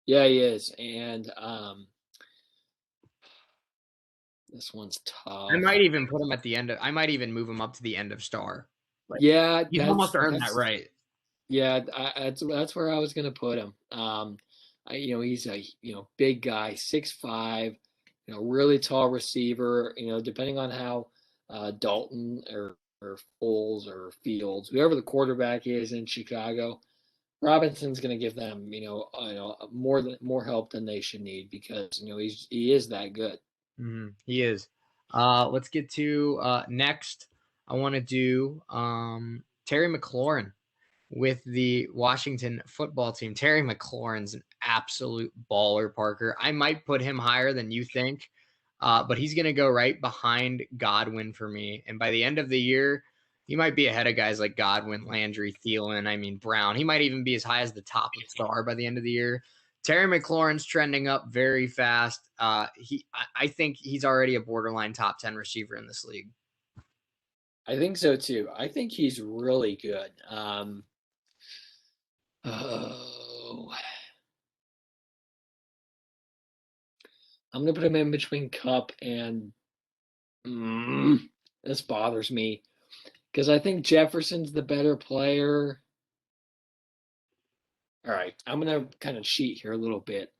Yeah, he is, and this one's I tough. might even put him at the end of. I might even move him up to the end of star. Like Yeah, he's almost earned that right. that's where I was gonna put him. He's a big guy, 6'5", really tall receiver. Depending on how Dalton or Foles or Fields, whoever the quarterback is in Chicago, Robinson's going to give them more help than they should need because he is that good. He is. Let's get to next. I want to do Terry McLaurin with the Washington football team. Terry McLaurin's an absolute baller, Parker. I might put him higher than you think, but he's going to go right behind Godwin for me. And by the end of the year, he might be ahead of guys like Godwin, Landry, Thielen. I mean, Brown. He might even be as high as the top of star by the end of the year. Terry McLaurin's trending up very fast. I think he's already a borderline top 10 receiver in this league. I think so too. I think he's really good. Oh, I'm gonna put him in between Cup and this bothers me because I think Jefferson's the better player. All right, I'm gonna kind of cheat here a little bit.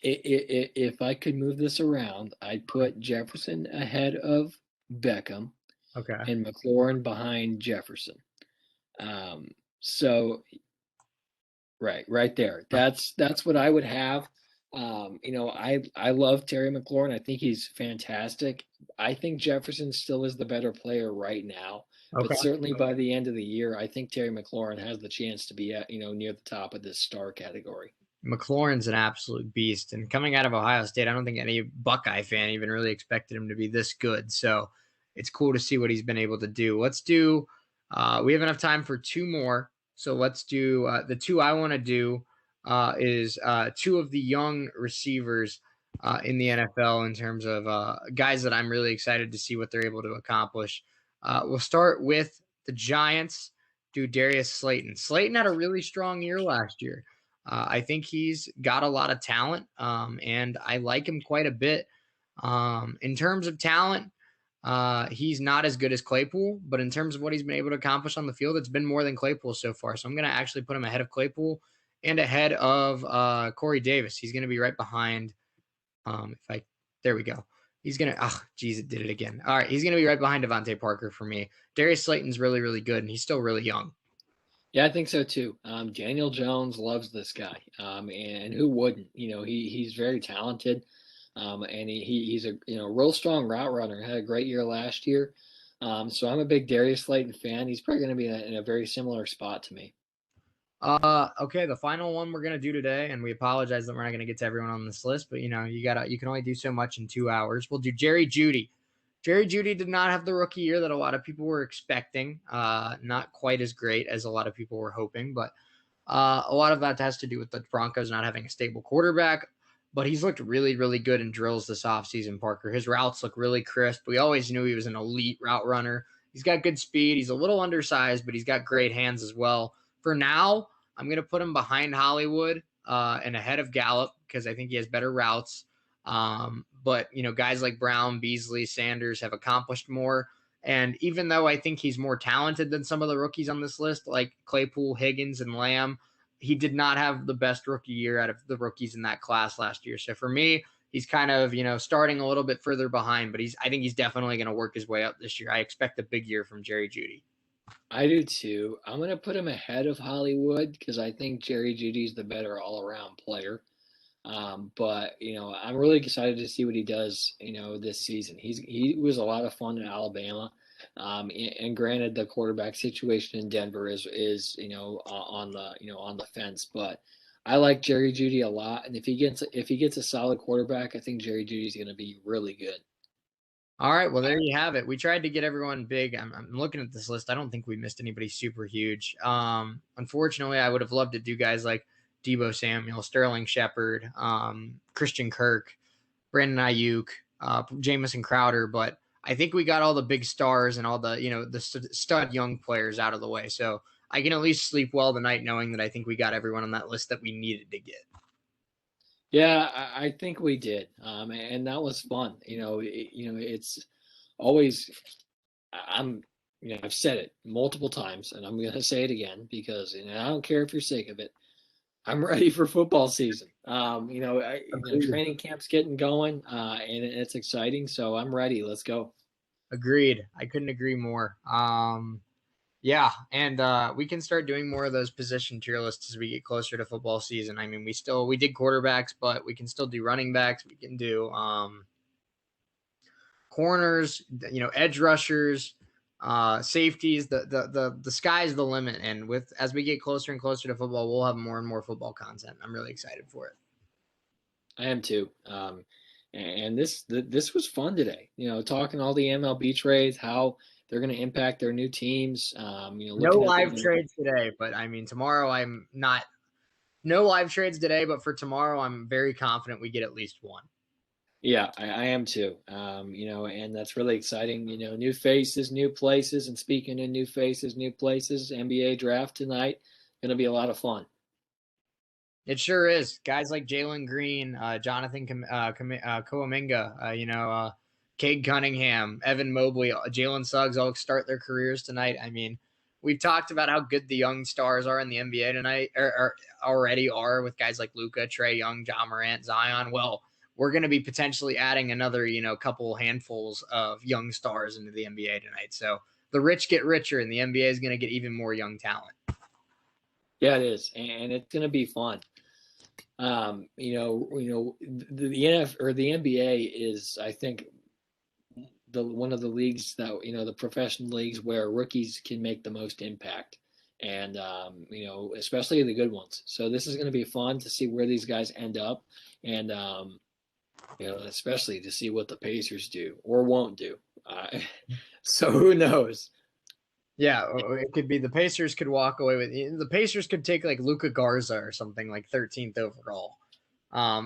If I could move this around, I'd put Jefferson ahead of Beckham Okay. and McLaurin behind Jefferson. Um, so right there. That's what I would have. I love Terry McLaurin. I think he's fantastic. I think Jefferson still is the better player right now, but Okay. certainly by the end of the year, I think Terry McLaurin has the chance to be at near the top of this star category. McLaurin's an absolute beast. And coming out of Ohio State, I don't think any Buckeye fan even really expected him to be this good. So it's cool to see what he's been able to do. Let's do, we have enough time for two more. So let's do the two I want to do is two of the young receivers in the NFL in terms of guys that I'm really excited to see what they're able to accomplish. We'll start with the Giants, do Darius Slayton. Slayton had a really strong year last year. I think he's got a lot of talent, and I like him quite a bit. In terms of talent, he's not as good as Claypool, but in terms of what he's been able to accomplish on the field, it's been more than Claypool so far. So I'm going to actually put him ahead of Claypool and ahead of Corey Davis. He's going to be right behind. There we go. He's going to, geez, it did it again. All right. He's going to be right behind Devontae Parker for me. Darius Slayton's really, really good, and he's still really young. Yeah, I think so too. Daniel Jones loves this guy, and who wouldn't? He's very talented, and he's a real strong route runner. Had a great year last year, so I'm a big Darius Slayton fan. He's probably going to be in a very similar spot to me. Okay, the final one we're gonna do today, and we apologize that we're not gonna get to everyone on this list, but you can only do so much in 2 hours. We'll do Jerry Jeudy. Jerry Jeudy did not have the rookie year that a lot of people were expecting. Not quite as great as a lot of people were hoping, but a lot of that has to do with the Broncos not having a stable quarterback. But he's looked really, really good in drills this offseason, Parker. His routes look really crisp. We always knew he was an elite route runner. He's got good speed. He's a little undersized, but he's got great hands as well. For now, I'm going to put him behind Hollywood and ahead of Gallup because I think he has better routes. But, guys like Brown, Beasley, Sanders have accomplished more. And even though I think he's more talented than some of the rookies on this list, like Claypool, Higgins, and Lamb, he did not have the best rookie year out of the rookies in that class last year. So for me, he's kind of, starting a little bit further behind, but I think he's definitely going to work his way up this year. I expect a big year from Jerry Jeudy. I do too. I'm going to put him ahead of Hollywood because I think Jerry Judy's the better all-around player. But I'm really excited to see what he does. This season. He was a lot of fun in Alabama. And granted, the quarterback situation in Denver is on the fence. But I like Jerry Jeudy a lot, and if he gets a solid quarterback, I think Jerry Judy's going to be really good. All right, well there you have it. We tried to get everyone big. I'm looking at this list. I don't think we missed anybody super huge. Unfortunately, I would have loved to do guys like Debo Samuel, Sterling Shepard, Christian Kirk, Brandon Ayuk, Jamison Crowder, but I think we got all the big stars and all the stud young players out of the way. So I can at least sleep well tonight knowing that I think we got everyone on that list that we needed to get. Yeah, I think we did, and that was fun. It's always I'm I've said it multiple times, and I'm going to say it again because I don't care if you're sick of it. I'm ready for football season. Training camp's getting going, and it's exciting. So I'm ready. Let's go. Agreed. I couldn't agree more. Yeah, and we can start doing more of those position tier lists as we get closer to football season. I mean, we did quarterbacks, but we can still do running backs. We can do corners, edge rushers, safeties. The sky's the limit, and as we get closer and closer to football, we'll have more and more football content. I'm really excited for it. I am too. And this was fun today. Talking all the MLB trades, how they're going to impact their new teams. No Looking at live the trades today, but I mean tomorrow I'm not. No live trades today, but for tomorrow I'm very confident we get at least one. Yeah, I am too. And that's really exciting. New faces, new places, and speaking of new faces, new places, NBA draft tonight going to be a lot of fun. It sure is. Guys like Jalen Green, Jonathan Koaminga, Cade Cunningham, Evan Mobley, Jalen Suggs all start their careers tonight. I mean, we've talked about how good the young stars are in the NBA tonight, or already are with guys like Luka, Trae Young, Ja Morant, Zion. Well, we're going to be potentially adding another, couple handfuls of young stars into the NBA tonight. So the rich get richer, and the NBA is going to get even more young talent. Yeah, it is, and it's going to be fun. The NF or the NBA is, I think, the one of the leagues that the professional leagues where rookies can make the most impact, and especially the good ones. So this is going to be fun to see where these guys end up, and especially to see what the Pacers do or won't do. So who knows? Yeah, it could be the Pacers could walk away with the Pacers could take like Luka Garza or something like 13th overall.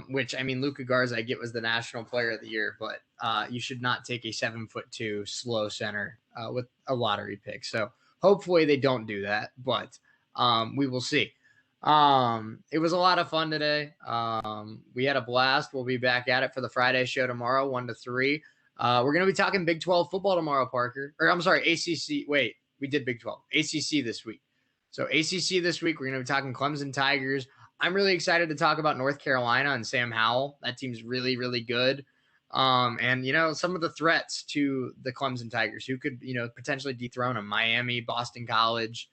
Which I mean, Luka Garza I get was the National Player of the Year, but you should not take a 7'2" slow center with a lottery pick. So hopefully they don't do that, but we will see. It was a lot of fun today. We had a blast. We'll be back at it for the Friday show tomorrow, 1 to 3. We're going to be talking Big 12 football tomorrow, Parker. Or I'm sorry, ACC. Wait, we did Big 12. ACC this week. So ACC this week, we're going to be talking Clemson Tigers. I'm really excited to talk about North Carolina and Sam Howell. That team's really, really good. And some of the threats to the Clemson Tigers who could, potentially dethrone them. Miami, Boston College,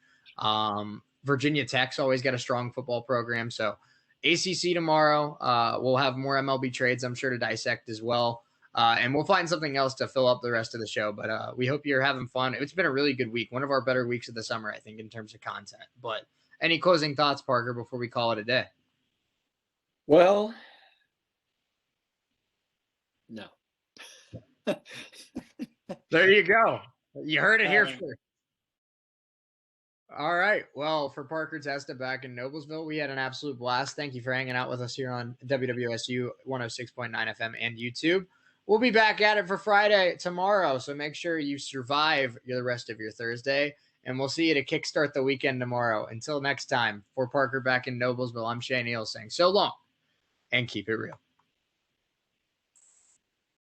Virginia Tech's always got a strong football program. So ACC tomorrow, we'll have more MLB trades, I'm sure, to dissect as well. And we'll find something else to fill up the rest of the show. But we hope you're having fun. It's been a really good week. One of our better weeks of the summer, I think, in terms of content. But Any closing thoughts, Parker, before we call it a day? Well, no. There you go. You heard it here Uh, first. All right. Well, for Parker Testa back in Noblesville, we had an absolute blast. Thank you for hanging out with us here on WWSU 106.9 FM and YouTube. We'll be back at it for Friday tomorrow. So make sure you survive the rest of your Thursday. And we'll see you to kickstart the weekend tomorrow. Until next time, for Parker back in Noblesville, I'm Shea Neal saying so long and keep it real.